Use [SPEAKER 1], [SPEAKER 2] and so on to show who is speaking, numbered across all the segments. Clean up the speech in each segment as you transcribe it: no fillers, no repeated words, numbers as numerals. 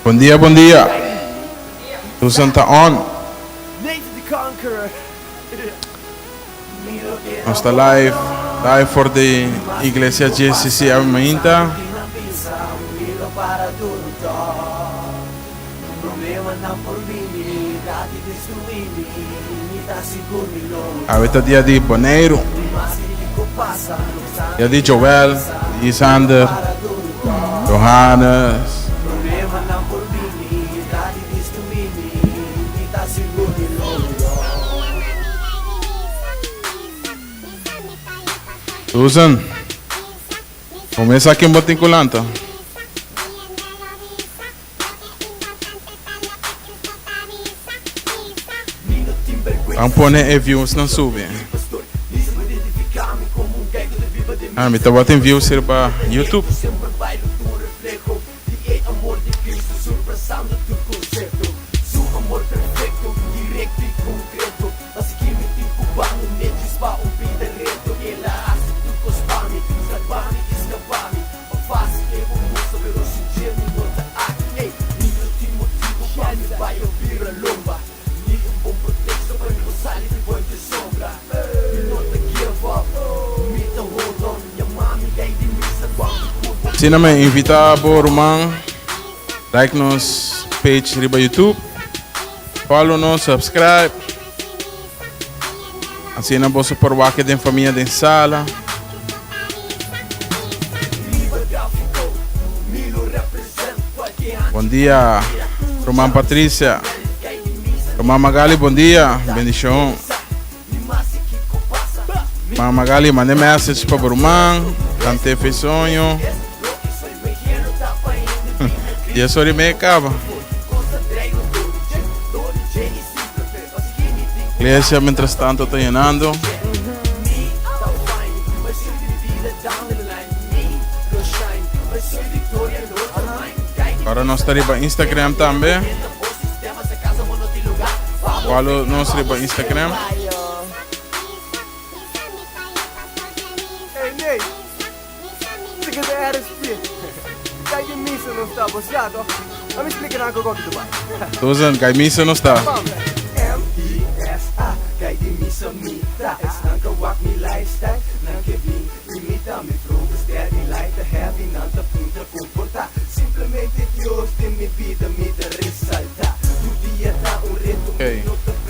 [SPEAKER 1] Buen día. Susan está on. No está live for the Iglesia GCC Armenta. Ahorita dia de Boneiro, dia de Joel, Isander, Johannes. Susan, começa aqui um botinho colanta. Vamos pôr views na sube. Me tá botando views para YouTube. Se não me invita por Roman, like nos page riba YouTube, follow nos, subscribe. Assim não posso por aqui de família de sala. Bom dia, Roman Patrícia, Roman Magali, bom dia, bendição. Roman Magali, mande message para o Roman, cante fez sonho. E a sorry me acaba. Iglesia, mientras tanto, está llenando. Agora nós estamos para Instagram também. Follow nós para Instagram. Susan, kay Misa não está.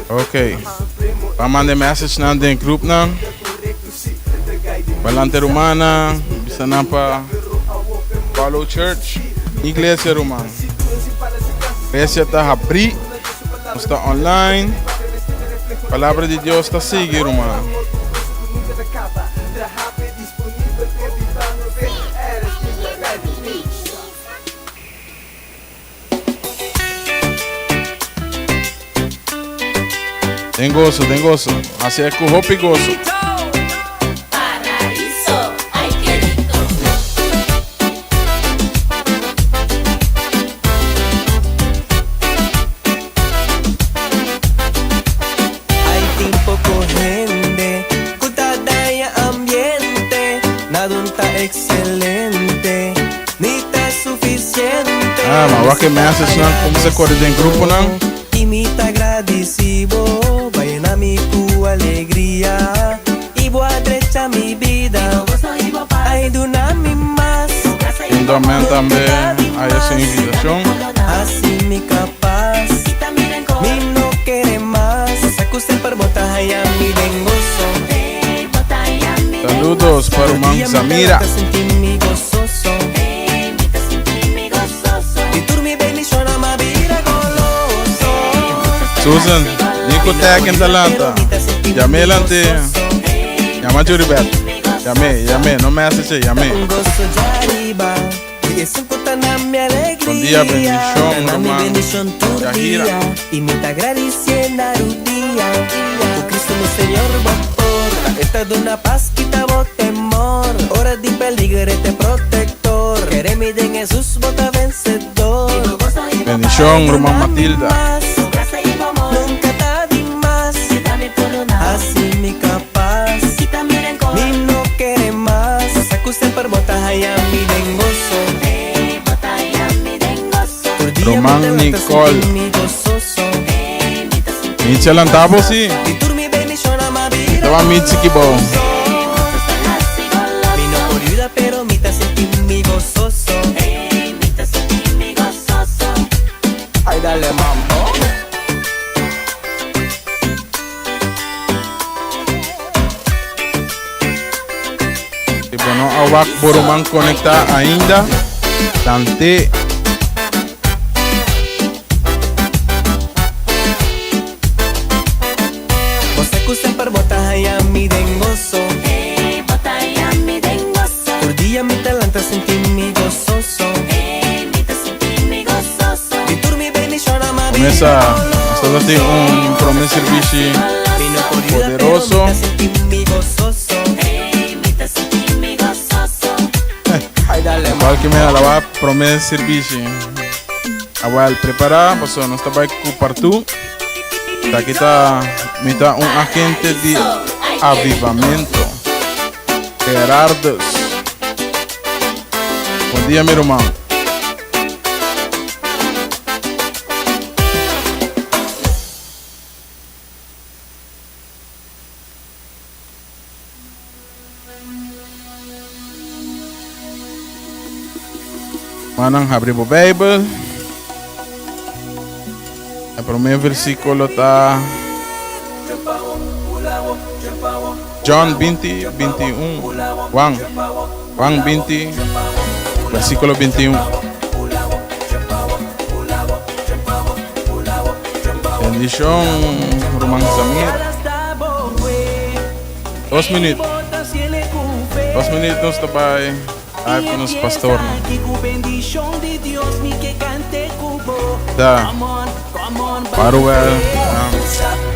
[SPEAKER 1] Ok. Vamos mandar message na den grupo na. Balante Romana, bisa na pa Follow Church, Iglesia Romana. Iglesia está abrir, está online. Palavra de Deus está seguir, Romana. Tem gozo. Assim é com roupa e gozo. Que message não, como você corre em grupo não?
[SPEAKER 2] Imita agradecido, vai na mi tu alegria, e boa derecha mi vida, ai do na mi mas.
[SPEAKER 1] Também aí essa invitação.
[SPEAKER 2] Assim me capaz, me não quer mais, saco sempre bota aí a mi dengoso.
[SPEAKER 1] Saludos para o Man Samira. Susan, Nico Tech in Talanta. Llamé lante. Llama Juribet. Llamé, no me hace llamé. Buen día, bendición, Román. Yahira.
[SPEAKER 2] Y me está agradeciendo el día. O Cristo mi Señor vapor. Esta de una paz quita vos temor. Hora de peligro este protector. Quereme de Jesús bota vencedor.
[SPEAKER 1] Bendición, Román Matilda.
[SPEAKER 2] Nunca está de más. Así mi capaz. Mi no quiere más. Saco sempre bota a mi dengoso.
[SPEAKER 1] Hermano Nicole. Mitzi Alantabo, sí. Ito ang Mitzi Kibo.
[SPEAKER 2] Pero mi te sentí mi gozoso. Ay, dale mambo.
[SPEAKER 1] E bueno, awak borumang konekta ainda. Dante.
[SPEAKER 2] Você que sempre bota aí a mi dengoso. Por día mi talento sentí mi gozoso. Y tú mi bendición a mi
[SPEAKER 1] Começa a ter promessa serviço poderoso.
[SPEAKER 2] Ay, dale
[SPEAKER 1] Igual que me alaba promessa serviço. Awal preparar, paso nós trabalha com partu. Aqui tá agente de avivamento. Gerardo. Bom dia, meu irmão. Manang abrir o Bible. O primeiro versículo está John 20, 21. Juan 20, versículo 21. Bendición, Roman Samir. 2 minutos. 2 minutos também. Ai, com os pastores. Da. Paruel.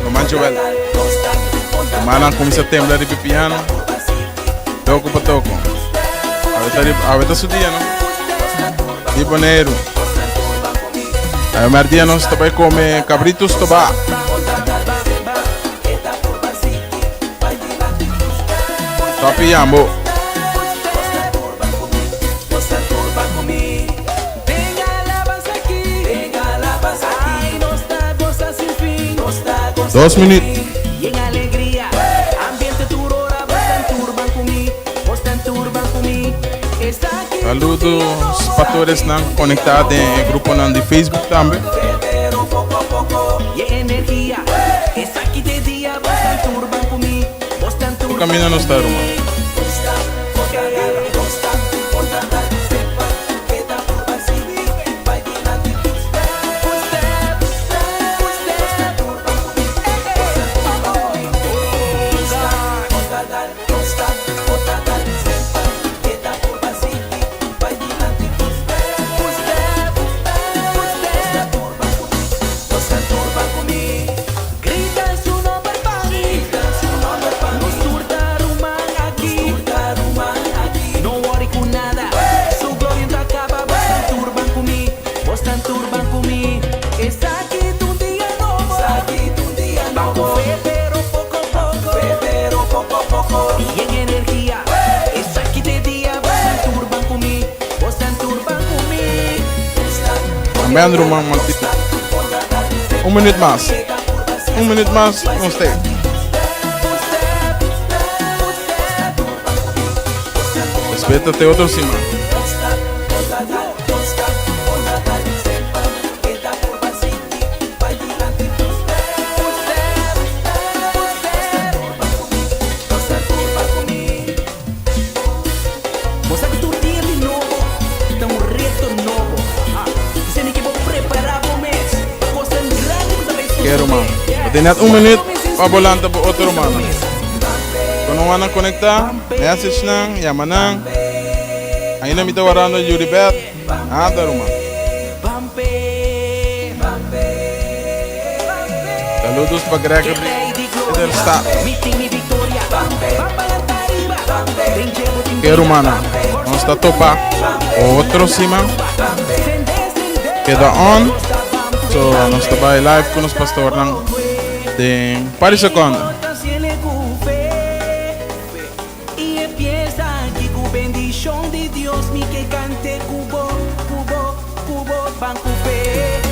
[SPEAKER 1] Roman Joel. Manang kung sa tembla di piano. Toko pa toko. Aweta su dia, no? Di Bonaire. Ay, mardia nos também come cabritos toba. Tapi yambo. 2 minutos.
[SPEAKER 2] Y en alegría, ambiente turora, vos tan turban conmigo.
[SPEAKER 1] Saludos pastores nan conectados em grupo nan de Facebook também.
[SPEAKER 2] Y energía, es aquí de día, vos tan turban conmigo.
[SPEAKER 1] O caminho não está, irmão. Y en energía, es aquí de día, vos tan turban conmigo, vos tan turban conmigo. Também, irmão, maldito. 1 minuto mais. 1 minuto mais, não sei. Respeita até outro cima. Quero, mano. Tem 1 minuto para volante para outro mano. Quando não conectar, message nang, yaman nang. Ainda me tá warando Yuri Bet. Nada, mano. Saludos para Gregory. Ele está. Quero, mano. Vamos estar topa. Outro cima. Queda on. So, nós trabalhamos live com os pastores de Paris Seconda.
[SPEAKER 2] Y empieza aquí con bendición de Dios, mi que cante cubo, banco fe.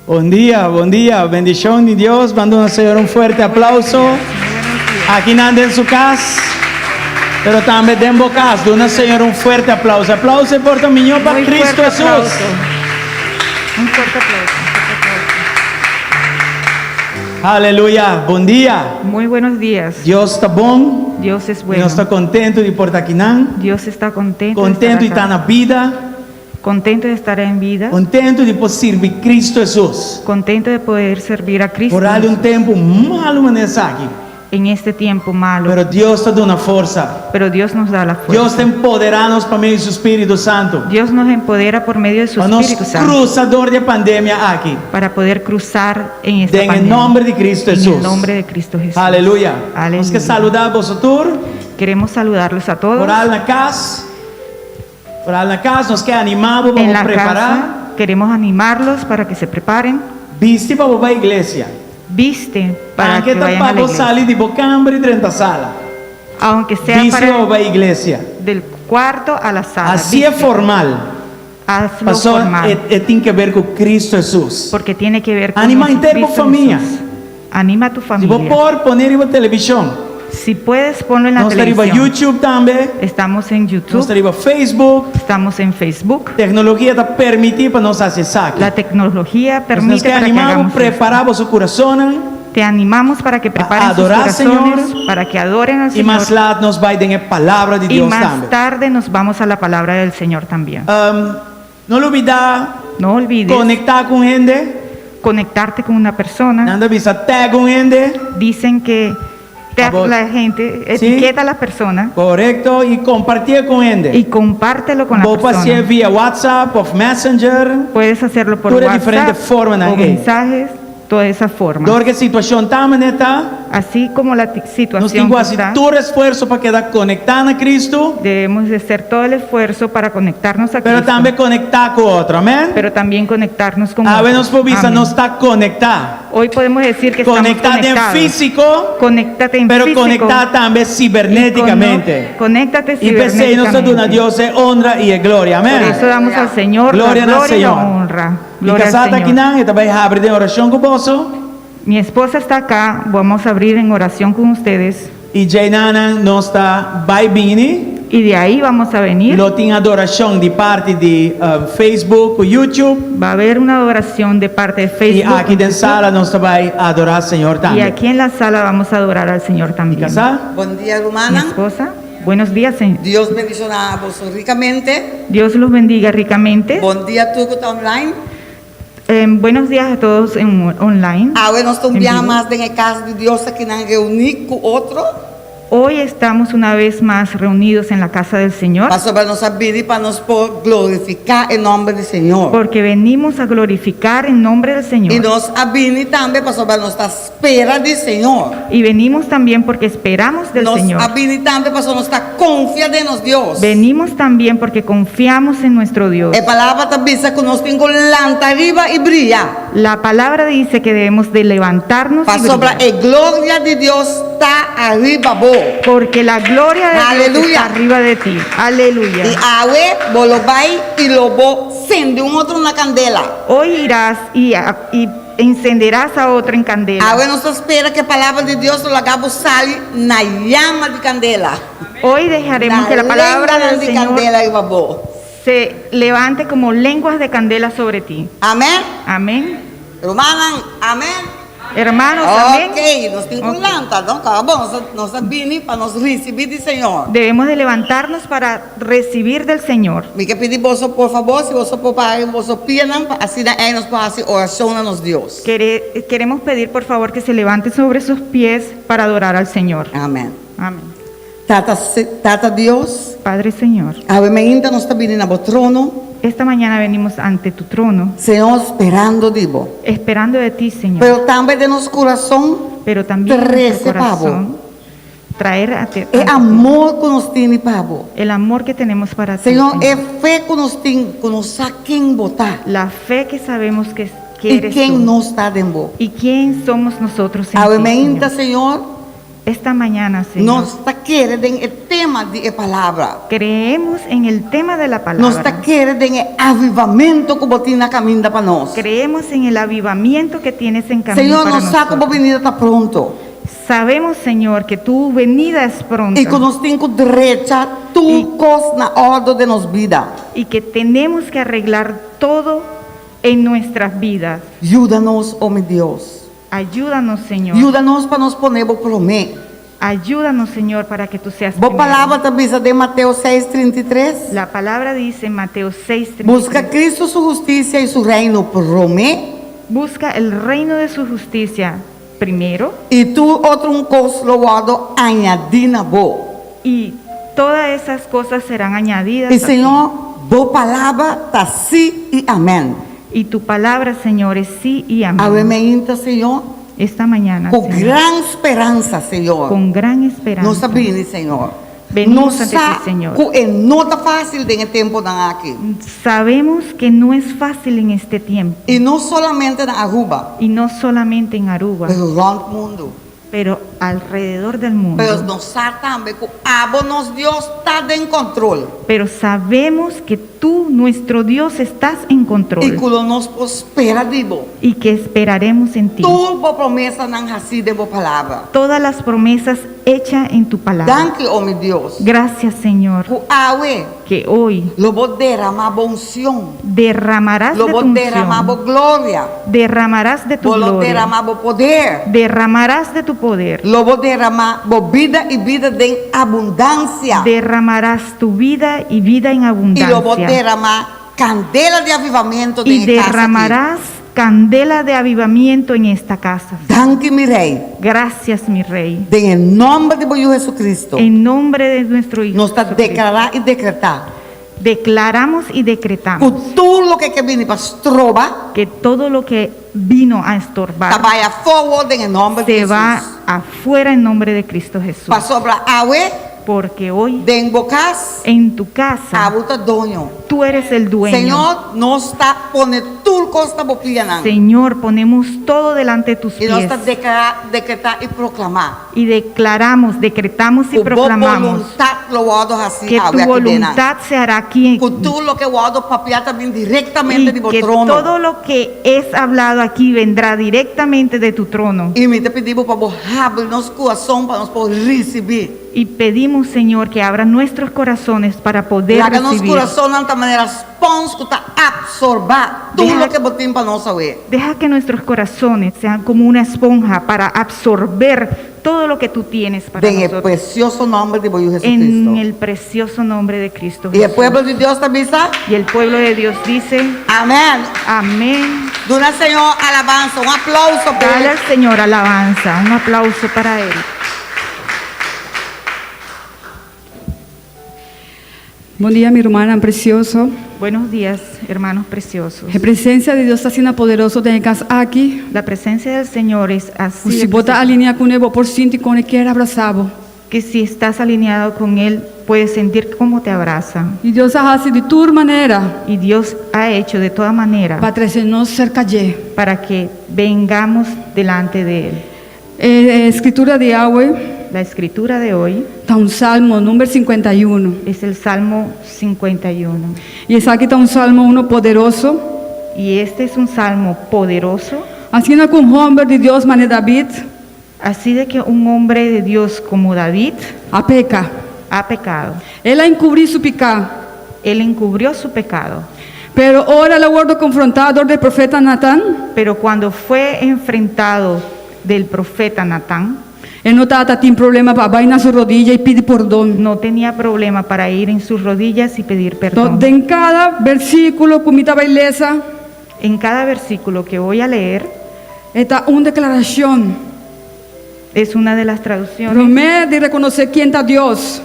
[SPEAKER 3] Buen día, bendición de Dios. Mando al Señor un fuerte aplauso. Aquí nadie en su casa, pero también den bocas. De una Señor un fuerte aplauso. Aplauso por tu niño para
[SPEAKER 4] Muy
[SPEAKER 3] Cristo
[SPEAKER 4] fuerte
[SPEAKER 3] Jesús.
[SPEAKER 4] aplauso. Un fuerte aplauso.
[SPEAKER 3] Aleluya, buen día.
[SPEAKER 4] Muy buenos días.
[SPEAKER 3] Dios está bom.
[SPEAKER 4] Dios es
[SPEAKER 3] Bueno.
[SPEAKER 4] bueno.
[SPEAKER 3] Dios está contento de portar aqui nan.
[SPEAKER 4] Dios está contento.
[SPEAKER 3] Contento de
[SPEAKER 4] estar
[SPEAKER 3] estar
[SPEAKER 4] acá.
[SPEAKER 3] na vida.
[SPEAKER 4] Contento de estar en vida.
[SPEAKER 3] Contento de poder servir Cristo Jesús.
[SPEAKER 4] Contento de poder servir a Cristo
[SPEAKER 3] Por ali
[SPEAKER 4] Jesús
[SPEAKER 3] tempo malo manejar aqui.
[SPEAKER 4] en este tiempo malo.
[SPEAKER 3] Pero Dios está dando fuerza.
[SPEAKER 4] Pero Dios nos da la
[SPEAKER 3] Dios
[SPEAKER 4] fuerza.
[SPEAKER 3] está empoderando para meio do seu Espírito Santo.
[SPEAKER 4] Dios nos empodera por medio de su
[SPEAKER 3] Para nós
[SPEAKER 4] Espíritu Santo
[SPEAKER 3] cruzador de pandemia aqui.
[SPEAKER 4] para poder cruzar en esta
[SPEAKER 3] En el
[SPEAKER 4] pandemia.
[SPEAKER 3] nombre de Cristo
[SPEAKER 4] En
[SPEAKER 3] Jesús.
[SPEAKER 4] el nombre de Cristo Jesús.
[SPEAKER 3] Aleluya.
[SPEAKER 4] Aleluya.
[SPEAKER 3] Nos que saludar a vosotros.
[SPEAKER 4] Queremos saludarlos a todos.
[SPEAKER 3] Orar na casa. Orar na casa. Nos quer animar.
[SPEAKER 4] En
[SPEAKER 3] Vamos
[SPEAKER 4] la
[SPEAKER 3] preparar.
[SPEAKER 4] casa queremos animarlos para que se preparen.
[SPEAKER 3] Viste para a igreja.
[SPEAKER 4] Viste para
[SPEAKER 3] Aunque
[SPEAKER 4] que vayan a
[SPEAKER 3] para
[SPEAKER 4] la iglesia.
[SPEAKER 3] sair de bocambre 30 sala.
[SPEAKER 4] Aunque sea
[SPEAKER 3] Viste
[SPEAKER 4] para
[SPEAKER 3] para a igreja.
[SPEAKER 4] del cuarto a la sala.
[SPEAKER 3] Assim é
[SPEAKER 4] Viste.
[SPEAKER 3] formal.
[SPEAKER 4] Hazlo
[SPEAKER 3] Pastor,
[SPEAKER 4] formal.
[SPEAKER 3] tem que ver com Cristo Jesus.
[SPEAKER 4] Porque tiene que ver con
[SPEAKER 3] Anima
[SPEAKER 4] nuestro
[SPEAKER 3] inteiro
[SPEAKER 4] Cristo
[SPEAKER 3] família.
[SPEAKER 4] Jesús. Anima a tu
[SPEAKER 3] Se
[SPEAKER 4] familia.
[SPEAKER 3] vou poner em televisão.
[SPEAKER 4] Si puedes, ponlo en la
[SPEAKER 3] Nós estaremos
[SPEAKER 4] televisión.
[SPEAKER 3] YouTube também.
[SPEAKER 4] Estamos en
[SPEAKER 3] Nós
[SPEAKER 4] YouTube.
[SPEAKER 3] estaremos Facebook.
[SPEAKER 4] Estamos en Facebook.
[SPEAKER 3] Tecnologia está permitindo para nós acessar aqui.
[SPEAKER 4] La tecnología
[SPEAKER 3] Nós
[SPEAKER 4] permite
[SPEAKER 3] que
[SPEAKER 4] para que
[SPEAKER 3] animamos,
[SPEAKER 4] hagamos esto.
[SPEAKER 3] preparar o seu coração.
[SPEAKER 4] Te animamos para que preparen sus
[SPEAKER 3] adorar al
[SPEAKER 4] corazones,
[SPEAKER 3] Señor.
[SPEAKER 4] para que adoren al
[SPEAKER 3] E mais
[SPEAKER 4] Señor.
[SPEAKER 3] lá nos vai ter a palavra de
[SPEAKER 4] Y
[SPEAKER 3] Deus
[SPEAKER 4] más
[SPEAKER 3] também.
[SPEAKER 4] tarde nos vamos a la palabra del Señor también.
[SPEAKER 3] Não olvidar
[SPEAKER 4] No olvides
[SPEAKER 3] conectar com gente.
[SPEAKER 4] conectarte con una persona.
[SPEAKER 3] Nada visa tag com gente.
[SPEAKER 4] Dicen que
[SPEAKER 3] Favor.
[SPEAKER 4] la gente
[SPEAKER 3] Sí.
[SPEAKER 4] etiqueta a la persona
[SPEAKER 3] Correto. E compartilhar com gente.
[SPEAKER 4] y compártelo con la
[SPEAKER 3] Vou fazer
[SPEAKER 4] persona.
[SPEAKER 3] via WhatsApp ou Messenger.
[SPEAKER 4] Puedes hacerlo por
[SPEAKER 3] Toda
[SPEAKER 4] WhatsApp
[SPEAKER 3] diferente forma, ¿no?
[SPEAKER 4] o mensajes, toda esa forma.
[SPEAKER 3] Porque a situação também está.
[SPEAKER 4] Así como la
[SPEAKER 3] Nós
[SPEAKER 4] situación
[SPEAKER 3] temos que
[SPEAKER 4] está,
[SPEAKER 3] fazer todo esforço para quedar conectado a Cristo.
[SPEAKER 4] debemos de hacer todo el esfuerzo para conectarnos a
[SPEAKER 3] Pero
[SPEAKER 4] Cristo,
[SPEAKER 3] também conectar com outro. Amém?
[SPEAKER 4] pero también conectarnos con
[SPEAKER 3] A
[SPEAKER 4] otros.
[SPEAKER 3] ver, nos visa
[SPEAKER 4] Amén.
[SPEAKER 3] não está conectado.
[SPEAKER 4] Hoy podemos decir que estamos
[SPEAKER 3] Conectado em
[SPEAKER 4] conectados.
[SPEAKER 3] físico.
[SPEAKER 4] Conéctate en
[SPEAKER 3] Pero
[SPEAKER 4] físico.
[SPEAKER 3] conectar também ciberneticamente.
[SPEAKER 4] Conéctate
[SPEAKER 3] E pensei, nós damos a
[SPEAKER 4] cibernéticamente.
[SPEAKER 3] Deus é honra e glória.
[SPEAKER 4] Por
[SPEAKER 3] Amém?
[SPEAKER 4] eso damos al Señor
[SPEAKER 3] Gloria
[SPEAKER 4] la
[SPEAKER 3] al
[SPEAKER 4] gloria y la
[SPEAKER 3] Señor.
[SPEAKER 4] honra.
[SPEAKER 3] E
[SPEAKER 4] Gloria al
[SPEAKER 3] casada aqui
[SPEAKER 4] Señor.
[SPEAKER 3] não, e também abre de oração com você.
[SPEAKER 4] Mi esposa está acá, vamos a abrir en oración con ustedes
[SPEAKER 3] E Jainana não está vai vir.
[SPEAKER 4] y de ahí vamos a venir.
[SPEAKER 3] Lo tem adoração de parte de Facebook, YouTube.
[SPEAKER 4] Va a haber una adoración de parte de
[SPEAKER 3] E
[SPEAKER 4] Facebook
[SPEAKER 3] aqui dentro sala nós vai adorar o Senhor
[SPEAKER 4] y
[SPEAKER 3] também.
[SPEAKER 4] aquí en la sala vamos a adorar al Señor también.
[SPEAKER 3] Casar?
[SPEAKER 5] Buen día,
[SPEAKER 4] Mi
[SPEAKER 5] hermana.
[SPEAKER 4] esposa, buenos días, Señor.
[SPEAKER 5] Dios bendiga a vos ricamente.
[SPEAKER 4] Dios los bendiga ricamente.
[SPEAKER 5] Buen día, tú que estás online.
[SPEAKER 4] Buenos días a todos en online.
[SPEAKER 5] Ahora nós estamos
[SPEAKER 4] En
[SPEAKER 5] um dia
[SPEAKER 4] vivo.
[SPEAKER 5] mais em casa de Deus aqui na reunir com outro.
[SPEAKER 4] Hoy estamos una vez más reunidos en la casa del Señor
[SPEAKER 5] Para sobre nossa vida e para nos por glorificar em nome do Senhor.
[SPEAKER 4] porque venimos a glorificar en nombre del
[SPEAKER 5] E
[SPEAKER 4] Señor.
[SPEAKER 5] nós abrimos também para sobre nossa espera do Senhor.
[SPEAKER 4] Y venimos también porque esperamos del
[SPEAKER 5] Nós
[SPEAKER 4] Señor.
[SPEAKER 5] abrimos também para sobre nossa confiança em nos Deus.
[SPEAKER 4] Venimos también porque confiamos en nuestro Dios.
[SPEAKER 5] A palavra também diz que nós temos que lançar arriba e brilhar.
[SPEAKER 4] La palabra dice que debemos de levantarnos
[SPEAKER 5] Para
[SPEAKER 4] y
[SPEAKER 5] sobre
[SPEAKER 4] brillar,
[SPEAKER 5] a glória de Deus está arriba vos.
[SPEAKER 4] porque la gloria de Dios
[SPEAKER 5] Aleluya.
[SPEAKER 4] está arriba de ti. Aleluya.
[SPEAKER 5] E awe, vos vai e lobo acende outro na candela.
[SPEAKER 4] Hoy irás y encenderás a otro en candela.
[SPEAKER 5] Awe nos espera que a palavra de Deus lo hagamos sair na llama de candela.
[SPEAKER 4] Hoy dejaremos que la palabra del
[SPEAKER 5] de
[SPEAKER 4] Señor
[SPEAKER 5] candela e babô.
[SPEAKER 4] se levante como lenguas de candela sobre ti.
[SPEAKER 5] Amém?
[SPEAKER 4] Amén.
[SPEAKER 5] Hermana, amém?
[SPEAKER 4] Hermanos, amén.
[SPEAKER 5] Ok, nós temos que
[SPEAKER 4] Ok.
[SPEAKER 5] lançar, não? Tá bom, nós abrimos para nós receber do Senhor.
[SPEAKER 4] Debemos de levantarnos para recibir del Señor.
[SPEAKER 5] Me quer pedir você, por favor, se você for para você pianam, assim aí nós podemos fazer oração a nos Deus.
[SPEAKER 4] Queremos pedir por favor que se levante sobre sus pies para adorar al Señor.
[SPEAKER 5] Amém.
[SPEAKER 4] Amén.
[SPEAKER 5] Tata Deus,
[SPEAKER 4] Padre Señor,
[SPEAKER 5] ainda nós estamos vindo ao trono,
[SPEAKER 4] esta mañana venimos ante tu trono,
[SPEAKER 5] Senhor, esperando digo.
[SPEAKER 4] esperando de ti, Señor,
[SPEAKER 5] Pero também de nosso coração
[SPEAKER 4] pero también en
[SPEAKER 5] Trece,
[SPEAKER 4] nuestro corazón traer a ti
[SPEAKER 5] é amor que nós temos, Pabo.
[SPEAKER 4] el amor que tenemos para ti,
[SPEAKER 5] Senhor, é
[SPEAKER 4] Señor.
[SPEAKER 5] fé que nós temos, que nós sabemos quem botar
[SPEAKER 4] La fe que sabemos que
[SPEAKER 5] e
[SPEAKER 4] eres
[SPEAKER 5] quem
[SPEAKER 4] tú
[SPEAKER 5] não está dentro.
[SPEAKER 4] y quién somos nosotros en ti,
[SPEAKER 5] Amém,
[SPEAKER 4] Señor.
[SPEAKER 5] Senhor.
[SPEAKER 4] Esta mañana, Señor,
[SPEAKER 5] Nós está querendo o tema de palavra.
[SPEAKER 4] creemos en el tema de la
[SPEAKER 5] Nós está
[SPEAKER 4] palabra.
[SPEAKER 5] querendo o avivamento que botina na caminho para nós.
[SPEAKER 4] Creemos en el avivamiento que tienes en camino
[SPEAKER 5] Senhor,
[SPEAKER 4] para
[SPEAKER 5] nós sabe que a
[SPEAKER 4] nosotros.
[SPEAKER 5] venida está pronto.
[SPEAKER 4] Sabemos, Señor, que tu venida es pronta
[SPEAKER 5] E que nós temos que derecha tudo coisa na ordem de nossa vida.
[SPEAKER 4] y que tenemos que arreglar todo en nuestras vidas.
[SPEAKER 5] Ajuda-nos, oh meu Deus.
[SPEAKER 4] Ayúdanos, Señor.
[SPEAKER 5] Ajuda-nos para nos poner o promê.
[SPEAKER 4] Ayúdanos, Señor, para que tú seas
[SPEAKER 5] Boa
[SPEAKER 4] primero.
[SPEAKER 5] palavra também de Mateus 6:33.
[SPEAKER 4] La palabra dice en Mateo 6:33.
[SPEAKER 5] Busca Cristo sua justiça e seu reino promê.
[SPEAKER 4] Busca el reino de su justicia primero
[SPEAKER 5] E tu outro coisa loado añadir na boa.
[SPEAKER 4] y todas esas cosas serán añadidas.
[SPEAKER 5] E
[SPEAKER 4] a ti.
[SPEAKER 5] Senhor, boa palavra tá sim e amém.
[SPEAKER 4] Y tu palabra, Señor, es sí y amén.
[SPEAKER 5] Avementa, Senhor,
[SPEAKER 4] Esta mañana,
[SPEAKER 5] com
[SPEAKER 4] Señor,
[SPEAKER 5] grande esperança, Senhor.
[SPEAKER 4] con gran esperanza,
[SPEAKER 5] Nós sabemos, Senhor.
[SPEAKER 4] Venimos
[SPEAKER 5] Nós
[SPEAKER 4] ante ti, Senhor.
[SPEAKER 5] que não está fácil de tempo na aqui.
[SPEAKER 4] sabemos que no es fácil en este tiempo,
[SPEAKER 5] E não solamente na Aruba,
[SPEAKER 4] y no solamente en Aruba,
[SPEAKER 5] mas around o mundo.
[SPEAKER 4] pero alrededor del mundo.
[SPEAKER 5] Mas nós sabemos também que nosso Deus está em controle.
[SPEAKER 4] Pero sabemos que tú, nuestro Dios, estás en
[SPEAKER 5] E
[SPEAKER 4] control
[SPEAKER 5] que nós prospera vivo.
[SPEAKER 4] y que esperaremos en ti.
[SPEAKER 5] Toda promessa não assim de boa palavra.
[SPEAKER 4] Todas las promesas hechas en tu palabra.
[SPEAKER 5] Danke, oh meu Deus.
[SPEAKER 4] Gracias, Señor,
[SPEAKER 5] Que awe,
[SPEAKER 4] que hoy
[SPEAKER 5] lo vou derramar boa unção.
[SPEAKER 4] derramarás de
[SPEAKER 5] Lo
[SPEAKER 4] tu
[SPEAKER 5] vou derramar boa
[SPEAKER 4] unción,
[SPEAKER 5] glória.
[SPEAKER 4] derramarás de tu
[SPEAKER 5] Lo
[SPEAKER 4] gloria,
[SPEAKER 5] derramar boa poder.
[SPEAKER 4] derramarás de tu poder,
[SPEAKER 5] Lo vou derramar boa vida e vida de abundância.
[SPEAKER 4] derramarás tu vida y vida en
[SPEAKER 5] E lo vou
[SPEAKER 4] abundancia,
[SPEAKER 5] derramar candela de avivamento
[SPEAKER 4] y
[SPEAKER 5] de casa aqui.
[SPEAKER 4] derramarás candela de avivamiento en esta casa.
[SPEAKER 5] Danke, meu rei.
[SPEAKER 4] Gracias, mi Rey.
[SPEAKER 5] Em nome de Senhor Jesus Cristo.
[SPEAKER 4] En nombre de nuestro Hijo
[SPEAKER 5] Nós está
[SPEAKER 4] Jesucristo,
[SPEAKER 5] declarar e decretar.
[SPEAKER 4] declaramos y decretamos
[SPEAKER 5] Que tudo o que vem para estroba,
[SPEAKER 4] que todo lo que vino a estorbar
[SPEAKER 5] trabalha forward em nome de
[SPEAKER 4] se
[SPEAKER 5] Jesus.
[SPEAKER 4] va afuera en nombre de Cristo Jesús.
[SPEAKER 5] Para sobre awe,
[SPEAKER 4] Porque hoy
[SPEAKER 5] de embocas,
[SPEAKER 4] en tu casa
[SPEAKER 5] abuta dono.
[SPEAKER 4] tú eres el dueño.
[SPEAKER 5] Senhor, nós está ponendo tudo que está bopiando.
[SPEAKER 4] Señor, ponemos todo delante de tus
[SPEAKER 5] E nós
[SPEAKER 4] pies
[SPEAKER 5] está decretar e proclamar.
[SPEAKER 4] y declaramos, decretamos y
[SPEAKER 5] Que boa
[SPEAKER 4] proclamamos
[SPEAKER 5] vontade loado assim
[SPEAKER 4] que tu
[SPEAKER 5] awe aqui dentro.
[SPEAKER 4] voluntad se hará aquí
[SPEAKER 5] Que tudo lo que o ado papiar também diretamente de
[SPEAKER 4] y que
[SPEAKER 5] trono.
[SPEAKER 4] todo lo que es hablado aquí vendrá directamente de tu trono.
[SPEAKER 5] E me te pedimos para abrir nosso coração para nós poder receber.
[SPEAKER 4] Y pedimos, Señor, que abra nuestros corazones para poder
[SPEAKER 5] Laga nosso
[SPEAKER 4] recibir.
[SPEAKER 5] coração de tal maneira esponja que está absorbar tudo
[SPEAKER 4] Deja-
[SPEAKER 5] o que botem para nós ver.
[SPEAKER 4] Deja que nuestros corazones sean como una esponja para absorber todo lo que tú tienes para
[SPEAKER 5] Em
[SPEAKER 4] nosotros.
[SPEAKER 5] precioso nome de Jesus
[SPEAKER 4] En
[SPEAKER 5] Cristo.
[SPEAKER 4] el precioso nombre de Cristo
[SPEAKER 5] E o
[SPEAKER 4] Jesús.
[SPEAKER 5] povo de Deus também está.
[SPEAKER 4] Y el pueblo de Dios dice,
[SPEAKER 5] Amém.
[SPEAKER 4] amén.
[SPEAKER 5] Dona Senhor alabança, aplauso para
[SPEAKER 4] Dale
[SPEAKER 5] ele.
[SPEAKER 4] al Señor alabanza, un aplauso para Él.
[SPEAKER 6] Bom dia, minha irmã precioso.
[SPEAKER 4] Buenos días, hermanos preciosos.
[SPEAKER 6] A presença de Deus está sendo poderoso em casa aqui.
[SPEAKER 4] La presencia del Señor es así,
[SPEAKER 6] Se
[SPEAKER 4] de
[SPEAKER 6] bota
[SPEAKER 4] presente,
[SPEAKER 6] alinhar com Ele por sinto com Ele quer abraçado.
[SPEAKER 4] que si estás alineado con Él, puedes sentir cómo te abraza.
[SPEAKER 6] E Deus faz de toda maneira
[SPEAKER 4] Y Dios ha hecho de toda manera
[SPEAKER 6] para trazer-nos cerca de.
[SPEAKER 4] para que vengamos delante de Él.
[SPEAKER 6] Escritura de Yahweh
[SPEAKER 4] La escritura de hoy
[SPEAKER 6] está salmo número 51.
[SPEAKER 4] es el Salmo 51.
[SPEAKER 6] E esse aqui está salmo poderoso.
[SPEAKER 4] Y este es un salmo poderoso,
[SPEAKER 6] Assim como homem de Deus, mané David,
[SPEAKER 4] así de que un hombre de Dios como David
[SPEAKER 6] a peca.
[SPEAKER 4] ha pecado.
[SPEAKER 6] Ela encobriu seu pecado.
[SPEAKER 4] Él encubrió su pecado,
[SPEAKER 6] Pero ora ela guardou confrontador do profeta Natán.
[SPEAKER 4] pero cuando fue enfrentado del profeta Natán,
[SPEAKER 6] Ele não tem problema para baixar na sua rodilha e pedir perdão.
[SPEAKER 4] no tenía problema para ir en sus rodillas y pedir
[SPEAKER 6] Então,
[SPEAKER 4] perdón.
[SPEAKER 6] em cada versículo, como estava ilesa,
[SPEAKER 4] En cada versículo que voy a leer
[SPEAKER 6] está uma declaração.
[SPEAKER 4] es una de las traducciones
[SPEAKER 6] Promete de reconhecer quem está Deus.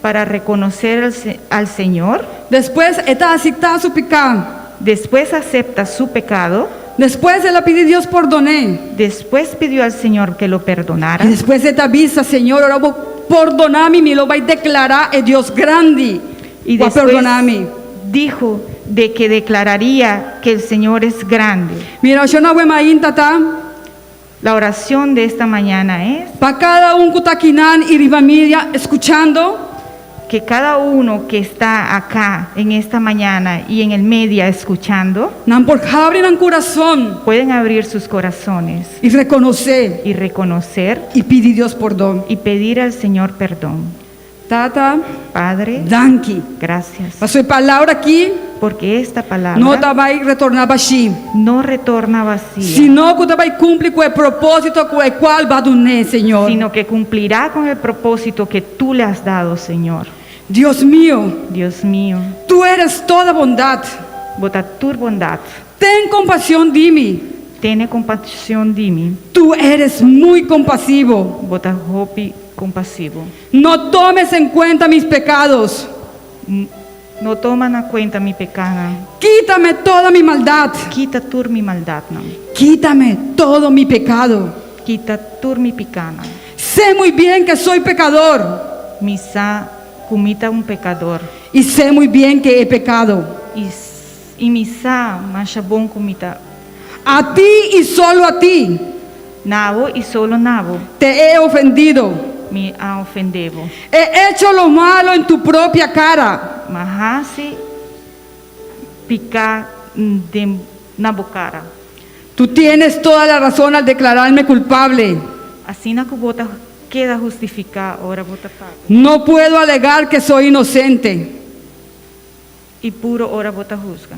[SPEAKER 4] para reconocer al Señor.
[SPEAKER 6] Depois, está aceitar seu pecado.
[SPEAKER 4] Después acepta su pecado.
[SPEAKER 6] Depois, ela pediu Deus perdone.
[SPEAKER 4] Después pidió al Señor que lo perdonara.
[SPEAKER 6] E depois, ela avisa, Senhor, eu vou perdonar-me, me lo vai declarar, é Deus grande.
[SPEAKER 4] Y
[SPEAKER 6] Vai
[SPEAKER 4] después
[SPEAKER 6] perdonar-me.
[SPEAKER 4] dijo de que declararía que el Señor es grande.
[SPEAKER 6] Mira, eu não vou mais, tá?
[SPEAKER 4] La oración de esta mañana es
[SPEAKER 6] para cada un kutakinan y ribamiria escuchando,
[SPEAKER 4] que cada uno que está acá en esta mañana y en el media escuchando,
[SPEAKER 6] nan por abrir el corazón
[SPEAKER 4] pueden abrir sus corazones
[SPEAKER 6] y reconocer
[SPEAKER 4] y reconocer
[SPEAKER 6] y pedir Dios perdón.
[SPEAKER 4] y pedir al Señor perdón.
[SPEAKER 6] Tata,
[SPEAKER 4] Padre,
[SPEAKER 6] danki.
[SPEAKER 4] gracias,
[SPEAKER 6] Para su palabra aquí
[SPEAKER 4] porque esta palabra
[SPEAKER 6] no te va a retornar vacío,
[SPEAKER 4] no retorna vacía,
[SPEAKER 6] sino que te va a cumplir con el propósito con el cual va a donar, Señor.
[SPEAKER 4] sino que cumplirá con el propósito que tú le has dado, Señor.
[SPEAKER 6] Dios mío,
[SPEAKER 4] Dios mío,
[SPEAKER 6] tú eres toda bondad.
[SPEAKER 4] bota tu bondad,
[SPEAKER 6] Ten compasión de mí.
[SPEAKER 4] tiene compasión de mí,
[SPEAKER 6] Tú eres muy compasivo.
[SPEAKER 4] bota hopi compasivo.
[SPEAKER 6] No tomes en cuenta mis pecados.
[SPEAKER 4] No toman a cuenta mi pecado.
[SPEAKER 6] Quítame toda mi maldad.
[SPEAKER 4] Quita tur mi maldad, no.
[SPEAKER 6] Quítame todo mi pecado.
[SPEAKER 4] Quita tur mi picana.
[SPEAKER 6] Sé muy bien que soy pecador
[SPEAKER 4] Misa kumita un pecador.
[SPEAKER 6] y sé muy bien que he pecado.
[SPEAKER 4] Y misa mashabon kumita.
[SPEAKER 6] A ti y solo a ti
[SPEAKER 4] Nabo y solo nabo
[SPEAKER 6] te he ofendido.
[SPEAKER 4] me ha ofendido.
[SPEAKER 6] He hecho lo malo en tu propia cara.
[SPEAKER 4] Mahasi pica de nabocara.
[SPEAKER 6] Tú tienes toda la razón al declararme culpable.
[SPEAKER 4] Así na kubota queda justificada ahora bota paga.
[SPEAKER 6] No puedo alegar que soy inocente.
[SPEAKER 4] Y puro ahora bota juzga.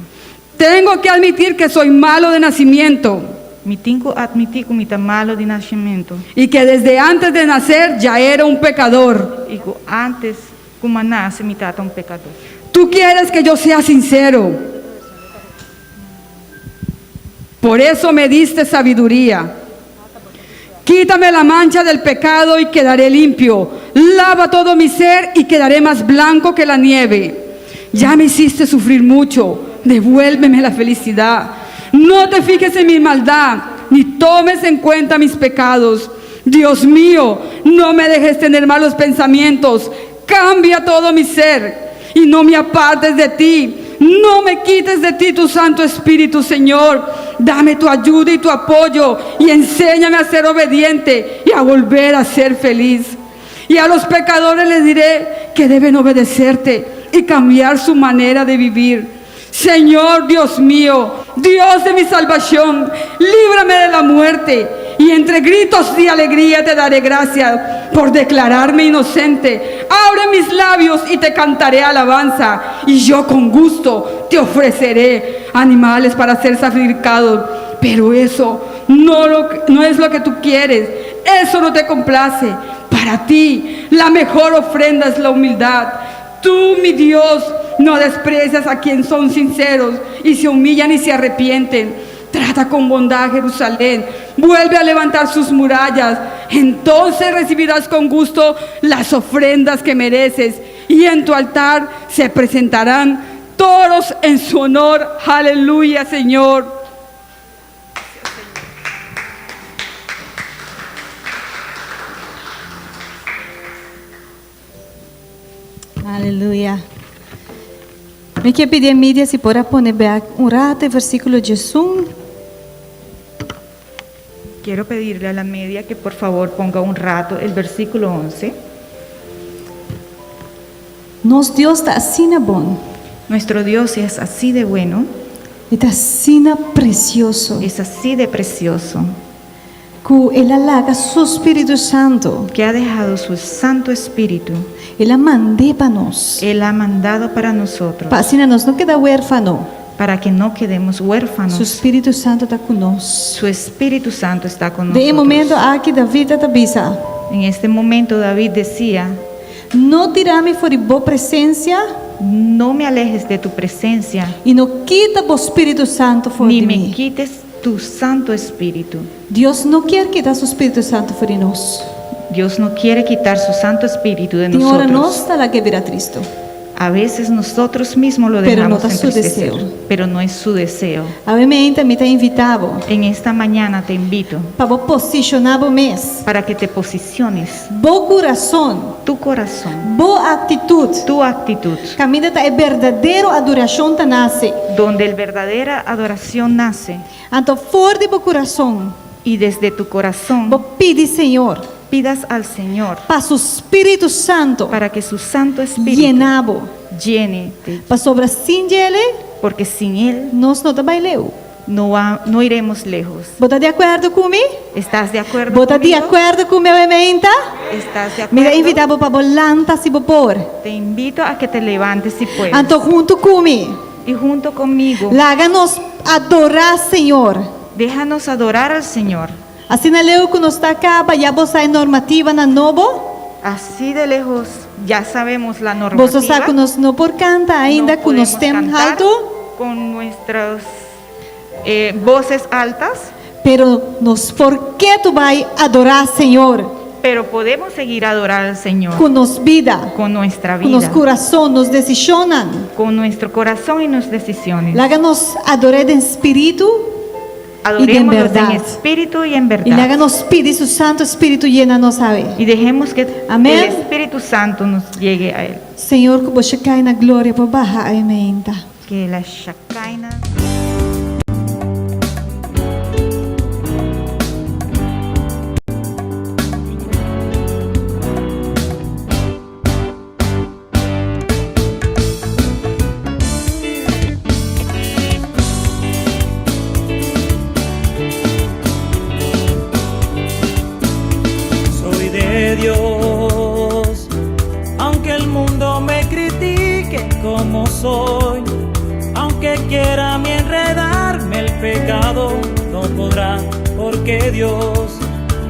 [SPEAKER 6] Tengo que admitir que soy malo de nacimiento
[SPEAKER 4] Mi tengo admitir kumita malo de nacimiento.
[SPEAKER 6] y que desde antes de nacer ya era un pecador.
[SPEAKER 4] Y antes como nace mi tata un pecador.
[SPEAKER 6] Tú quieres que yo sea sincero. Por eso me diste sabiduría. Quítame la mancha del pecado y quedaré limpio. Lava todo mi ser y quedaré más blanco que la nieve. Ya me hiciste sufrir mucho. Devuélveme la felicidad. No te fijes en mi maldad, ni tomes en cuenta mis pecados. Dios mío, no me dejes tener malos pensamientos. Cambia todo mi ser y no me apartes de ti. No me quites de ti tu Santo Espíritu, Señor. Dame tu ayuda y tu apoyo y enséñame a ser obediente y a volver a ser feliz. Y a los pecadores les diré que deben obedecerte y cambiar su manera de vivir. Señor Dios mío, Dios de mi salvación, líbrame de la muerte y entre gritos de alegría te daré gracias por declararme inocente. Abre mis labios y te cantaré alabanza y yo con gusto te ofreceré animales para ser sacrificados. Pero eso no es lo que tú quieres, eso no te complace. Para ti la mejor ofrenda es la humildad. Tú, mi Dios, no desprecias a quienes son sinceros y se humillan y se arrepienten. Trata con bondad a Jerusalén, vuelve a levantar sus murallas. Entonces recibirás con gusto las ofrendas que mereces y en tu altar se presentarán toros en su honor. Aleluya, Señor.
[SPEAKER 7] Aleluia. Me quer pedir a mídia se pode poner back um rato o versículo de 1.
[SPEAKER 4] Quiero pedirle a la media que por favor ponga un rato el versículo 11.
[SPEAKER 7] Nosso Deus está assim bom.
[SPEAKER 4] Nuestro Dios es así de bueno,
[SPEAKER 7] Ele está assim precioso.
[SPEAKER 4] es así de precioso,
[SPEAKER 7] Que Ele alaga seu Espírito Santo.
[SPEAKER 4] que ha dejado su Santo Espíritu.
[SPEAKER 7] Ele mandou para nós.
[SPEAKER 4] Él ha mandado para nosotros,
[SPEAKER 7] Para assim nós não queda huérfano.
[SPEAKER 4] para que no quedemos
[SPEAKER 7] Seu
[SPEAKER 4] huérfanos.
[SPEAKER 7] Espírito Santo está conosco.
[SPEAKER 4] Su Espíritu Santo está con
[SPEAKER 7] De momento
[SPEAKER 4] nosotros.
[SPEAKER 7] aqui da vida da bisa.
[SPEAKER 4] En este momento David decía,
[SPEAKER 7] Não tirame fora boa presença
[SPEAKER 4] no me alejes de tu presencia,
[SPEAKER 7] e não quita o Espírito Santo fora
[SPEAKER 4] ni
[SPEAKER 7] de
[SPEAKER 4] me
[SPEAKER 7] mim.
[SPEAKER 4] quites tu Santo Espíritu.
[SPEAKER 7] Deus não quer quitar seu Espírito Santo fora de nós.
[SPEAKER 4] Dios no quiere quitar su Santo Espíritu de
[SPEAKER 7] Tem hora
[SPEAKER 4] nosotros.
[SPEAKER 7] nossa lá que virá Cristo.
[SPEAKER 4] A veces nosotros mismos lo
[SPEAKER 7] Pero no
[SPEAKER 4] dejamos
[SPEAKER 7] está su
[SPEAKER 4] entristecer,
[SPEAKER 7] deseo.
[SPEAKER 4] pero no es su deseo.
[SPEAKER 7] Obviamente, me está invitado
[SPEAKER 4] En esta mañana te invito
[SPEAKER 7] para posicionar o mês.
[SPEAKER 4] para que te posiciones
[SPEAKER 7] Bom coração,
[SPEAKER 4] tu corazón,
[SPEAKER 7] boa atitude.
[SPEAKER 4] tu actitud,
[SPEAKER 7] Caminha é verdadeiro adoração tá nasce.
[SPEAKER 4] donde el verdadera adoración nace.
[SPEAKER 7] Então, fora de bom coração,
[SPEAKER 4] y desde tu corazón
[SPEAKER 7] vos pidi, Senhor,
[SPEAKER 4] pidas al Señor
[SPEAKER 7] para su Espírito Santo
[SPEAKER 4] para que su Santo Espíritu
[SPEAKER 7] llenabo,
[SPEAKER 4] llene,
[SPEAKER 7] para sobre sin ele,
[SPEAKER 4] porque sin Él
[SPEAKER 7] nós não trabalhamos.
[SPEAKER 4] no iremos lejos.
[SPEAKER 7] Vos está de acordo comigo?
[SPEAKER 4] ¿Estás de acuerdo
[SPEAKER 7] Vos está de
[SPEAKER 4] conmigo?
[SPEAKER 7] acordo com minha emenda?
[SPEAKER 4] ¿Estás de
[SPEAKER 7] Me
[SPEAKER 4] acuerdo?
[SPEAKER 7] invitava para volanta se por.
[SPEAKER 4] Te invito a que te levantes si puedes.
[SPEAKER 7] Então junto comigo,
[SPEAKER 4] Y junto conmigo,
[SPEAKER 7] láganos adorar, Senhor.
[SPEAKER 4] déjanos adorar al Señor.
[SPEAKER 7] Assim na leu que nós está acá, já você é normativa na novo.
[SPEAKER 4] Así de lejos ya sabemos la
[SPEAKER 7] Vos
[SPEAKER 4] normativa.
[SPEAKER 7] está que nós não por canta ainda
[SPEAKER 4] No
[SPEAKER 7] que nós
[SPEAKER 4] podemos
[SPEAKER 7] temos
[SPEAKER 4] cantar
[SPEAKER 7] alto,
[SPEAKER 4] con nuestras voces altas,
[SPEAKER 7] pero nós por que tu vai adorar, Senhor?
[SPEAKER 4] pero podemos seguir a adorar al Señor
[SPEAKER 7] Com nos vida,
[SPEAKER 4] con nuestra
[SPEAKER 7] com nos
[SPEAKER 4] vida,
[SPEAKER 7] coração, nos decisionan.
[SPEAKER 4] con nuestro corazón y nuestras decisiones.
[SPEAKER 7] Láganos adorar en espírito
[SPEAKER 4] Adorémoslos en
[SPEAKER 7] verdad.
[SPEAKER 4] espíritu y en
[SPEAKER 7] e
[SPEAKER 4] verdad.
[SPEAKER 7] láganos pedir su Santo Espírito llena-nos a ver.
[SPEAKER 4] Y dejemos que
[SPEAKER 7] Amén.
[SPEAKER 4] el Espíritu Santo nos llegue a Él.
[SPEAKER 7] Senhor, que você cai na glória por barra a emenda.
[SPEAKER 4] Que la Shekinah
[SPEAKER 8] Soy de Dios, aunque el mundo me critique como soy, aunque quiera mi enredarme el pecado, no podrá, porque Dios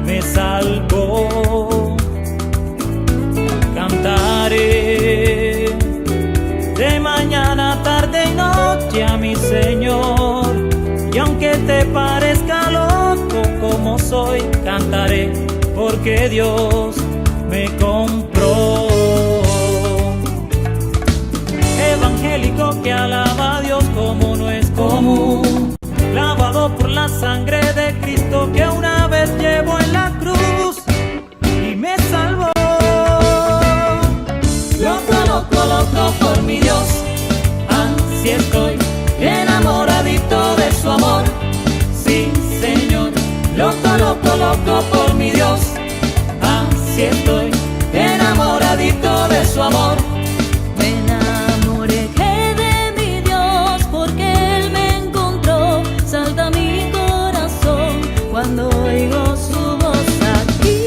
[SPEAKER 8] me salvó. Cantaré de mañana, tarde y noche a mi Señor, y aunque te parezca loco como soy, cantaré porque Dios me compró. Evangélico que alaba a Dios como no es común, lavado por la sangre de Cristo que una vez llevó en la cruz y me salvó. Loco, loco, loco por mi Dios, así estoy, enamoradito de su amor. Sí, Señor, loco, loco, loco por mi Dios, así estoy, enamoradito de su amor.
[SPEAKER 9] Me enamoré de mi Dios porque Él me encontró. Salta mi corazón cuando oigo su voz aquí.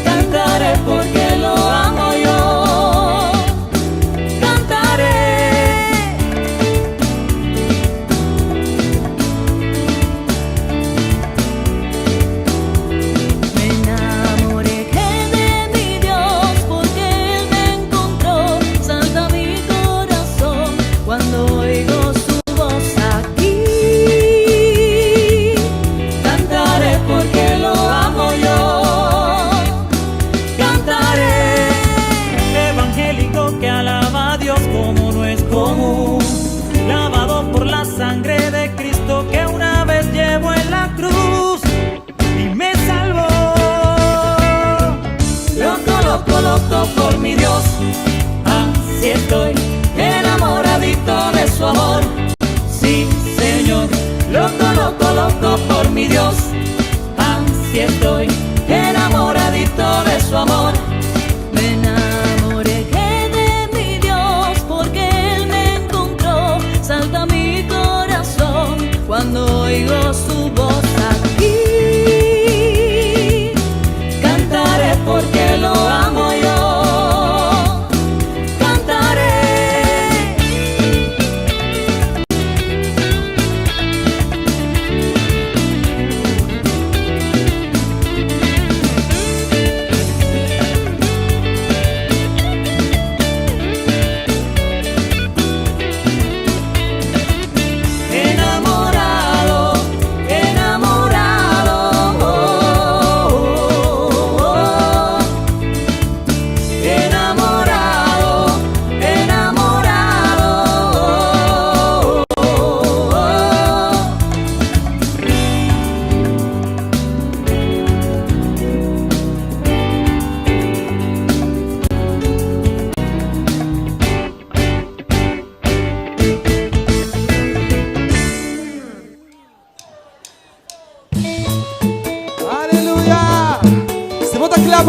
[SPEAKER 8] Cantaré porque lo amo yo. Cantaré.
[SPEAKER 9] Me enamoré de mi Dios porque Él me encontró. Salta mi corazón cuando oigo su voz aquí.
[SPEAKER 8] Cantaré porque lo amo yo. Cantaré. Evangélico que alaba a Dios como no es común, lavado por la sangre de Cristo que una vez llevó en la cruz y me salvó. Loco, loco, loco por mi Dios, así estoy, enamoradito de su amor. Sí, Señor, loco, loco, loco por mi Dios, así estoy, enamoradito de su amor.
[SPEAKER 9] Me enamoré de mi Dios porque Él me encontró. Salta mi corazón cuando oigo su voz aquí.
[SPEAKER 8] Cantaré porque lo amo yo. Cantaré.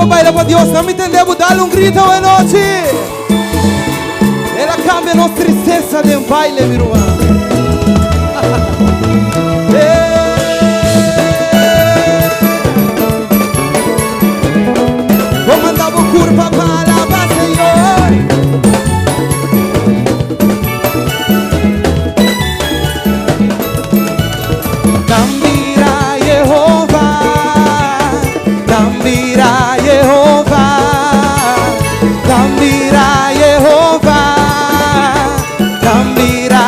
[SPEAKER 10] para bailar para Dios. No me entendemos, dale un grito de noche. Ela cambia nuestra tristeza de un baile, mi hermano. Vamos andar por curva para la Señor. Tambira Jehová, tambira Jehová, tambira Jehová, tambira,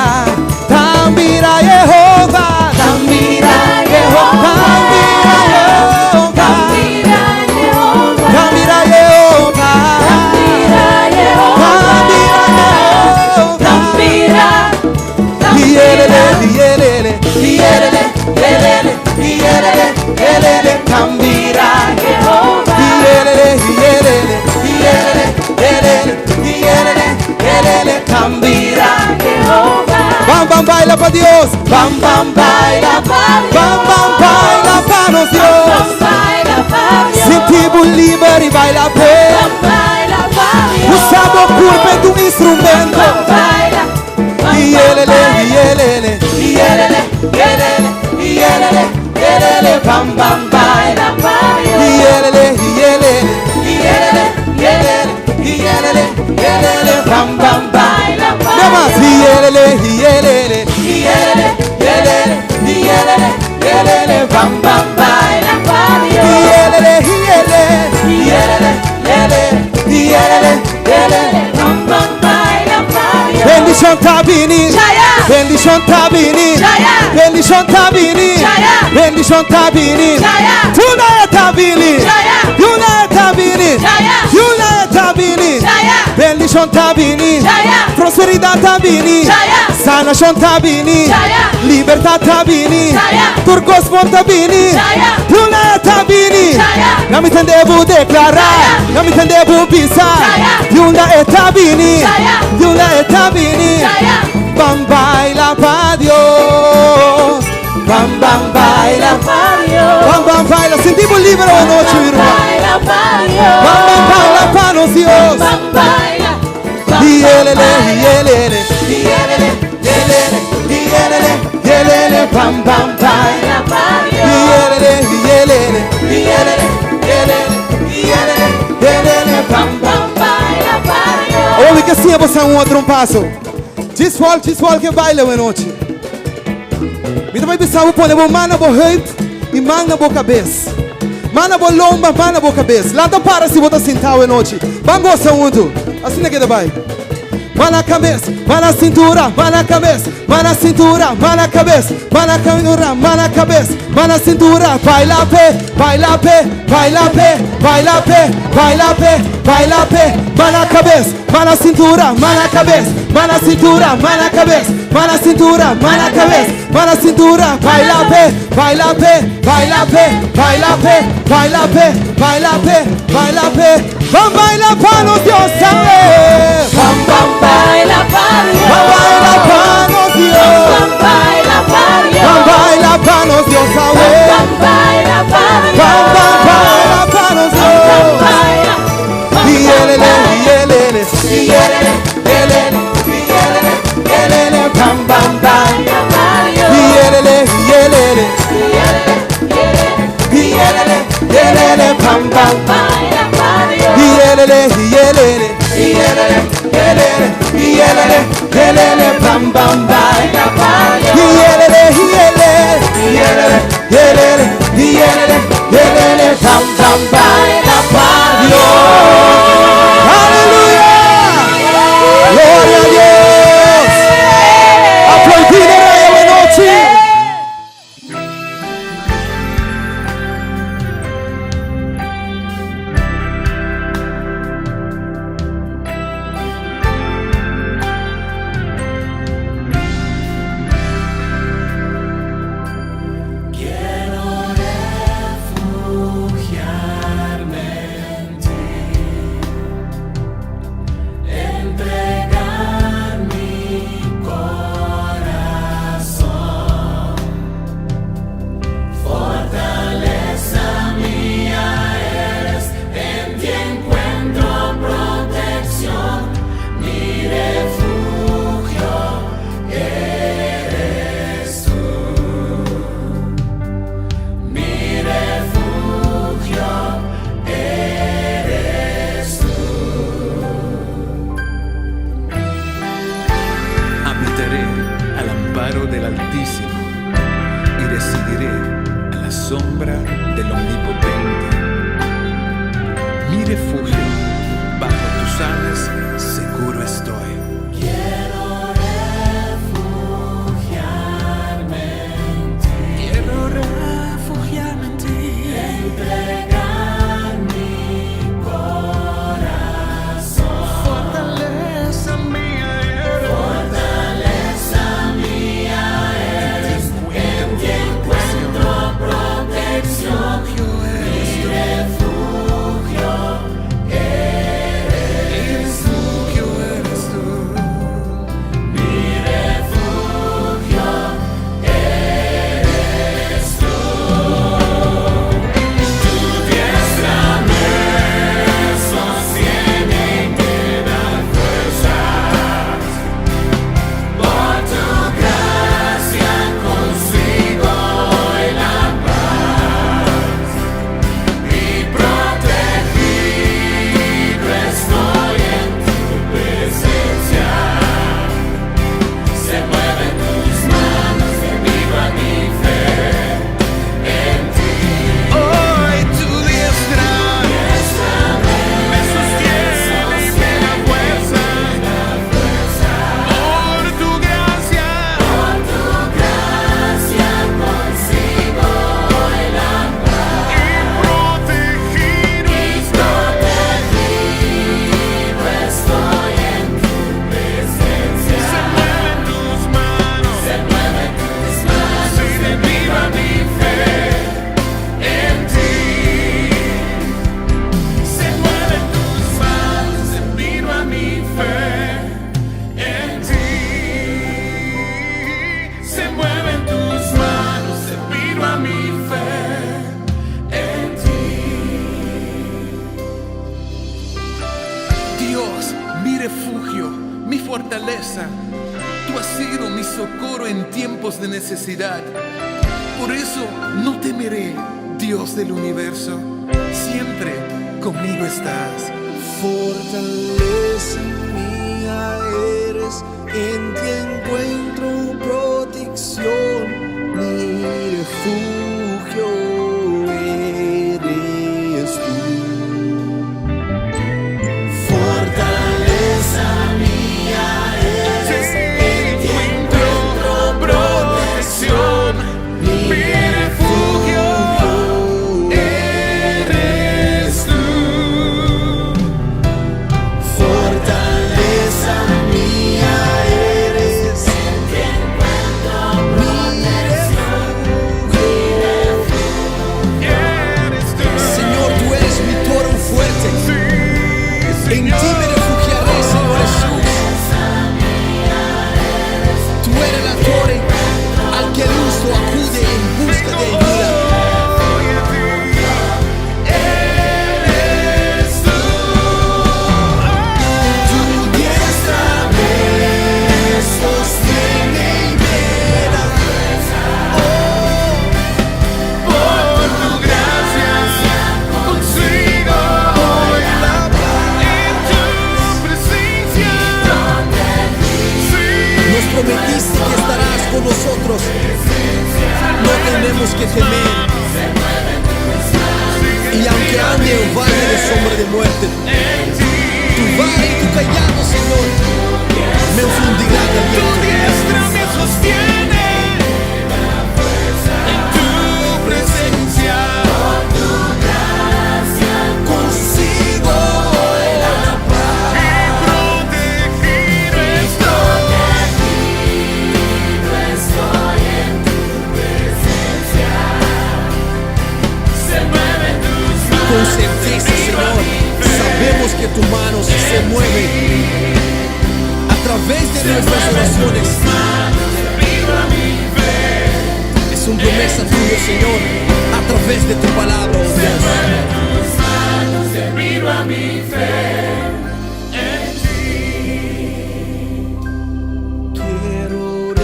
[SPEAKER 10] tambira Jehová, tambira Jehová, tambira Jehová, tambira Jehová, tambira Jehová, yelele, tambira Jehová, tambira Jehová. Bam bam baila para Dios, bam bam baila para Dios, bam bam baila para nos Dios, sentimos libre y baila pe, usamos cuerpo en tu instrumento, bam bam baila para Dios, bam bam baila para Dios, bam bam baila para Dios. Bendición tabini, bendición tabini, bendición tabini, bendición tabini, tuna tabini, yuna tabini, yuna tabini, bendición tabini, prosperidad tabini, sanación tabini, libertad tabini, turcos tabini, tuna tabini. Não me entendemos declarar, não me entendemos pisar, yuna tabini, yuna tabini. Bam baila para Dios, bam bam baila para Dios, bam bam baila, sentimos libre hoy noche, mi hermano. Bam bam baila para nos Dios, bam baila, bam bam baila para Dios, bam bam baila para Dios. Hoy que siempre se un otro paso. Tiswal que baila hoje noite. Me também pensava pôr a mão na boca e mão na boca cabeça. Mão na boca lomba, mão na boca cabeça. Lá não para se botar sentado hoje noite. Vamos gostar muito. Assim é que vai. Mão na cabeça, mão na cintura, mão na cabeça, mão na cintura, mão na cabeça, mão na cintura, mão na cabeça, mão na cintura. Baila pé, baila pé, baila pé, baila pé, baila pé, baila pé, mão na cabeça, mão na cintura, mão na cabeça, mão na cintura, mão na cabeça, mão na cintura, mão na cabeça, mão na cintura. Baila pé, baila pé, baila pé, baila pé, baila pé, baila pé, baila pé. Vamos bailar para nos Dios, ¿sabes? Vamos baila para Dios, vamos baila para nos Dios, vamos baila para Dios, vamos baila para nos Dios, ¿sabes? Vamos baila para Dios, vamos baila para nos Dios, bam bam baila para Dios, bam bam baila para Dios, bam bam baila para
[SPEAKER 11] Altísimo y residiré a la sombra del Omnipotente. Mi refugio, bajo tus alas seguro estoy.
[SPEAKER 8] Quiero refugiarme en ti.
[SPEAKER 11] Quiero refugiarme en ti.
[SPEAKER 8] Entregar mi corazón.
[SPEAKER 11] Fortaleza mía eres.
[SPEAKER 8] Fortaleza mía eres. En ti encuentro protección. Mi refugio eres tú. Mi refugio eres tú. Tu diestra me sostiene y me da fuerzas. Por tu gracia consigo hoy la paz. Y protegido estoy en tu presencia. Se mueven tus manos, se viva mi fe en ti.
[SPEAKER 11] Hoy tu diestra me sostiene y me da fuerza. Por tu gracia
[SPEAKER 8] consigo hoy la paz.
[SPEAKER 11] y protegido
[SPEAKER 8] Estoy en tu presencia.
[SPEAKER 11] se mueven tus manos.
[SPEAKER 8] Se mueven tus manos,
[SPEAKER 11] Se reviva mi fe en ti. Se mueven tus manos, se viva mi fe en ti. Se mueven tus manos, se viva mi fe en ti. Dios, mi refugio, mi fortaleza, tú has sido mi socorro en tiempos de necesidad. Por eso no temeré, Dios del universo, siempre conmigo estás.
[SPEAKER 10] Fortaleza mía eres, en ti encuentro protección, mi refugio eres tú.
[SPEAKER 8] fortaleza mía eres. En ti encuentro protección.
[SPEAKER 11] Mi refugio eres tú.
[SPEAKER 8] Fortaleza mía eres. En ti encuentro protección. Mi refugio
[SPEAKER 11] Eres tú.
[SPEAKER 10] Señor, tú eres mi toro fuerte. En ti me refugiaré, Señor Jesús. Tú eres la torre al que el justo acude en busca de ayuda.
[SPEAKER 11] Eres tú.
[SPEAKER 8] Tu diestra me sostiene y me da fuerza.
[SPEAKER 11] Por tu gracia consigo hoy la paz. En tu presencia
[SPEAKER 10] Nos prometiste que estarás con nosotros. No tenemos que temer. Y aunque ande en valle de sombra de muerte, tu vara y tu callado, Señor, me infundirán
[SPEAKER 11] tu
[SPEAKER 10] aliento.
[SPEAKER 11] diestra me sostiene. En tu presencia
[SPEAKER 8] consigo hoy la paz.
[SPEAKER 11] y protegido estoy.
[SPEAKER 8] Estoy en tu presencia. Se mueven tus manos.
[SPEAKER 10] Con certeza, Señor, sabemos que tu mano se mueve a través de nuestras oraciones.
[SPEAKER 11] Viva mi fe.
[SPEAKER 10] Es una promesa tuya, Señor, a través de tu palabra, oh Dios.
[SPEAKER 8] Tus manos se viva mi fe en ti.
[SPEAKER 10] Quiero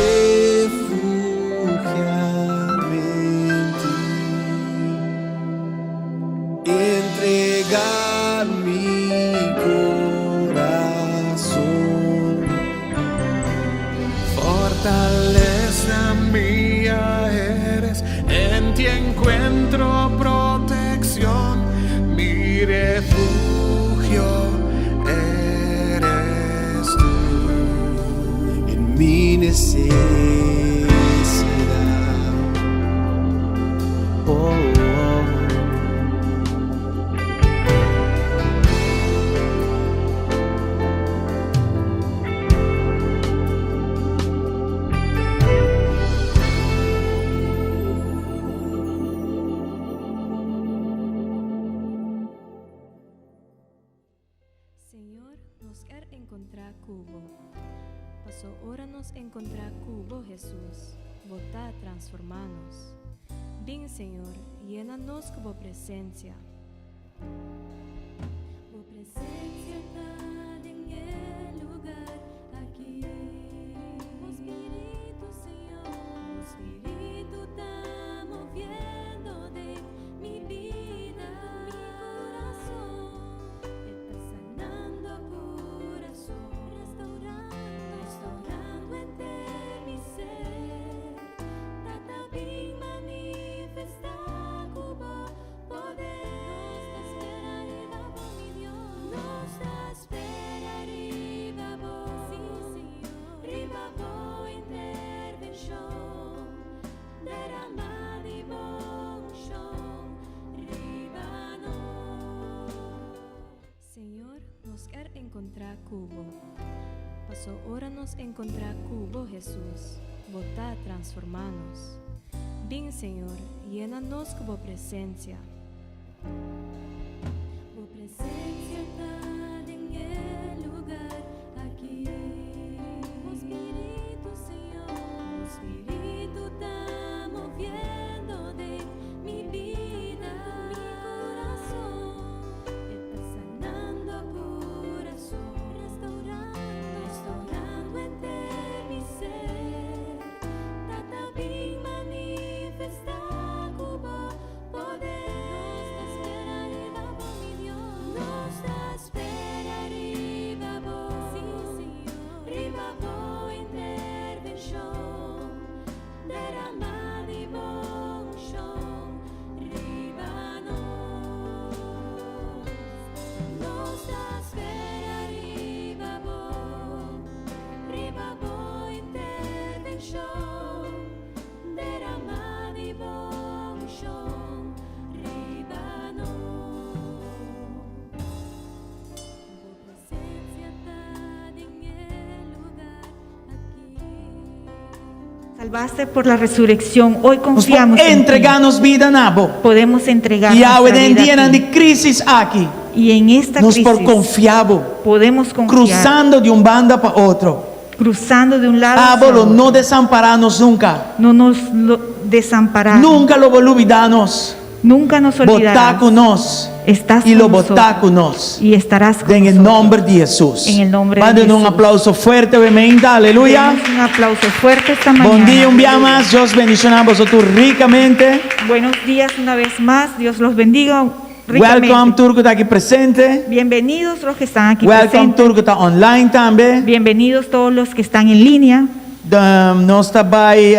[SPEAKER 10] refugiarme en ti, entregar mi corazón.
[SPEAKER 11] Fortaleza
[SPEAKER 10] Oh,
[SPEAKER 9] Señor, nos quer encontrar cubo. Pasó hora nos encontrar cubo, Jesús. Voltar a transformarnos. Ven, Señor, llena-nos con tu presencia. Tu presencia está en el lugar aquí. Tu Espíritu, Señor, tu Espíritu está moviendo de mi vida, mi corazón. Está sanando corazón, restaurando en mi ser. Tata bien manifesta cubo poder. Nos da espera arriba, vos. Sí, Señor. Arriba vos, intervención. Derramada y bonchón. Arriba no. Señor, nos quer encontrar cubo. Pasó hora nos encontrar cubo, Jesús. Voltar a transformarnos. Ven, Señor, llena-nos con tu presencia. Tu presencia está en el lugar aquí. Tu Espíritu, Señor, tu Espíritu está moviendo de mi vida, mi corazón. Está sanando corazón, restaurando en mi ser. Tata bien manifesta cubo poder. Nos da espera arriba, vos. Sí, Señor. Arriba vos, intervención. Derramada y bonchón. Arriba no. Nos da espera arriba, vos. Arriba vos, intervención. Derramada y bonchón. Arriba no. Tu presencia está en el lugar aquí.
[SPEAKER 4] Salvaste por la resurrección. Hoy
[SPEAKER 3] Nós
[SPEAKER 4] confiamos
[SPEAKER 3] podemos
[SPEAKER 4] en ti.
[SPEAKER 3] entregar-nos vida nabo.
[SPEAKER 4] Podemos entregar
[SPEAKER 3] E ao
[SPEAKER 4] nuestra vida
[SPEAKER 3] dia
[SPEAKER 4] a ti.
[SPEAKER 3] de crisis aqui,
[SPEAKER 4] Y en esta
[SPEAKER 3] nós
[SPEAKER 4] crisis
[SPEAKER 3] por confiabo,
[SPEAKER 4] podemos confiar,
[SPEAKER 3] cruzando de banda para outro.
[SPEAKER 4] cruzando de un lado hacia
[SPEAKER 3] Abolo,
[SPEAKER 4] otro.
[SPEAKER 3] não desampararnos nunca.
[SPEAKER 4] No nos desampararás.
[SPEAKER 3] Nunca lo olvidarnos.
[SPEAKER 4] Nunca nos
[SPEAKER 3] Botar
[SPEAKER 4] olvidarás.
[SPEAKER 3] conosco.
[SPEAKER 4] Estás
[SPEAKER 3] E
[SPEAKER 4] con
[SPEAKER 3] lo botar
[SPEAKER 4] nosotros.
[SPEAKER 3] conosco.
[SPEAKER 4] Y estarás con
[SPEAKER 3] En el
[SPEAKER 4] nosotros.
[SPEAKER 3] nombre de Jesús.
[SPEAKER 4] En el nombre de
[SPEAKER 3] Manden un
[SPEAKER 4] Jesús.
[SPEAKER 3] aplauso fuerte, obviamente. Aleluya.
[SPEAKER 4] Demos un aplauso fuerte esta mañana.
[SPEAKER 3] Bom dia, día
[SPEAKER 4] Aleluya.
[SPEAKER 3] más. Dios bendiga a vosotros ricamente.
[SPEAKER 4] Buenos días una vez más. Dios los bendiga
[SPEAKER 3] Welcome,
[SPEAKER 4] ricamente.
[SPEAKER 3] turco que está aquí presente.
[SPEAKER 4] Bienvenidos los que están aquí
[SPEAKER 3] Welcome,
[SPEAKER 4] presentes.
[SPEAKER 3] turco que está online también.
[SPEAKER 4] Bienvenidos todos los que están en línea.
[SPEAKER 3] Nós também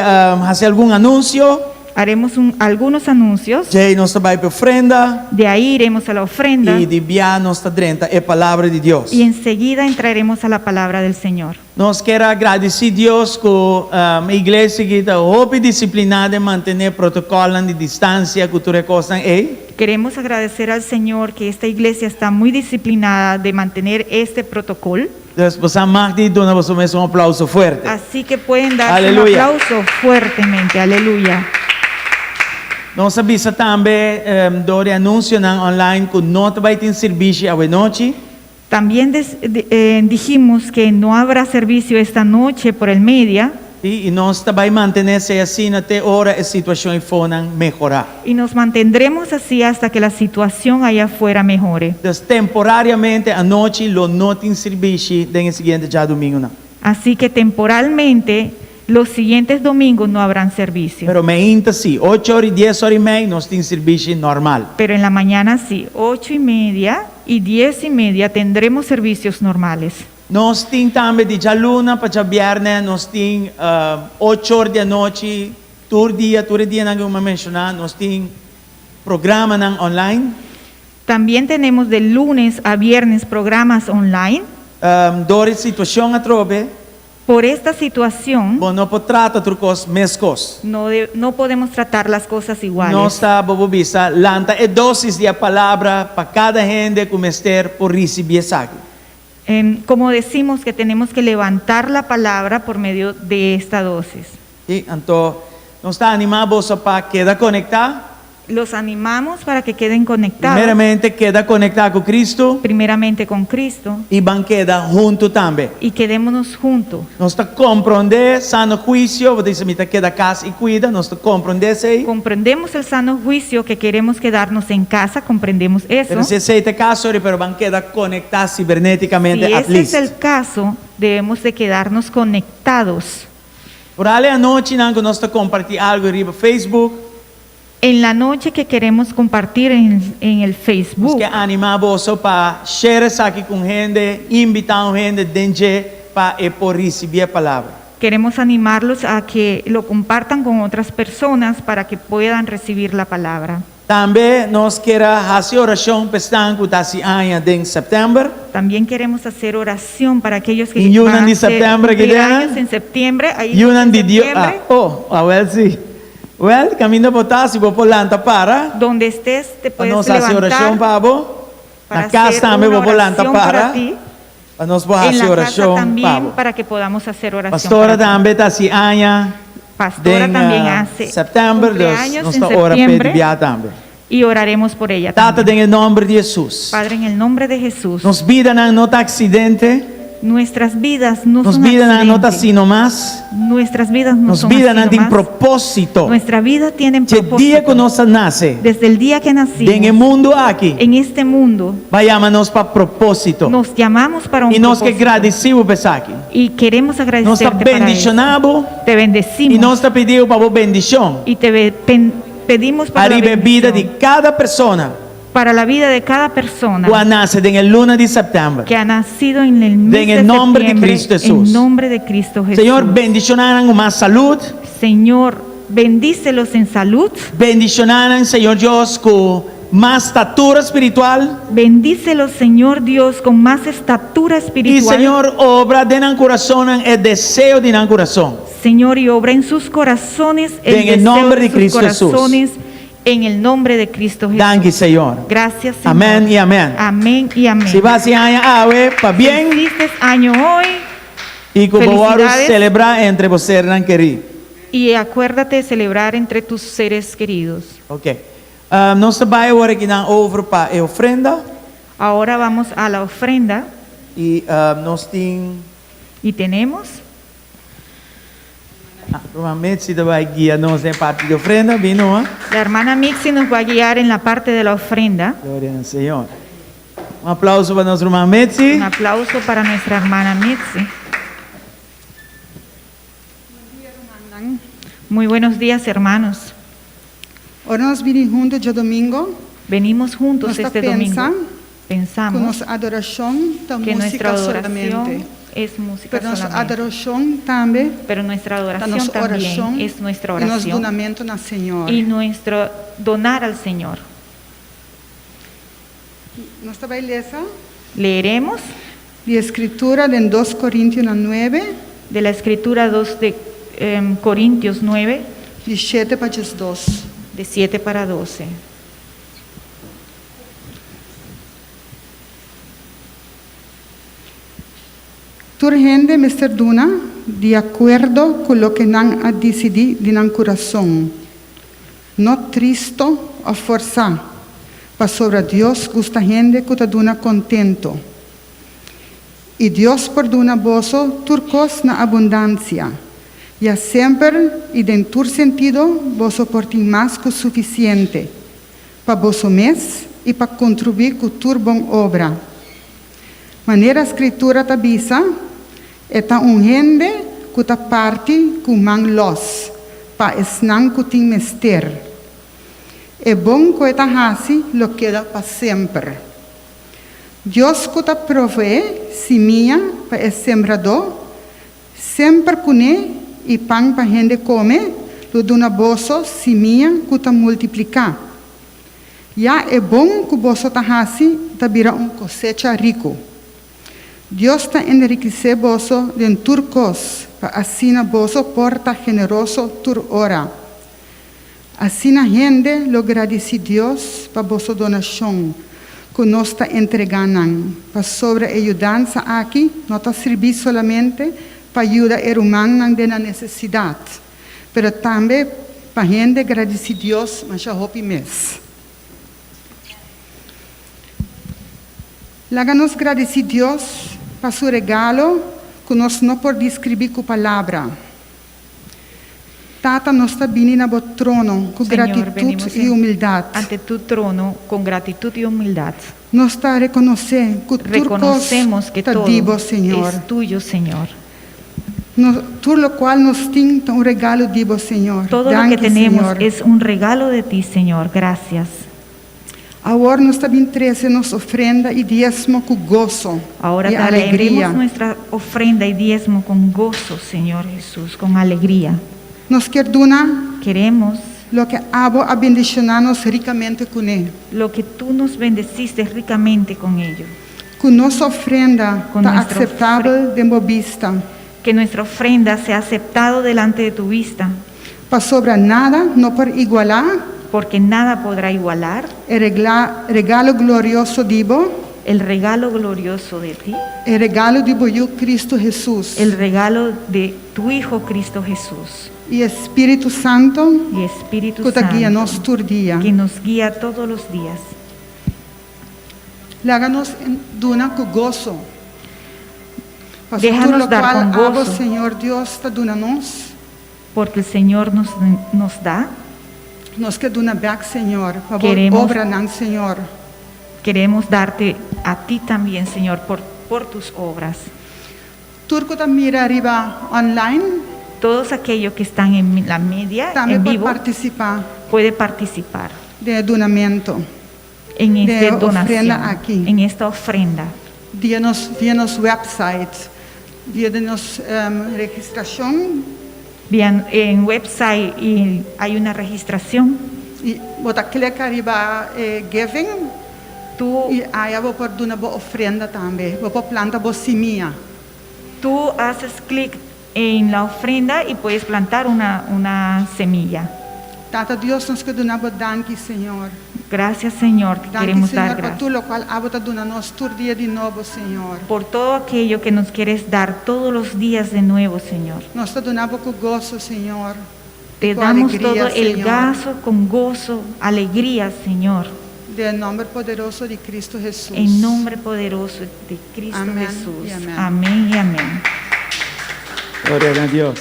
[SPEAKER 3] fazer algum anúncio.
[SPEAKER 4] Haremos algunos anuncios.
[SPEAKER 3] Jay nós também para ofrenda.
[SPEAKER 4] De ahí iremos a la ofrenda.
[SPEAKER 3] E de via nós está dentro é a palavra de Deus.
[SPEAKER 4] Y enseguida entraremos a la palabra del Señor.
[SPEAKER 3] Nós quero agradecer a Deus com a igreja que está muito disciplinada em manter protocolo de distância que tu recostam aí.
[SPEAKER 4] Queremos agradecer al Señor que esta iglesia está muy disciplinada de mantener este protocolo.
[SPEAKER 3] Então, você mag de donar você mesmo aplauso forte.
[SPEAKER 4] Así que pueden dar un
[SPEAKER 3] Aleluya.
[SPEAKER 4] aplauso fuertemente. Aleluya.
[SPEAKER 3] Nós avisa também do anúncio online que não vai ter serviço à noite.
[SPEAKER 4] También dijimos que no habrá servicio esta noche por el media.
[SPEAKER 3] E nós também manter-se assim até hora a situação for melhorar.
[SPEAKER 4] Y nos mantendremos así hasta que la situación allá afuera mejore.
[SPEAKER 3] Então, temporariamente à noite não tem serviço no seguinte dia domingo não.
[SPEAKER 4] Así que temporalmente los siguientes domingos no habrán servicio.
[SPEAKER 3] Pero ainda sim, 8 horas e 10 horas e meia nós temos serviço normal.
[SPEAKER 4] Pero en la mañana sí, 8:30 y 10:30 tendremos servicios normales.
[SPEAKER 3] Nós temos também de dia luna para viernes, nós temos 8 horas da noite, todo dia não mencionar, nós temos programa online.
[SPEAKER 4] También tenemos de lunes a viernes programas online.
[SPEAKER 3] Dor situação a trobe.
[SPEAKER 4] Por esta situación,
[SPEAKER 3] bom não pode tratar trocos mescos.
[SPEAKER 4] no podemos tratar las cosas iguales.
[SPEAKER 3] Nós está bobobisa lanta e dosis de a palavra para cada gente que mester por receber isso aqui.
[SPEAKER 4] Como decimos que tenemos que levantar la palabra por medio de esta dosis.
[SPEAKER 3] E então nós está animados para quedar conectado.
[SPEAKER 4] Los animamos para que queden conectados.
[SPEAKER 3] Primeiramente queda conectado com Cristo
[SPEAKER 4] Primeramente con Cristo.
[SPEAKER 3] e van queda junto também.
[SPEAKER 4] Y quedémonos juntos.
[SPEAKER 3] Nós está compreender sano juízo, você diz me queda casa e cuida, nós está compreender isso aí.
[SPEAKER 4] Comprendemos el sano juicio que queremos quedarnos en casa, comprendemos eso.
[SPEAKER 3] Pero se aceita caso, pero van queda conectado cibernéticamente
[SPEAKER 4] Si
[SPEAKER 3] at
[SPEAKER 4] ese
[SPEAKER 3] least.
[SPEAKER 4] es el caso, debemos de quedarnos conectados.
[SPEAKER 3] Por ali a noite, nós está compartilhando algo arriba Facebook.
[SPEAKER 4] En la noche que queremos compartir en el Facebook,
[SPEAKER 3] Que animar você para share isso aqui com gente, invitar gente dentro para por receber a palavra.
[SPEAKER 4] queremos animarlos a que lo compartan con otras personas para que puedan recibir la palabra.
[SPEAKER 3] Também nós queremos fazer oração para estar com esse ano de setembro.
[SPEAKER 4] También queremos hacer oración para aquellos que
[SPEAKER 3] Y
[SPEAKER 4] van a
[SPEAKER 3] unan de
[SPEAKER 4] hacer
[SPEAKER 3] septiembre, que
[SPEAKER 4] cumpleaños
[SPEAKER 3] ya.
[SPEAKER 4] en septiembre. Ahí
[SPEAKER 3] E um
[SPEAKER 4] en
[SPEAKER 3] de Deus.
[SPEAKER 4] septiembre,
[SPEAKER 3] Well, sim. Well, caminho botar se vou por lanta para.
[SPEAKER 4] donde estés te puedes
[SPEAKER 3] Nós fazer oração
[SPEAKER 4] levantar
[SPEAKER 3] para vos.
[SPEAKER 4] para
[SPEAKER 3] Na casa
[SPEAKER 4] hacer
[SPEAKER 3] também
[SPEAKER 4] una
[SPEAKER 3] vou por lanta
[SPEAKER 4] oración
[SPEAKER 3] para.
[SPEAKER 4] para ti.
[SPEAKER 3] Nós vamos
[SPEAKER 4] En
[SPEAKER 3] fazer
[SPEAKER 4] la casa
[SPEAKER 3] oração para
[SPEAKER 4] también
[SPEAKER 3] vos.
[SPEAKER 4] para que podamos hacer oración.
[SPEAKER 3] Pastora
[SPEAKER 4] para ti.
[SPEAKER 3] também está se anha.
[SPEAKER 4] Pastora también hace
[SPEAKER 3] Setembro,
[SPEAKER 4] cumpleaños
[SPEAKER 3] nós
[SPEAKER 4] en
[SPEAKER 3] está ora
[SPEAKER 4] septiembre
[SPEAKER 3] para também.
[SPEAKER 4] y oraremos por ella
[SPEAKER 3] Tata,
[SPEAKER 4] también.
[SPEAKER 3] em nome de Jesus.
[SPEAKER 4] Padre, en el nombre de Jesús,
[SPEAKER 3] Nos vida não está acidente.
[SPEAKER 4] nuestras vidas no
[SPEAKER 3] Nos
[SPEAKER 4] son
[SPEAKER 3] vida não está
[SPEAKER 4] accidentes.
[SPEAKER 3] sino mais.
[SPEAKER 4] Nuestras vidas no
[SPEAKER 3] Nos
[SPEAKER 4] son
[SPEAKER 3] vida
[SPEAKER 4] así
[SPEAKER 3] não tem
[SPEAKER 4] nomás.
[SPEAKER 3] propósito.
[SPEAKER 4] Nuestra vida tiene
[SPEAKER 3] O dia
[SPEAKER 4] propósito.
[SPEAKER 3] que nós nasce,
[SPEAKER 4] Desde el día que nacimos,
[SPEAKER 3] em mundo aqui,
[SPEAKER 4] en este mundo,
[SPEAKER 3] vayamos para propósito.
[SPEAKER 4] nos llamamos para un
[SPEAKER 3] E nós que
[SPEAKER 4] propósito.
[SPEAKER 3] agradecemos por isso aqui.
[SPEAKER 4] Y queremos
[SPEAKER 3] Nós está
[SPEAKER 4] agradecerte para eso.
[SPEAKER 3] bendicionado
[SPEAKER 4] Te
[SPEAKER 3] e
[SPEAKER 4] bendecimos
[SPEAKER 3] nós está pedindo para vos bendição.
[SPEAKER 4] y te pedimos para
[SPEAKER 3] Para
[SPEAKER 4] la
[SPEAKER 3] a vida de
[SPEAKER 4] bendición,
[SPEAKER 3] cada pessoa
[SPEAKER 4] para la vida de cada persona
[SPEAKER 3] que nasce em luna de setembro.
[SPEAKER 4] que ha nacido en el mes
[SPEAKER 3] En
[SPEAKER 4] de
[SPEAKER 3] el nombre de
[SPEAKER 4] septiembre,
[SPEAKER 3] Cristo Jesús.
[SPEAKER 4] en nombre de Cristo Jesús.
[SPEAKER 3] Senhor, bendicionaram mais saúde.
[SPEAKER 4] Señor, bendícelos en salud,
[SPEAKER 3] Bendicionaram, Senhor Deus, com mais estatura espiritual.
[SPEAKER 4] bendícelos, Señor Dios, con más estatura
[SPEAKER 3] E
[SPEAKER 4] espiritual.
[SPEAKER 3] Senhor, obra de nosso coração é desejo de nosso coração.
[SPEAKER 4] Señor, y obra en sus corazones
[SPEAKER 3] En el
[SPEAKER 4] deseo
[SPEAKER 3] nombre de
[SPEAKER 4] sus
[SPEAKER 3] Cristo Jesús.
[SPEAKER 4] corazones, en el nombre de Cristo Jesús.
[SPEAKER 3] Danke, Senhor.
[SPEAKER 4] Gracias, Señor.
[SPEAKER 3] Amén y amén.
[SPEAKER 4] Amén y amén.
[SPEAKER 3] Se vai se aña ave para bien
[SPEAKER 4] Felices año hoy
[SPEAKER 3] e que vamos
[SPEAKER 4] Felicidades.
[SPEAKER 3] celebrar entre vocês não querido.
[SPEAKER 4] y acuérdate de celebrar entre tus seres queridos.
[SPEAKER 3] Ok. Nós vamos agora aqui na over para a ofrenda
[SPEAKER 4] Ahora vamos a la ofrenda
[SPEAKER 3] e nós temos
[SPEAKER 4] y tenemos
[SPEAKER 3] provavelmente se vai guiar nós em parte de ofrenda, bem não?
[SPEAKER 4] la hermana Mixi nos va a guiar en la parte de la ofrenda.
[SPEAKER 3] Glória ao Senhor. Aplauso para nossa irmã Metzi.
[SPEAKER 4] Un aplauso para nuestra hermana Mixi. Muy buenos días, hermanos.
[SPEAKER 12] Ora nós vinimos juntos dia domingo,
[SPEAKER 4] Venimos juntos
[SPEAKER 12] Nós
[SPEAKER 4] este
[SPEAKER 12] pensamos
[SPEAKER 4] domingo.
[SPEAKER 12] com
[SPEAKER 4] Pensamos
[SPEAKER 12] nossa adoração da
[SPEAKER 4] que nuestra
[SPEAKER 12] música
[SPEAKER 4] adoración
[SPEAKER 12] solamente.
[SPEAKER 4] es música
[SPEAKER 12] Pero nossa
[SPEAKER 4] solamente.
[SPEAKER 12] adoração também
[SPEAKER 4] Pero nuestra
[SPEAKER 12] da
[SPEAKER 4] adoración
[SPEAKER 12] nossa
[SPEAKER 4] también
[SPEAKER 12] oração
[SPEAKER 4] es nuestra
[SPEAKER 12] e nosso
[SPEAKER 4] oración
[SPEAKER 12] donamento na Senhor.
[SPEAKER 4] y nuestro donar al Señor.
[SPEAKER 12] Nós também lesa
[SPEAKER 4] Leeremos
[SPEAKER 12] de escritura em 2 Coríntios 9,
[SPEAKER 4] de la escritura 2 de Corintios 9,
[SPEAKER 12] de 7 para 12.
[SPEAKER 4] de 7 para 12.
[SPEAKER 12] Turgende Mr. Duna, de acordo com o que não a decidir de não coração. Não tristo a força, para sobre Deus gusta gente que te duna contento. E Deus perdona vosso turcos na abundância. E a sempre, e em tur sentido, vosso portem mais que o suficiente, para vosso mês e para contribuir com tur bom obra. Maneira a escritura tabisa, é um gente que ta parte com man los, para esnan que tem mester. É bom que ta hasi lo queda para sempre. Deus que ta provee semilla para o sembrador, sempre cune e pão para gente come, lo dona bosso semilla que ta multiplica. Já é bom que bosso ta hasi ta vira cosecha rico. Dios te enriquece boso de turcos, pa asina boso porta generoso tur ora. Asina gente lo agradece Dios pa boso donación, que nos está entregando, pa sobre ayudanza aquí, no está servir solamente para ayuda humana de la necesidad, pero también para gente agradece Dios, mas já hopi mes. Láganos agradecer Dios para su regalo, que nos no por describir con palabra. Tata nos está viniendo a trono con gratitud y humildad.
[SPEAKER 13] Ante tu trono con gratitud y humildad.
[SPEAKER 12] Nos está reconocemos
[SPEAKER 13] que todo
[SPEAKER 12] divo, Señor.
[SPEAKER 13] Es tuyo, Señor.
[SPEAKER 12] Todo lo cual nos tinta un regalo divo, Señor.
[SPEAKER 13] Todo lo que tenemos, Señor, es un regalo de ti, Señor. Gracias.
[SPEAKER 12] Ahora nos está bien trece nos ofrenda y diezmo con gozo.
[SPEAKER 13] Ahora
[SPEAKER 12] y
[SPEAKER 13] te
[SPEAKER 12] alegría.
[SPEAKER 13] Nuestra ofrenda y diezmo con gozo, Señor Jesús, con alegría.
[SPEAKER 12] Nos
[SPEAKER 13] queremos
[SPEAKER 12] lo que abo a bendicionarnos ricamente con él.
[SPEAKER 13] Lo que tú nos bendeciste ricamente con ello.
[SPEAKER 12] Que nuestra ofrenda está aceptable de mi vista.
[SPEAKER 13] Que nuestra ofrenda sea aceptado delante de tu vista.
[SPEAKER 12] Para sobre nada, no por igualar.
[SPEAKER 13] Porque nada podrá igualar.
[SPEAKER 12] El regalo glorioso divo.
[SPEAKER 13] El regalo glorioso de ti.
[SPEAKER 12] El regalo de yo Cristo Jesús.
[SPEAKER 13] El regalo de tu Hijo Cristo Jesús.
[SPEAKER 12] Y Espíritu Santo.
[SPEAKER 13] Y Espíritu
[SPEAKER 12] que
[SPEAKER 13] Santo.
[SPEAKER 12] Guía nos día.
[SPEAKER 13] Que nos guía todos los días.
[SPEAKER 12] Láganos duna con gozo.
[SPEAKER 13] Déjanos dar con gozo.
[SPEAKER 12] Señor Dios está duna-nos.
[SPEAKER 13] Porque el Señor nos da.
[SPEAKER 12] Nos que duna back, Señor.
[SPEAKER 13] Queremos,
[SPEAKER 12] obra nan, Señor.
[SPEAKER 13] Queremos darte a ti también, Señor, por tus obras.
[SPEAKER 12] Turco también mira arriba online.
[SPEAKER 13] Todos aquellos que están en la media,
[SPEAKER 12] también
[SPEAKER 13] en vivo,
[SPEAKER 12] puede
[SPEAKER 13] participar
[SPEAKER 12] de donamiento.
[SPEAKER 13] En esta donación,
[SPEAKER 12] aquí.
[SPEAKER 13] En esta ofrenda.
[SPEAKER 12] Díanos website, díanos registración.
[SPEAKER 13] Bien, en website y hay una registración.
[SPEAKER 12] Y bota clica arriba giving. Y ahí voy por dar una ofrenda también. Voy por plantar semilla.
[SPEAKER 13] Tú haces clic en la ofrenda y puedes plantar una semilla.
[SPEAKER 12] Tata Dios nos que dona danki, Señor.
[SPEAKER 13] Gracias, Señor, te queremos
[SPEAKER 12] Señor,
[SPEAKER 13] dar gracias.
[SPEAKER 12] Por todo lo cual abota dona nos tur día de nuevo, Señor.
[SPEAKER 13] Por todo aquello que nos quieres dar todos los días de nuevo, Señor.
[SPEAKER 12] Nos está donando con gozo, Señor.
[SPEAKER 13] Te damos todo el gozo con gozo, alegría, Señor.
[SPEAKER 12] En nombre poderoso de Cristo Jesús.
[SPEAKER 13] En nombre poderoso de Cristo
[SPEAKER 12] amén
[SPEAKER 13] Jesús.
[SPEAKER 12] Y amén.
[SPEAKER 13] Amén y amén.
[SPEAKER 3] Gloria a Dios.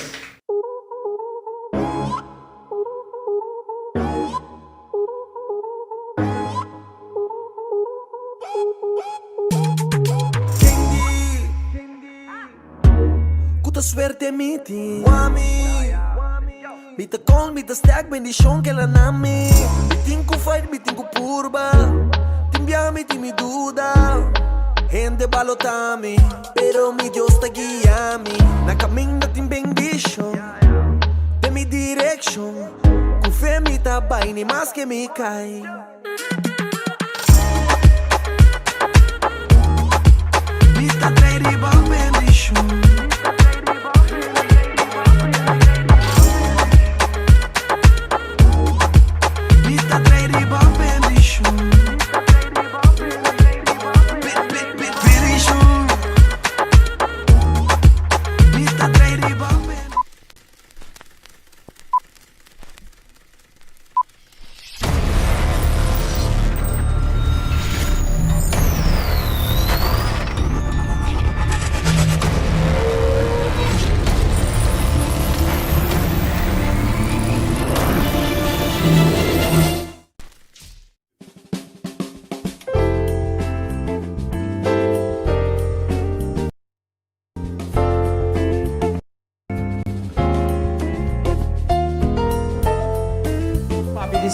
[SPEAKER 2] Suerte miti Wami Bita con, bita stack, bendición que la nami Bitin ku fight, bitin ku purba Timbiami, mi duda Gente balotami Pero mi Dios te guía a mí Na camino tin bendición De mi dirección Ku fe mi tabay ni más que mi cae Bita trae riba bendición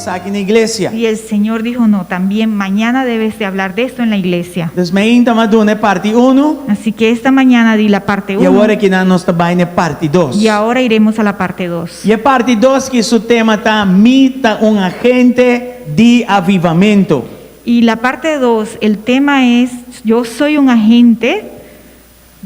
[SPEAKER 3] Aquí en la iglesia.
[SPEAKER 13] Y el Señor dijo, no, también mañana debes de hablar de esto en la iglesia.
[SPEAKER 3] Dus may intamadune parte 1.
[SPEAKER 13] Así que esta mañana di la parte 1.
[SPEAKER 3] Y ahora que nos trabaja parte 2.
[SPEAKER 13] Y ahora iremos a la parte 2.
[SPEAKER 3] Y parte 2 que su tema está mita un agente de avivamiento.
[SPEAKER 13] Y la parte 2, el tema es yo soy un agente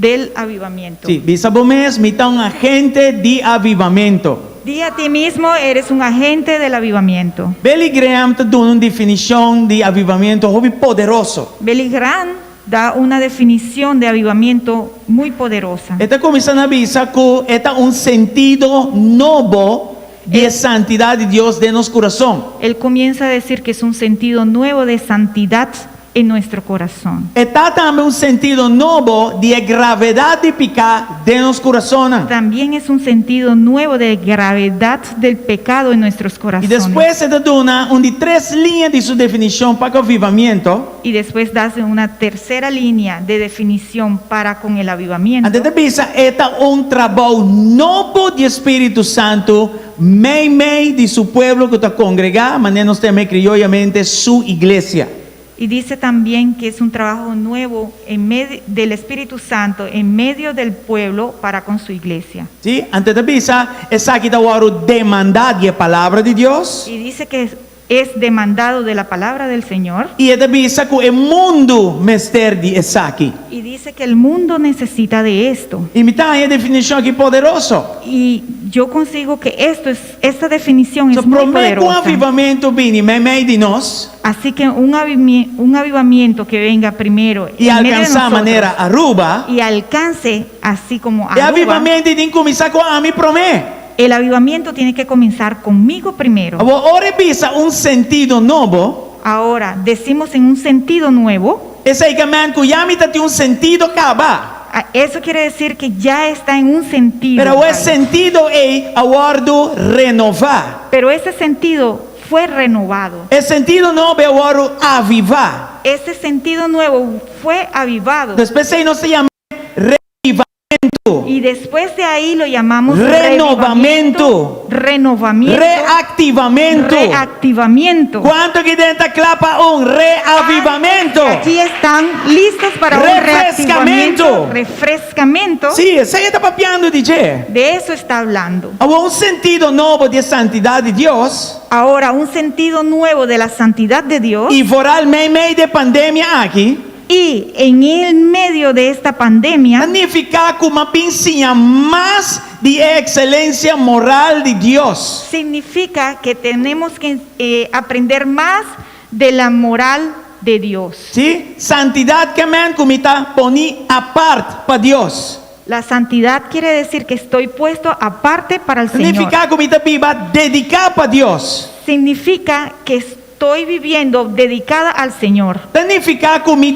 [SPEAKER 13] del avivamiento.
[SPEAKER 3] Sim, bisabo mesmo, então um agente de avivamento.
[SPEAKER 13] Di a ti mismo, eres un agente del avivamiento.
[SPEAKER 3] Billy Graham está dando uma definição de avivamento muito poderoso.
[SPEAKER 13] Billy Graham da una definición de avivamiento muy poderosa.
[SPEAKER 3] Está começando a avisar que é sentido novo de santidade de Deus de nosso coração.
[SPEAKER 13] Él comienza a decir que es un sentido nuevo de santidad en nuestro corazón.
[SPEAKER 3] Está também sentido novo de gravidade de pecado de nosso coração.
[SPEAKER 13] También es un sentido nuevo de gravedad del pecado en nuestros
[SPEAKER 3] E
[SPEAKER 13] corazones.
[SPEAKER 3] depois está dando de 3 linhas de sua definição para o avivamento.
[SPEAKER 13] Y después das una tercera línea de definición para con el avivamiento.
[SPEAKER 3] Antes de pensar, é trabalho novo de Espírito Santo, meio de seu povo que está congregado, mas nós também criollamente sua igreja.
[SPEAKER 13] Y dice también que es un trabajo nuevo en medio del Espíritu Santo en medio del pueblo para con su iglesia.
[SPEAKER 3] Sí, antes de pensar, essa aqui está demandar a palavra de Deus.
[SPEAKER 13] Y dice que es demandado de la palabra del Señor.
[SPEAKER 3] E de pensar que o mundo mister de essa aqui.
[SPEAKER 13] Y dice que el mundo necesita de esto.
[SPEAKER 3] E me está a definição aqui poderosa.
[SPEAKER 13] Y yo consigo que esta definición es muy
[SPEAKER 3] Um
[SPEAKER 13] poderosa.
[SPEAKER 3] avivamento vem meio de nós.
[SPEAKER 13] Así que un avivamiento que venga primero
[SPEAKER 3] E
[SPEAKER 13] en medio de
[SPEAKER 3] alcançar a
[SPEAKER 13] nosotros,
[SPEAKER 3] maneira Aruba.
[SPEAKER 13] y alcance así como
[SPEAKER 3] E
[SPEAKER 13] Aruba.
[SPEAKER 3] avivamento tem que começar com a mim promete.
[SPEAKER 13] El avivamiento tiene que comenzar conmigo primero.
[SPEAKER 3] Agora pensa sentido novo.
[SPEAKER 13] Ahora decimos en un sentido nuevo.
[SPEAKER 3] Esse aí que já me tem sentido acabar.
[SPEAKER 13] Eso quiere decir que ya está en un sentido.
[SPEAKER 3] Pero esse sentido é aguardo renovar.
[SPEAKER 13] Pero ese sentido fue renovado.
[SPEAKER 3] Esse sentido novo é aguardo avivar.
[SPEAKER 13] Ese sentido nuevo fue avivado.
[SPEAKER 3] Depois aí nós se chama revivamento.
[SPEAKER 13] Y después de ahí lo llamamos
[SPEAKER 3] renovamento.
[SPEAKER 13] Renovamiento.
[SPEAKER 3] Reactivamento.
[SPEAKER 13] Reactivamiento.
[SPEAKER 3] Quanto que dentro clapa reavivamento?
[SPEAKER 13] Aquí están listos para un reactivamiento. Refrescamento.
[SPEAKER 3] Sí, você está papiando, DJ.
[SPEAKER 13] De eso está hablando.
[SPEAKER 3] Há sentido novo de santidade de Deus.
[SPEAKER 13] Ahora, un sentido nuevo de la santidad de Dios.
[SPEAKER 3] E foral meio de pandemia aqui.
[SPEAKER 13] Y en el medio de esta pandemia,
[SPEAKER 3] significa que uma pincinha mais de excelência moral de Deus.
[SPEAKER 13] Significa que tenemos que aprender más de la moral de Dios.
[SPEAKER 3] Sí, santidad que me comita poní aparte para Dios.
[SPEAKER 13] La santidad quiere decir que estoy puesto aparte para el Señor.
[SPEAKER 3] Significa que comita viva dedicada para Dios.
[SPEAKER 13] Significa que estoy viviendo dedicada al Señor.
[SPEAKER 3] Significa que me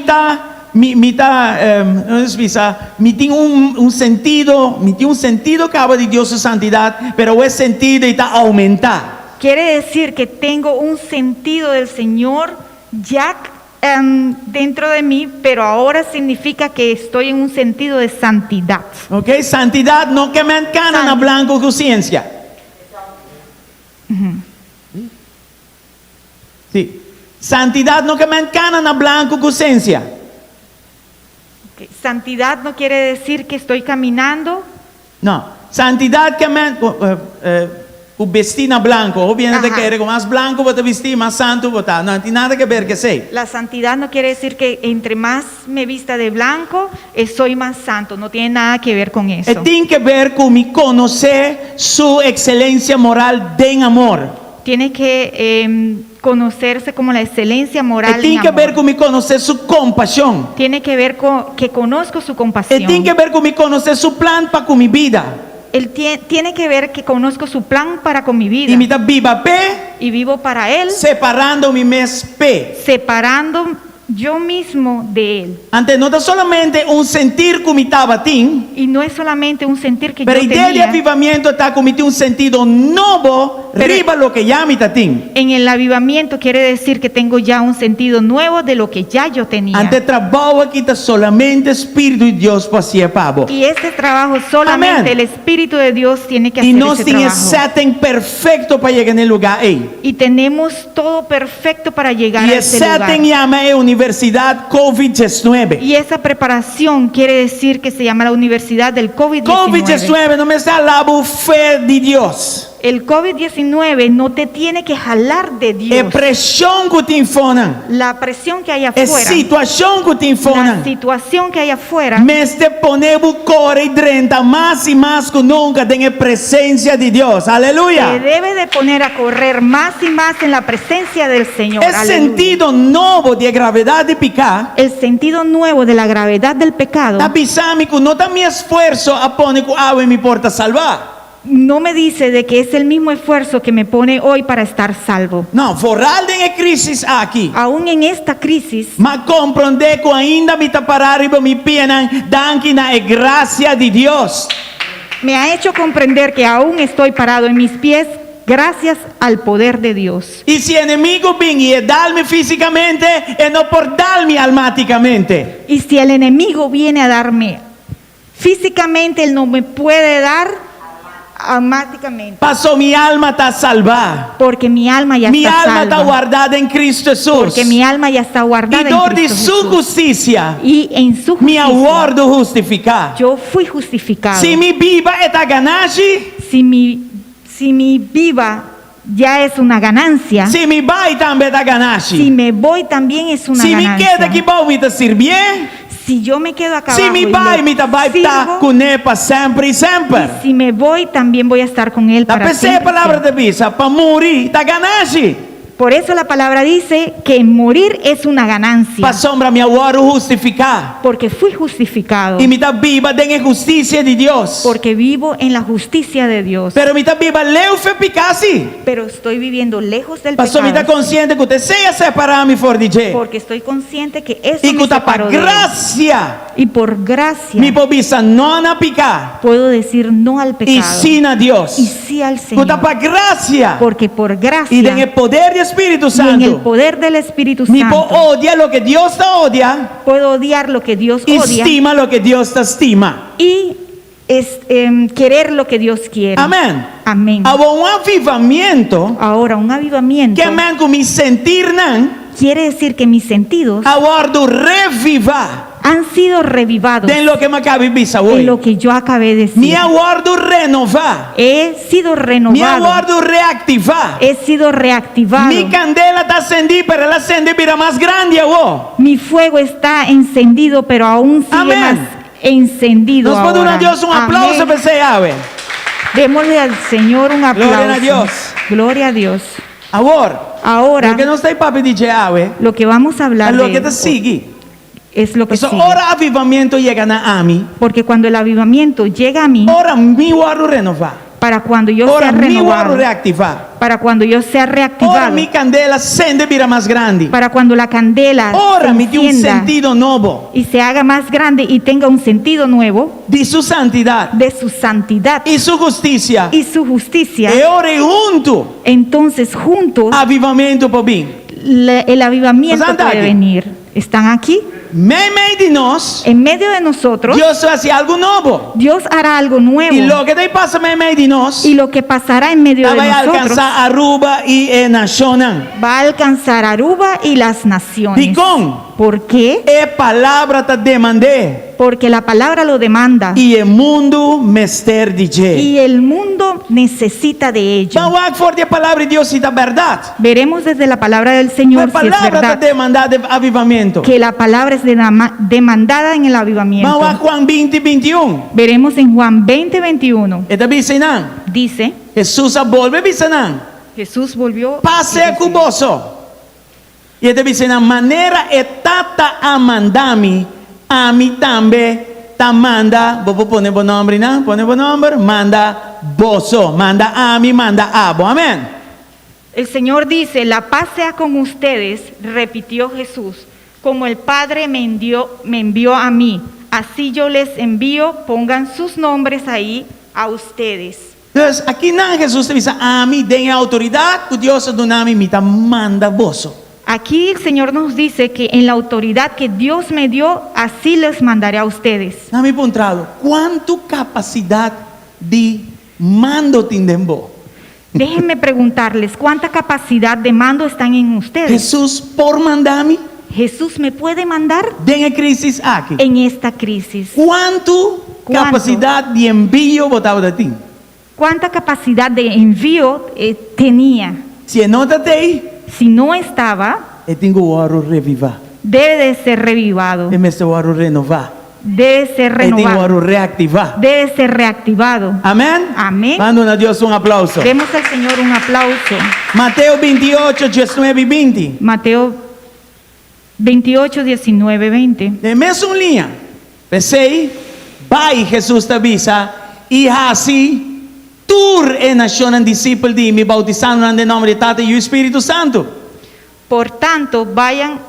[SPEAKER 3] tem sentido que habla de Dios su santidad, pero ese sentido está aumentar.
[SPEAKER 13] Quiere decir que tengo un sentido del Señor ya dentro de mí, pero ahora significa que estoy en un sentido de santidad.
[SPEAKER 3] Okay, santidad no que me encana en blanco conciencia. Sí. Santidad no que me encana en blanco conciencia.
[SPEAKER 13] Okay. Santidad no quiere decir que estoy caminando.
[SPEAKER 3] No, santidad que me vestir na blanco, obviamente que más blanco vos te vestir, más santo vos no tiene nada que ver que sei.
[SPEAKER 13] La santidad no quiere decir que entre más me vista de blanco, soy más santo, no tiene nada que ver con eso.
[SPEAKER 3] Tiene que ver con mi conocer su excelencia moral de amor.
[SPEAKER 13] Tiene que conocerse como la excelencia moral.
[SPEAKER 3] Tiene que ver con mi conocer su compasión.
[SPEAKER 13] Tiene que ver con que conozco su compasión.
[SPEAKER 3] Tiene que ver con mi conocer su plan para con mi vida.
[SPEAKER 13] Él tiene que ver que conozco su plan para con mi vida.
[SPEAKER 3] Y mi viva pe.
[SPEAKER 13] Y vivo para él.
[SPEAKER 3] Separando mi mes pe.
[SPEAKER 13] Separando yo mismo de él.
[SPEAKER 3] Antes no es solamente un sentir que me tabatín.
[SPEAKER 13] Y no es solamente un sentir que
[SPEAKER 3] pero
[SPEAKER 13] yo
[SPEAKER 3] tenía. Pero
[SPEAKER 13] tenía.
[SPEAKER 3] el avivamiento está cometiendo un sentido nuevo arriba lo que ya me tatín.
[SPEAKER 13] En el avivamiento quiere decir que tengo ya un sentido nuevo de lo que ya yo tenía.
[SPEAKER 3] Antes trabajo aquí está solamente Espíritu de Dios para hacer pavo.
[SPEAKER 13] Y este trabajo solamente el Espíritu de Dios tiene que hacer
[SPEAKER 3] y no
[SPEAKER 13] ese
[SPEAKER 3] tiene
[SPEAKER 13] trabajo.
[SPEAKER 3] setting perfecto para llegar en el lugar ahí.
[SPEAKER 13] Y tenemos todo perfecto para llegar
[SPEAKER 3] y
[SPEAKER 13] a ese lugar.
[SPEAKER 3] setting llama Universidad COVID-19.
[SPEAKER 13] Y esa preparación quiere decir que se llama la Universidad del COVID-19.
[SPEAKER 3] COVID-19 no me está la fe de Dios.
[SPEAKER 13] El COVID-19 no te tiene que jalar de
[SPEAKER 3] É
[SPEAKER 13] Dios.
[SPEAKER 3] pressão que te infonam.
[SPEAKER 13] La presión que hay
[SPEAKER 3] É
[SPEAKER 13] afuera,
[SPEAKER 3] situação que te
[SPEAKER 13] la
[SPEAKER 3] infonam.
[SPEAKER 13] situación que hay afuera,
[SPEAKER 3] Mas te ponemos corre e drenta mais e mais que nunca tem a presença de Deus.
[SPEAKER 13] te
[SPEAKER 3] Aleluia.
[SPEAKER 13] debe de poner a correr más y más en la presencia del Señor.
[SPEAKER 3] É
[SPEAKER 13] Aleluya.
[SPEAKER 3] sentido novo de gravidade de pecar.
[SPEAKER 13] El sentido nuevo de la gravedad del pecado
[SPEAKER 3] Tá pensando que não tá me esforço a pôr com água e me porta salvar.
[SPEAKER 13] no me dice de que es el mismo esfuerzo que me pone hoy para estar salvo.
[SPEAKER 3] Não, foral tem crise aqui.
[SPEAKER 13] Aún en esta crisis,
[SPEAKER 3] Mas compreender que ainda me está parado e me pena, danke na graça de Deus.
[SPEAKER 13] me ha hecho comprender que aún estoy parado en mis pies gracias al poder de Dios.
[SPEAKER 3] E se o inimigo vem e dar-me fisicamente, e não por dar-me almáticamente.
[SPEAKER 13] Y si el enemigo viene a darme físicamente, él no me puede dar automáticamente.
[SPEAKER 3] Passou, minha alma está salva.
[SPEAKER 13] Porque mi alma ya
[SPEAKER 3] Minha
[SPEAKER 13] está
[SPEAKER 3] alma está
[SPEAKER 13] salva.
[SPEAKER 3] guardada em Cristo Jesus.
[SPEAKER 13] Porque mi alma ya está
[SPEAKER 3] E
[SPEAKER 13] guardada
[SPEAKER 3] dor
[SPEAKER 13] en
[SPEAKER 3] de
[SPEAKER 13] Cristo
[SPEAKER 3] sua
[SPEAKER 13] Jesús.
[SPEAKER 3] justiça,
[SPEAKER 13] Y en su
[SPEAKER 3] me
[SPEAKER 13] justicia,
[SPEAKER 3] aguardo justificar.
[SPEAKER 13] yo fui justificado.
[SPEAKER 3] Se me viva esta ganagem,
[SPEAKER 13] Si mi viva ya es una ganancia,
[SPEAKER 3] se me vai também esta
[SPEAKER 13] si
[SPEAKER 3] ganagem.
[SPEAKER 13] me voy también es una
[SPEAKER 3] Se me
[SPEAKER 13] ganancia.
[SPEAKER 3] queda que bom me servir,
[SPEAKER 13] Si yo me quedo acá
[SPEAKER 3] se
[SPEAKER 13] abajo
[SPEAKER 3] me
[SPEAKER 13] y
[SPEAKER 3] vai
[SPEAKER 13] lo
[SPEAKER 3] me vai
[SPEAKER 13] sirvo,
[SPEAKER 3] estar com ele para sempre e sempre.
[SPEAKER 13] si me voy también voy a estar con él
[SPEAKER 3] Da
[SPEAKER 13] para
[SPEAKER 3] pensar a
[SPEAKER 13] siempre.
[SPEAKER 3] palavra de Bisa, para morrer, da ganagem.
[SPEAKER 13] Por eso la palabra dice que morir es una ganancia,
[SPEAKER 3] Para sombra me aguardo justificar.
[SPEAKER 13] porque fui justificado,
[SPEAKER 3] E me está viva em justiça de Deus.
[SPEAKER 13] porque vivo en la justicia de Dios,
[SPEAKER 3] Pero me está viva leu fe picasi.
[SPEAKER 13] pero estoy viviendo lejos del
[SPEAKER 3] Pastor, me está
[SPEAKER 13] pecado,
[SPEAKER 3] consciente que usted seja separar-me for DJ.
[SPEAKER 13] porque estoy consciente que eso
[SPEAKER 3] E que
[SPEAKER 13] me
[SPEAKER 3] está
[SPEAKER 13] separó
[SPEAKER 3] para
[SPEAKER 13] de él.
[SPEAKER 3] graça.
[SPEAKER 13] Y por gracia
[SPEAKER 3] Me pobisa não a picar.
[SPEAKER 13] puedo decir no al
[SPEAKER 3] E
[SPEAKER 13] pecado
[SPEAKER 3] sim a Deus.
[SPEAKER 13] y sí al
[SPEAKER 3] Que está
[SPEAKER 13] Señor,
[SPEAKER 3] para graça.
[SPEAKER 13] porque por gracia
[SPEAKER 3] E tem o poder do Espírito
[SPEAKER 13] y en
[SPEAKER 3] Santo.
[SPEAKER 13] el poder del Espíritu
[SPEAKER 3] Me
[SPEAKER 13] Santo
[SPEAKER 3] odia lo que Deus te odia.
[SPEAKER 13] puedo odiar lo que Dios odia
[SPEAKER 3] Estima lo que Deus te estima.
[SPEAKER 13] y querer lo que Dios quiere.
[SPEAKER 3] Amém.
[SPEAKER 13] Amén.
[SPEAKER 3] Há avivamento
[SPEAKER 13] Ahora, un avivamiento
[SPEAKER 3] que amém com me sentir não.
[SPEAKER 13] quiere decir que mis sentidos
[SPEAKER 3] Aguardo revivar.
[SPEAKER 13] han sido revivados
[SPEAKER 3] Den lo que me acaba de bisa
[SPEAKER 13] en
[SPEAKER 3] hoy.
[SPEAKER 13] lo que yo acabé de
[SPEAKER 3] Me
[SPEAKER 13] decir.
[SPEAKER 3] aguardo renovar.
[SPEAKER 13] He sido
[SPEAKER 3] Me
[SPEAKER 13] renovado,
[SPEAKER 3] aguardo reactivar.
[SPEAKER 13] he sido reactivado.
[SPEAKER 3] Mi candela está acendida, pero ela acende para más grande agora.
[SPEAKER 13] Mi fuego está encendido, pero aún sigue
[SPEAKER 3] Amén.
[SPEAKER 13] más encendido.
[SPEAKER 3] Nos pode
[SPEAKER 13] ahora.
[SPEAKER 3] dar a Deus aplauso
[SPEAKER 13] Amén.
[SPEAKER 3] para esse ave.
[SPEAKER 13] Démosle al Señor un aplauso.
[SPEAKER 3] Gloria a Dios.
[SPEAKER 13] Gloria a Dios.
[SPEAKER 3] Agora,
[SPEAKER 13] Ahora,
[SPEAKER 3] porque não está aí para pedir ave,
[SPEAKER 13] lo que vamos a
[SPEAKER 3] é
[SPEAKER 13] hablar
[SPEAKER 3] lo que te
[SPEAKER 13] de
[SPEAKER 3] sigue.
[SPEAKER 13] es lo que
[SPEAKER 3] Eso,
[SPEAKER 13] sigue.
[SPEAKER 3] ora avivamento chega na mim,
[SPEAKER 13] Porque cuando el avivamiento llega a mí,
[SPEAKER 3] ora me guardo renovar.
[SPEAKER 13] para cuando yo
[SPEAKER 3] Ora
[SPEAKER 13] sea
[SPEAKER 3] me guardo
[SPEAKER 13] renovado,
[SPEAKER 3] reactivar.
[SPEAKER 13] para cuando yo sea
[SPEAKER 3] Ora
[SPEAKER 13] reactivado,
[SPEAKER 3] mi candela acende para mais grande.
[SPEAKER 13] para cuando la candela
[SPEAKER 3] Ora
[SPEAKER 13] se
[SPEAKER 3] me dê
[SPEAKER 13] encienda
[SPEAKER 3] sentido novo
[SPEAKER 13] y se haga más grande y tenga un sentido nuevo
[SPEAKER 3] de sua santidade
[SPEAKER 13] de su santidad
[SPEAKER 3] e sua justiça.
[SPEAKER 13] y su justicia,
[SPEAKER 3] E ore junto.
[SPEAKER 13] entonces juntos
[SPEAKER 3] Avivamento para mim.
[SPEAKER 13] el avivamiento
[SPEAKER 3] Pues anda
[SPEAKER 13] puede
[SPEAKER 3] aquí.
[SPEAKER 13] venir. ¿Están aquí?
[SPEAKER 3] Meio de nós,
[SPEAKER 13] En medio de nosotros,
[SPEAKER 3] Deus hace algo novo.
[SPEAKER 13] Dios hará algo nuevo.
[SPEAKER 3] E lo que te passa meio de nós,
[SPEAKER 13] Y lo que pasará en medio de
[SPEAKER 3] vai
[SPEAKER 13] nosotros
[SPEAKER 3] alcançar Aruba e Nacional.
[SPEAKER 13] va a alcanzar Aruba y las naciones.
[SPEAKER 3] E com?
[SPEAKER 13] ¿Por qué?
[SPEAKER 3] É palavra te demandei.
[SPEAKER 13] Porque la palabra lo demanda
[SPEAKER 3] E o mundo mester DJ.
[SPEAKER 13] y el mundo necesita de ello.
[SPEAKER 3] Mas for a palavra de Deus se da verdade.
[SPEAKER 13] Veremos desde la palabra del Señor
[SPEAKER 3] A
[SPEAKER 13] si es
[SPEAKER 3] palavra te
[SPEAKER 13] verdad
[SPEAKER 3] demanda de avivamento.
[SPEAKER 13] que la palabra es demandada en el avivamiento.
[SPEAKER 3] Mas Juan 20:21.
[SPEAKER 13] Veremos en Juan 20:21.
[SPEAKER 3] E também ensinando.
[SPEAKER 13] Dice,
[SPEAKER 3] Jesus volve ensinando.
[SPEAKER 13] Jesús volvió
[SPEAKER 3] Passe
[SPEAKER 13] y
[SPEAKER 3] a
[SPEAKER 13] decía,
[SPEAKER 3] cuboso. E ele diz na maneira etata a mandar-me, a mim também ta manda, vou pôr o nome, não? Põe o nome, manda boso, manda a mim, manda abo. Amém.
[SPEAKER 13] El Señor dice, la paz sea con ustedes, repitió Jesús, como el Padre me envió a mí, así yo les envío, pongan sus nombres ahí a ustedes.
[SPEAKER 3] Então, aqui não Jesus diz a mim, tem autoridade, que Deus do nome me ta manda boso.
[SPEAKER 13] Aquí el Señor nos dice que en la autoridad que Dios me dio, así les mandaré a ustedes.
[SPEAKER 3] Na me encontrado, quanto capacidade de mando tem dentro?
[SPEAKER 13] Déjenme preguntarles, ¿cuánta capacidad de mando están en ustedes?
[SPEAKER 3] Jesus por mandar-me,
[SPEAKER 13] Jesús me puede mandar
[SPEAKER 3] tem a crise aqui.
[SPEAKER 13] en esta crisis.
[SPEAKER 3] Quanto capacidade de envio botava de ti?
[SPEAKER 4] ¿Cuánta capacidad de envío tenía?
[SPEAKER 3] Se não está aí,
[SPEAKER 4] Si no estaba,
[SPEAKER 3] tenho o aro revivar.
[SPEAKER 4] debe de ser revivado,
[SPEAKER 3] E me o aro renovar.
[SPEAKER 4] debe ser
[SPEAKER 3] E tenho o
[SPEAKER 4] renovado,
[SPEAKER 3] aro reactivar.
[SPEAKER 4] debe ser reactivado.
[SPEAKER 3] Amém?
[SPEAKER 4] Amén.
[SPEAKER 3] Manda a Deus aplauso.
[SPEAKER 4] Demos al Señor un aplauso.
[SPEAKER 3] Mateus 28, 19 e 20.
[SPEAKER 4] Mateo 28, 19, 20.
[SPEAKER 3] De mesma linha. Pensei, vai Jesus te avisa, e assim, tur e nacionan discípulo de me bautizando em nome de Tata e o Espírito Santo.
[SPEAKER 4] Por tanto, vayan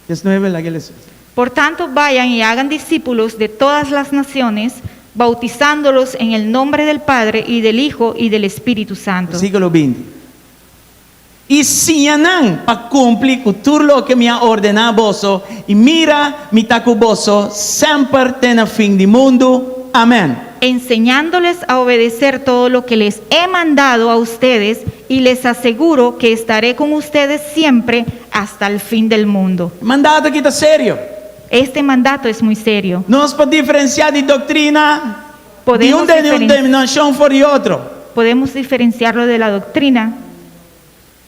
[SPEAKER 3] 19 la que les...
[SPEAKER 4] Por tanto, vayan y hagan discípulos de todas las naciones, bautizándolos en el nombre del Padre y del Hijo y del Espíritu Santo.
[SPEAKER 3] Versículo 20. E sinhanan para cumprir com tudo o que me ha ordenado vosso, e mira, me está com vosso, sempre até o fim do mundo. Amém.
[SPEAKER 4] Enseñándoles a obedecer todo lo que les he mandado a ustedes, y les aseguro que estaré con ustedes siempre hasta el fin del mundo.
[SPEAKER 3] Mandato aqui está sério.
[SPEAKER 4] Este mandato es muy serio.
[SPEAKER 3] Nós podemos diferenciar de doutrina de
[SPEAKER 4] Podemos
[SPEAKER 3] denominação for de outro.
[SPEAKER 4] Podemos diferenciarlo de la doctrina.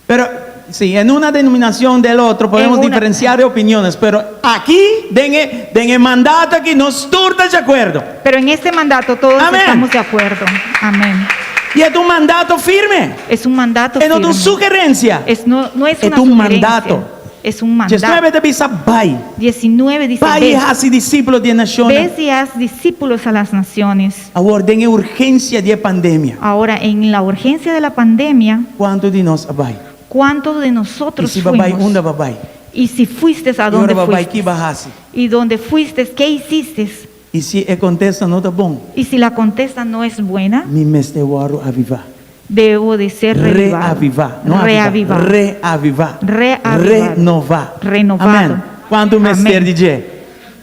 [SPEAKER 3] Pero sí, en una denominación del otro podemos
[SPEAKER 4] En una-
[SPEAKER 3] diferenciar opiniones, pero aquí, en el mandato aquí, nos todos de acuerdo.
[SPEAKER 4] Pero en este mandato todos
[SPEAKER 3] Amén.
[SPEAKER 4] estamos de acuerdo. Amén.
[SPEAKER 3] Y es un mandato firme,
[SPEAKER 4] Es un mandato
[SPEAKER 3] es no
[SPEAKER 4] firme.
[SPEAKER 3] una sugerencia,
[SPEAKER 4] No es
[SPEAKER 3] es
[SPEAKER 4] una
[SPEAKER 3] un
[SPEAKER 4] sugerencia,
[SPEAKER 3] mandato.
[SPEAKER 4] Es un
[SPEAKER 3] Jesus
[SPEAKER 4] mandato.
[SPEAKER 3] deve pensar, vai,
[SPEAKER 4] 19 dice,
[SPEAKER 3] vai e
[SPEAKER 4] "Ve,
[SPEAKER 3] hace discípulos de naciones.
[SPEAKER 4] ves y haz discípulos a las naciones".
[SPEAKER 3] Ahora, en urgencia de pandemia,
[SPEAKER 4] Ahora, en la urgencia de la pandemia,
[SPEAKER 3] ¿cuántos de nos vai?
[SPEAKER 4] ¿cuántos de
[SPEAKER 3] Y
[SPEAKER 4] nosotros
[SPEAKER 3] si vai,
[SPEAKER 4] fuimos?
[SPEAKER 3] onde vai?
[SPEAKER 4] Y si fuiste, ¿a
[SPEAKER 3] Y
[SPEAKER 4] dónde
[SPEAKER 3] ahora vai, que
[SPEAKER 4] fuiste?
[SPEAKER 3] bajasse?
[SPEAKER 4] Y dónde fuiste, ¿qué hiciste?
[SPEAKER 3] Y si contesta no está bom,
[SPEAKER 4] Y si la contesta no es buena,
[SPEAKER 3] me mesteuaro avivar.
[SPEAKER 4] debo de ser revivado.
[SPEAKER 3] Reavivar, no
[SPEAKER 4] Reavivar.
[SPEAKER 3] reavivar,
[SPEAKER 4] Reavivar.
[SPEAKER 3] renovar.
[SPEAKER 4] Renovado.
[SPEAKER 3] Amén. ¿Cuánto me
[SPEAKER 4] Amén.
[SPEAKER 3] ser DJ?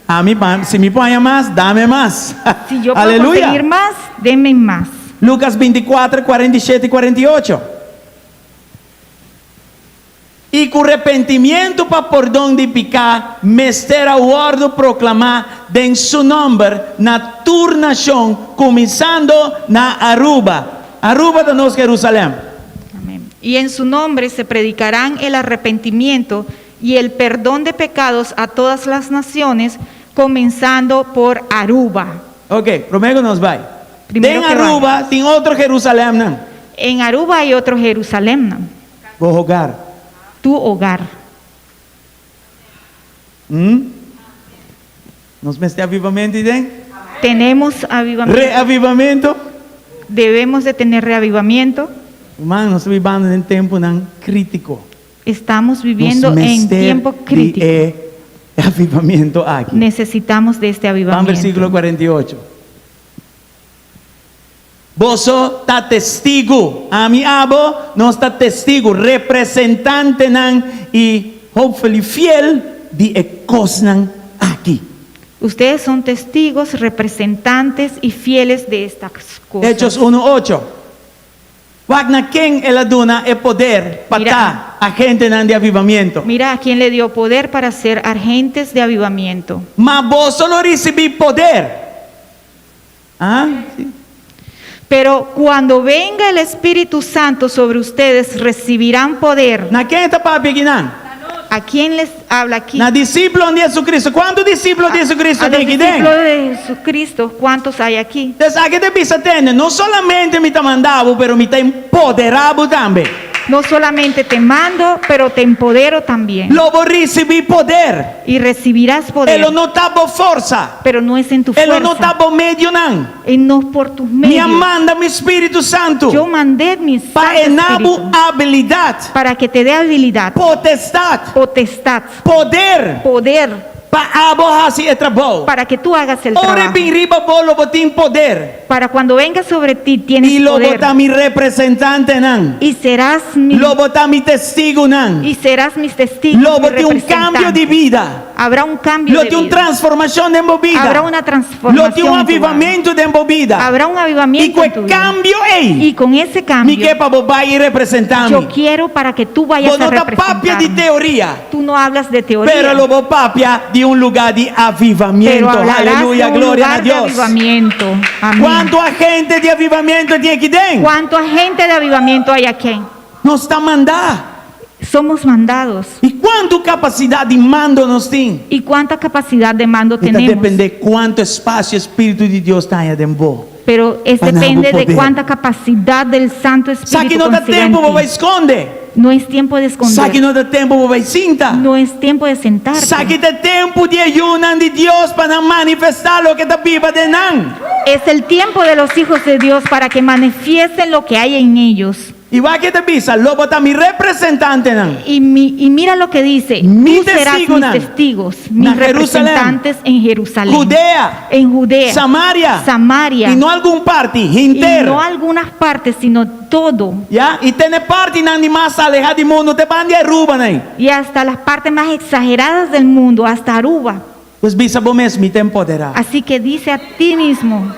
[SPEAKER 3] A mí, si me pone más, dame más.
[SPEAKER 4] Si yo puedo
[SPEAKER 3] Aleluya.
[SPEAKER 4] conseguir más, denme más.
[SPEAKER 3] Lucas 24, 47 y 48. E com arrependimento para perdão de pecar, mester a ordo proclamar em seu nome na tua nação, começando na Aruba. Aruba de nós, Jerusalém.
[SPEAKER 4] Amén. Y en su nombre se predicarán el arrepentimiento y el perdón de pecados a todas las naciones, comenzando por Aruba.
[SPEAKER 3] Ok, primeiro nos vai.
[SPEAKER 4] Primero
[SPEAKER 3] Tem
[SPEAKER 4] que
[SPEAKER 3] Aruba, tem outro Jerusalém, não?
[SPEAKER 4] En Aruba hay otro Jerusalén, ¿no?
[SPEAKER 3] Vou rogar.
[SPEAKER 4] Tu hogar.
[SPEAKER 3] Nos meste avivamento e tem?
[SPEAKER 4] Tenemos avivamiento.
[SPEAKER 3] Reavivamento.
[SPEAKER 4] Debemos de tener reavivamiento.
[SPEAKER 3] Mano, nós estamos vivendo em tempo não crítico.
[SPEAKER 4] Estamos viviendo
[SPEAKER 3] Nos
[SPEAKER 4] en
[SPEAKER 3] mester
[SPEAKER 4] tiempo crítico.
[SPEAKER 3] de avivamento aqui.
[SPEAKER 4] Necesitamos de este
[SPEAKER 3] Vamos
[SPEAKER 4] avivamiento.
[SPEAKER 3] versículo 48. Vos está testigo, a mi abo no está testigo, representante nan y hopefully fiel de cosas aquí.
[SPEAKER 4] Ustedes son testigos, representantes y fieles de estas cosas.
[SPEAKER 3] Hechos 1:8. Wagner quien el aduna el poder para a gente nan de avivamiento.
[SPEAKER 4] Mira a quién le dio poder para ser agentes de avivamiento.
[SPEAKER 3] Mas vos solo recibí poder. Ah, sí.
[SPEAKER 4] Pero cuando venga el Espíritu Santo sobre ustedes, recibirán poder.
[SPEAKER 3] ¿Na quién está papi aquí nan?
[SPEAKER 4] ¿A quién les habla aquí?
[SPEAKER 3] Na discípulo de Jesucristo. ¿Cuántos discípulos de Jesucristo
[SPEAKER 4] A los
[SPEAKER 3] tem aqui
[SPEAKER 4] discípulos
[SPEAKER 3] dentro?
[SPEAKER 4] de Jesucristo, ¿cuántos hay aquí?
[SPEAKER 3] Entonces, aquí te pisa tener, no solamente me está mandado, pero me está empoderado también.
[SPEAKER 4] No solamente te mando, pero te empodero también.
[SPEAKER 3] Luego recibí poder.
[SPEAKER 4] Y recibirás poder.
[SPEAKER 3] Él no está por fuerza.
[SPEAKER 4] Pero no es en tu
[SPEAKER 3] Él
[SPEAKER 4] fuerza.
[SPEAKER 3] no está por medio, nan.
[SPEAKER 4] Y no por tus
[SPEAKER 3] Me
[SPEAKER 4] medios.
[SPEAKER 3] manda mi Espíritu Santo.
[SPEAKER 4] Yo mandé mi
[SPEAKER 3] Para
[SPEAKER 4] Santo
[SPEAKER 3] enabo
[SPEAKER 4] Espíritu
[SPEAKER 3] habilidad.
[SPEAKER 4] para que te dé habilidad,
[SPEAKER 3] Potestad.
[SPEAKER 4] potestad,
[SPEAKER 3] Poder.
[SPEAKER 4] poder,
[SPEAKER 3] Para abojar el trabajo.
[SPEAKER 4] para que tú hagas el
[SPEAKER 3] Ore
[SPEAKER 4] trabajo.
[SPEAKER 3] bin riba bolo botín poder.
[SPEAKER 4] Para cuando venga sobre ti tienes
[SPEAKER 3] Y lo
[SPEAKER 4] poder.
[SPEAKER 3] bota mi representante, nan.
[SPEAKER 4] Y serás mi,
[SPEAKER 3] Lo bota mi testigo, nan.
[SPEAKER 4] y serás mis testigos.
[SPEAKER 3] Lo
[SPEAKER 4] mi
[SPEAKER 3] boté un cambio de
[SPEAKER 4] representante.
[SPEAKER 3] vida.
[SPEAKER 4] Habrá un cambio
[SPEAKER 3] Lo
[SPEAKER 4] de
[SPEAKER 3] tiene una
[SPEAKER 4] vida.
[SPEAKER 3] transformación de vida.
[SPEAKER 4] Habrá una
[SPEAKER 3] Lo
[SPEAKER 4] transformación.
[SPEAKER 3] tiene un
[SPEAKER 4] en tu vida.
[SPEAKER 3] avivamiento de vida.
[SPEAKER 4] Habrá un
[SPEAKER 3] Y
[SPEAKER 4] avivamiento en tu
[SPEAKER 3] con
[SPEAKER 4] vida.
[SPEAKER 3] cambio,
[SPEAKER 4] Y con ese
[SPEAKER 3] mi
[SPEAKER 4] cambio,
[SPEAKER 3] que para vos ir representando.
[SPEAKER 4] yo quiero para que tú vayas
[SPEAKER 3] Vos
[SPEAKER 4] a
[SPEAKER 3] no está papia de
[SPEAKER 4] representar.
[SPEAKER 3] teoría,
[SPEAKER 4] Tú no hablas de teoría,
[SPEAKER 3] pero lo vos papia de un lugar de avivamiento.
[SPEAKER 4] pero hablarás
[SPEAKER 3] Aleluya,
[SPEAKER 4] de un
[SPEAKER 3] gloria a
[SPEAKER 4] lugar de
[SPEAKER 3] Dios.
[SPEAKER 4] avivamiento. Amén.
[SPEAKER 3] ¿Cuánto agente de avivamiento tiene aquí dentro?
[SPEAKER 4] ¿Cuánto agente de avivamiento hay aquí?
[SPEAKER 3] Nos está mandando.
[SPEAKER 4] Somos mandados.
[SPEAKER 3] ¿Y cuánta capacidad de mando nos tiene?
[SPEAKER 4] ¿Y cuánta capacidad de mando
[SPEAKER 3] Esto
[SPEAKER 4] tenemos?
[SPEAKER 3] depende de cuánto espacio el Espíritu de Dios está ahí adentro.
[SPEAKER 4] Pero
[SPEAKER 3] Para
[SPEAKER 4] depende de
[SPEAKER 3] poder.
[SPEAKER 4] cuánta capacidad del Santo
[SPEAKER 3] Sabe que
[SPEAKER 4] Espíritu
[SPEAKER 3] não dá
[SPEAKER 4] concede en
[SPEAKER 3] tempo
[SPEAKER 4] ti.
[SPEAKER 3] para esconder.
[SPEAKER 4] No es tiempo de
[SPEAKER 3] Sabe que
[SPEAKER 4] esconder.
[SPEAKER 3] não dá tempo para cinta.
[SPEAKER 4] No es tiempo de sentarte.
[SPEAKER 3] Sabe que dá tempo de ayunar de Dios para manifestar lo que está viva de nan.
[SPEAKER 4] Es el tiempo de los hijos de Dios para que manifiesten lo que hay en ellos.
[SPEAKER 3] Y va que te pisa, lobo está mi representante nan.
[SPEAKER 4] Y mira lo que dice.
[SPEAKER 3] Mi
[SPEAKER 4] Tú serás
[SPEAKER 3] testigo,
[SPEAKER 4] mis
[SPEAKER 3] nan.
[SPEAKER 4] testigos, mis
[SPEAKER 3] Na Jerusalén.
[SPEAKER 4] representantes en Jerusalén.
[SPEAKER 3] Judea,
[SPEAKER 4] En Judea.
[SPEAKER 3] Samaria,
[SPEAKER 4] Samaria.
[SPEAKER 3] y no alguna parte,
[SPEAKER 4] Y
[SPEAKER 3] inteira.
[SPEAKER 4] no algunas partes, sino todo.
[SPEAKER 3] Ya, y tiene parte nan de más alejada del mundo, te van de Aruba nan.
[SPEAKER 4] Y hasta las partes más exageradas del mundo, hasta Aruba.
[SPEAKER 3] Pues bisa vos mesmo te empoderar.
[SPEAKER 4] Así que dice a ti mismo,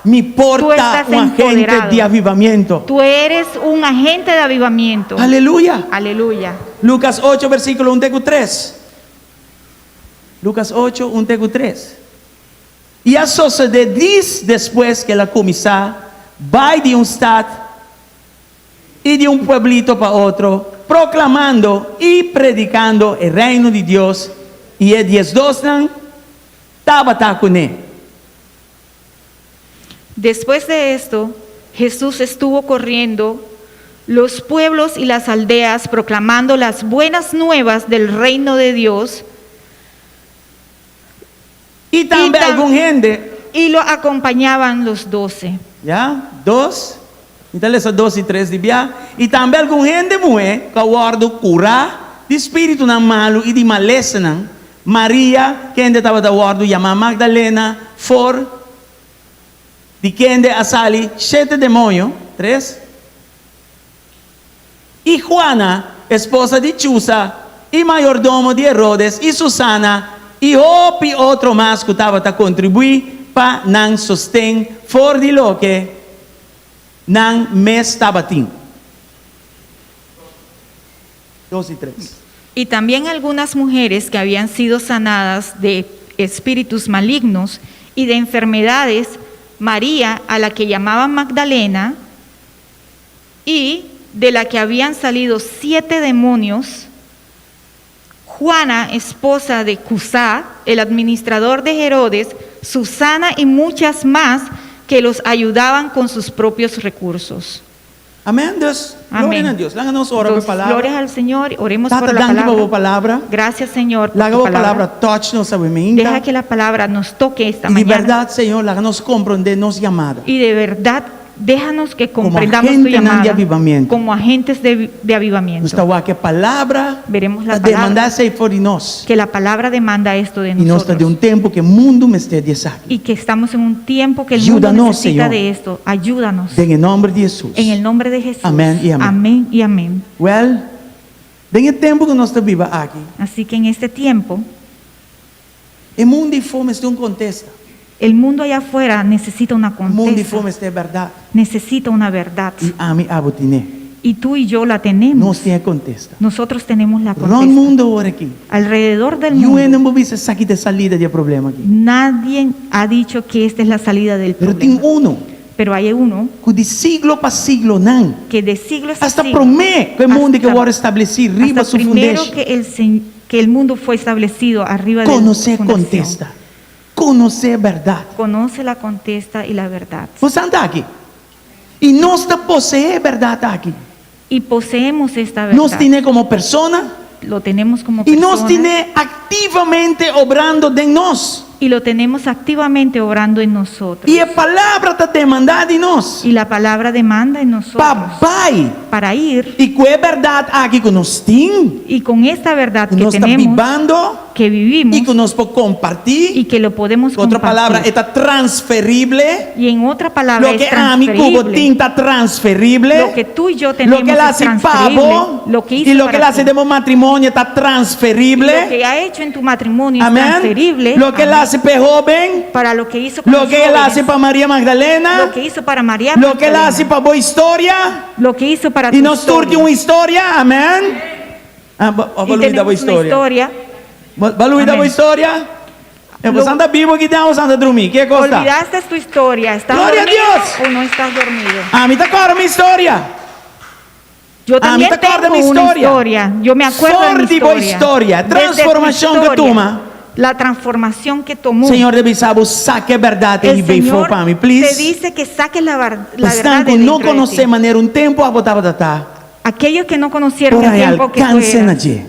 [SPEAKER 3] Me
[SPEAKER 4] Tú
[SPEAKER 3] porta
[SPEAKER 4] estás
[SPEAKER 3] un agente
[SPEAKER 4] empoderado.
[SPEAKER 3] de avivamiento.
[SPEAKER 4] tú eres un agente de avivamiento.
[SPEAKER 3] Aleluya.
[SPEAKER 4] Aleluya.
[SPEAKER 3] Lucas 8, versículo 1-3. Lucas 8, 1-3. E a sociedade diz depois que ela começar, vai de um estado e de um pueblito para outro, proclamando e predicando o reino de Deus. E é 10 não estava com ele.
[SPEAKER 4] Después de esto, Jesús estuvo corriendo los pueblos y las aldeas proclamando las buenas nuevas del reino de Dios.
[SPEAKER 3] E também algum gente,
[SPEAKER 4] Y lo acompañaban los 12.
[SPEAKER 3] já? 2. Então, essa 12 e 3 de via. E também algum gente mulher que guarda curar de espírito não malo e de maleza não. Maria, que ainda estava da guarda, chamada Magdalena, for de quem a sali 7 demônios, 3. E Juana, esposa de Chusa, e mayordomo de Herodes, e Susana, e outro mais que estava a contribuir para não sostém for de lo que não mes estava tendo. 2 e 3.
[SPEAKER 4] Y también algunas mujeres que habían sido sanadas de espíritus malignos y de enfermedades, María, a la que llamaban Magdalena, y de la que habían salido 7 demonios, Juana, esposa de Cusá, el administrador de Herodes, Susana y muchas más que los ayudaban con sus propios recursos.
[SPEAKER 3] Amém, Deus.
[SPEAKER 4] Amén.
[SPEAKER 3] Glória a Deus. Lá nós oramos
[SPEAKER 4] Entonces,
[SPEAKER 3] a palavra.
[SPEAKER 4] glorias al Señor, oremos
[SPEAKER 3] Tata
[SPEAKER 4] por la
[SPEAKER 3] dando a
[SPEAKER 4] palabra.
[SPEAKER 3] palavra.
[SPEAKER 4] Gracias, Señor, por
[SPEAKER 3] Lá
[SPEAKER 4] tu
[SPEAKER 3] a palavra toque nossa mente.
[SPEAKER 4] Deja que la palabra nos toque esta
[SPEAKER 3] E de
[SPEAKER 4] mañana.
[SPEAKER 3] verdade, Senhor, lá nós compreender nos chamada.
[SPEAKER 4] Y de verdad, déjanos que
[SPEAKER 3] Como
[SPEAKER 4] comprendamos tu
[SPEAKER 3] agente
[SPEAKER 4] llamada
[SPEAKER 3] de avivamiento.
[SPEAKER 4] como agentes de avivamiento.
[SPEAKER 3] Está lá que a palavra
[SPEAKER 4] Veremos la
[SPEAKER 3] a
[SPEAKER 4] palabra,
[SPEAKER 3] demandar sair fora de nós.
[SPEAKER 4] que la palabra demanda esto de
[SPEAKER 3] E nós está de
[SPEAKER 4] nosotros.
[SPEAKER 3] tempo que o mundo me esteja saque.
[SPEAKER 4] Y que estamos en un tiempo que el mundo
[SPEAKER 3] Ayúdanos,
[SPEAKER 4] necesita
[SPEAKER 3] Señor.
[SPEAKER 4] de esto. Ayúdanos.
[SPEAKER 3] Em nome de Jesus.
[SPEAKER 4] En el nombre de Jesús.
[SPEAKER 3] Amén y amén.
[SPEAKER 4] Amén y amén.
[SPEAKER 3] Well, tem tempo que nós estamos viva aqui.
[SPEAKER 4] Así que en este tiempo,
[SPEAKER 3] O mundo de fome está contesta.
[SPEAKER 4] el mundo allá afuera necesita una
[SPEAKER 3] O mundo de
[SPEAKER 4] contesta.
[SPEAKER 3] fome está verdade.
[SPEAKER 4] Necesita una verdad.
[SPEAKER 3] E a mim abotine.
[SPEAKER 4] Y tú y yo la tenemos.
[SPEAKER 3] Nós tem contesta.
[SPEAKER 4] Nosotros tenemos la
[SPEAKER 3] Ron
[SPEAKER 4] contesta.
[SPEAKER 3] mundo ahora aqui.
[SPEAKER 4] Alrededor del
[SPEAKER 3] E eu
[SPEAKER 4] mundo.
[SPEAKER 3] não vou ver saque de salida de problema aqui.
[SPEAKER 4] Nadie ha dicho que esta es la salida del
[SPEAKER 3] Pero
[SPEAKER 4] problema.
[SPEAKER 3] tem uno
[SPEAKER 4] Pero hay uno
[SPEAKER 3] que de siglo para siglo não.
[SPEAKER 4] que de siglos a
[SPEAKER 3] Hasta
[SPEAKER 4] siglos,
[SPEAKER 3] promete que o mundo que
[SPEAKER 4] hasta-
[SPEAKER 3] agora estabelecido riba
[SPEAKER 4] hasta
[SPEAKER 3] sua
[SPEAKER 4] primero
[SPEAKER 3] fundação.
[SPEAKER 4] que el mundo fue establecido arriba de su
[SPEAKER 3] Conhecer
[SPEAKER 4] fundación.
[SPEAKER 3] contesta. Conhecer verdade.
[SPEAKER 4] Conoce la contesta y la verdad.
[SPEAKER 3] Você anda aqui. E nós te possuir verdade aqui.
[SPEAKER 4] Y poseemos esta verdad.
[SPEAKER 3] Nós tem como persona
[SPEAKER 4] Lo tenemos como
[SPEAKER 3] e nós
[SPEAKER 4] persona
[SPEAKER 3] tem ativamente obrando de nós.
[SPEAKER 4] y lo tenemos activamente obrando en nosotros.
[SPEAKER 3] E a palavra está demandada de nós.
[SPEAKER 4] Y la palabra demanda en nosotros
[SPEAKER 3] Papai.
[SPEAKER 4] para ir
[SPEAKER 3] E com a verdade aqui que nós temos,
[SPEAKER 4] y con esta verdad
[SPEAKER 3] que
[SPEAKER 4] que
[SPEAKER 3] nós está
[SPEAKER 4] tenemos,
[SPEAKER 3] vivendo
[SPEAKER 4] que vivimos
[SPEAKER 3] e que nós podemos compartilhar.
[SPEAKER 4] y que lo podemos
[SPEAKER 3] Outra palavra
[SPEAKER 4] compartir.
[SPEAKER 3] está transferible.
[SPEAKER 4] Y en otra palabra
[SPEAKER 3] Lo que
[SPEAKER 4] es
[SPEAKER 3] a mi cubo
[SPEAKER 4] transferible.
[SPEAKER 3] está transferible.
[SPEAKER 4] Lo que tú y yo tenemos
[SPEAKER 3] Lo que él
[SPEAKER 4] es
[SPEAKER 3] hace
[SPEAKER 4] transferible.
[SPEAKER 3] pavo
[SPEAKER 4] Lo que hizo
[SPEAKER 3] y lo que él
[SPEAKER 4] para
[SPEAKER 3] hace
[SPEAKER 4] ti.
[SPEAKER 3] de matrimonio está
[SPEAKER 4] Lo
[SPEAKER 3] transferible.
[SPEAKER 4] que ha hecho en tu matrimonio es
[SPEAKER 3] Amén.
[SPEAKER 4] transferible.
[SPEAKER 3] Lo que él
[SPEAKER 4] Amén.
[SPEAKER 3] hace para joven,
[SPEAKER 4] Para lo que hizo con
[SPEAKER 3] lo
[SPEAKER 4] los
[SPEAKER 3] que él
[SPEAKER 4] jóvenes,
[SPEAKER 3] hace para María Magdalena,
[SPEAKER 4] lo que hizo para María
[SPEAKER 3] lo que él
[SPEAKER 4] Magdalena,
[SPEAKER 3] hace para boa história.
[SPEAKER 4] lo que hizo para
[SPEAKER 3] Y
[SPEAKER 4] tu
[SPEAKER 3] nos turque
[SPEAKER 4] historia.
[SPEAKER 3] una historia, amén. Ah,
[SPEAKER 4] Y
[SPEAKER 3] vou olvidar a
[SPEAKER 4] tenemos una
[SPEAKER 3] história.
[SPEAKER 4] historia.
[SPEAKER 3] Va a olvidar
[SPEAKER 4] Amén.
[SPEAKER 3] la historia. Vos andas vivo aquí, vamos a dormir. ¿Qué cosa?
[SPEAKER 4] Olvidaste tu historia. ¿Estás
[SPEAKER 3] Gloria a
[SPEAKER 4] dormido
[SPEAKER 3] Dios.
[SPEAKER 4] o no estás dormido?
[SPEAKER 3] A mí te acuerdo mi historia.
[SPEAKER 4] Yo también
[SPEAKER 3] mí te acuerdas
[SPEAKER 4] tengo
[SPEAKER 3] mi
[SPEAKER 4] una
[SPEAKER 3] historia.
[SPEAKER 4] historia. Yo me acuerdo de mi
[SPEAKER 3] Forte boa
[SPEAKER 4] historia.
[SPEAKER 3] história,
[SPEAKER 4] Desde tu
[SPEAKER 3] transformação que
[SPEAKER 4] historia,
[SPEAKER 3] toma.
[SPEAKER 4] La transformación que tomó.
[SPEAKER 3] Senhor de Bisabo, saque a verdade e
[SPEAKER 4] El
[SPEAKER 3] vem for
[SPEAKER 4] Señor
[SPEAKER 3] para mim,
[SPEAKER 4] te
[SPEAKER 3] please.
[SPEAKER 4] dice que saques la verdad de
[SPEAKER 3] Bastante não
[SPEAKER 4] dentro de
[SPEAKER 3] conhecer
[SPEAKER 4] ti.
[SPEAKER 3] maneira tempo a botar batata.
[SPEAKER 4] Aquellos que no conocieron
[SPEAKER 3] Por
[SPEAKER 4] el
[SPEAKER 3] aí
[SPEAKER 4] tiempo que
[SPEAKER 3] alcance na
[SPEAKER 4] fuera,
[SPEAKER 3] dia.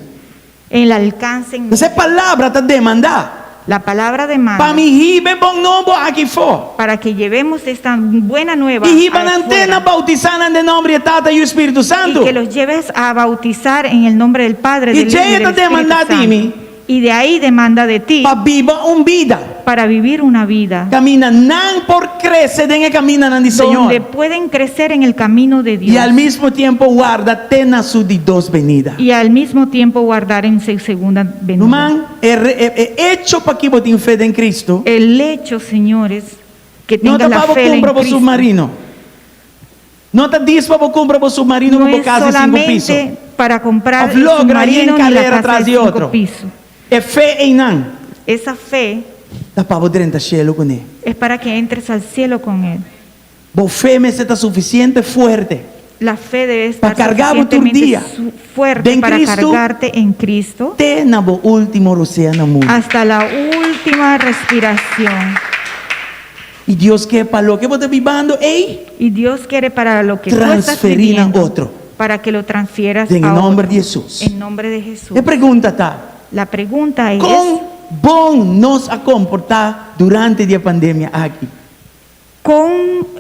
[SPEAKER 4] el alcance en
[SPEAKER 3] Essa palavra está demandar.
[SPEAKER 4] la palabra de mano
[SPEAKER 3] Para mim, ribe bom novo aqui for.
[SPEAKER 4] para que llevemos esta buena nueva
[SPEAKER 3] E riba na
[SPEAKER 4] afuera,
[SPEAKER 3] antena bautizando em nome de Tata e o Espírito Santo.
[SPEAKER 4] y que los lleves a bautizar en el nombre del Padre,
[SPEAKER 3] E
[SPEAKER 4] del Hijo y
[SPEAKER 3] já
[SPEAKER 4] del
[SPEAKER 3] está
[SPEAKER 4] Espíritu
[SPEAKER 3] demandando de
[SPEAKER 4] Santo.
[SPEAKER 3] mim.
[SPEAKER 4] Y de ahí demanda de ti
[SPEAKER 3] Para viva vida.
[SPEAKER 4] para vivir una vida
[SPEAKER 3] Camina não por crescer, nem camina não de Senhor.
[SPEAKER 4] donde pueden crecer en el camino de
[SPEAKER 3] E
[SPEAKER 4] Dios
[SPEAKER 3] ao mesmo tempo guarda tena su de dos venida.
[SPEAKER 4] y al mismo tiempo guardar en su segunda venida.
[SPEAKER 3] Irmão, é hecho para que você tenha fé em Cristo.
[SPEAKER 4] El hecho, señores, que
[SPEAKER 3] Não
[SPEAKER 4] tengas
[SPEAKER 3] está
[SPEAKER 4] la
[SPEAKER 3] para
[SPEAKER 4] fe en
[SPEAKER 3] comprar o
[SPEAKER 4] Cristo
[SPEAKER 3] submarino. Não está diz para comprar o submarino
[SPEAKER 4] no
[SPEAKER 3] com
[SPEAKER 4] es
[SPEAKER 3] casa de 5 pisos.
[SPEAKER 4] solamente para comprar el
[SPEAKER 3] Aflogra aí em
[SPEAKER 4] submarino ni la
[SPEAKER 3] calera
[SPEAKER 4] casa
[SPEAKER 3] atrás
[SPEAKER 4] de
[SPEAKER 3] de
[SPEAKER 4] 5
[SPEAKER 3] outro.
[SPEAKER 4] pisos.
[SPEAKER 3] É fé em não.
[SPEAKER 4] Esa fe
[SPEAKER 3] Dá para você entrar cielo com ele.
[SPEAKER 4] es para que entres al cielo con Él.
[SPEAKER 3] Vos fé me está suficiente fuerte.
[SPEAKER 4] La fe debe estar
[SPEAKER 3] Para cargar o teu
[SPEAKER 4] suficientemente
[SPEAKER 3] dia.
[SPEAKER 4] fuerte
[SPEAKER 3] En
[SPEAKER 4] para
[SPEAKER 3] Cristo.
[SPEAKER 4] cargarte en Cristo
[SPEAKER 3] Até na bo último oceano mundo.
[SPEAKER 4] hasta la última respiración.
[SPEAKER 3] E Deus quer para lo que você está vivendo, ei,
[SPEAKER 4] Y Dios quiere para lo que tú estás
[SPEAKER 3] transferir a
[SPEAKER 4] viviendo,
[SPEAKER 3] outro.
[SPEAKER 4] para que lo transfieras
[SPEAKER 3] Em
[SPEAKER 4] a
[SPEAKER 3] nome
[SPEAKER 4] otro.
[SPEAKER 3] de Jesus.
[SPEAKER 4] En nombre de Jesús.
[SPEAKER 3] E pergunta tá.
[SPEAKER 4] La pregunta es,
[SPEAKER 3] Quão bom nos a comportar durante a pandemia aqui?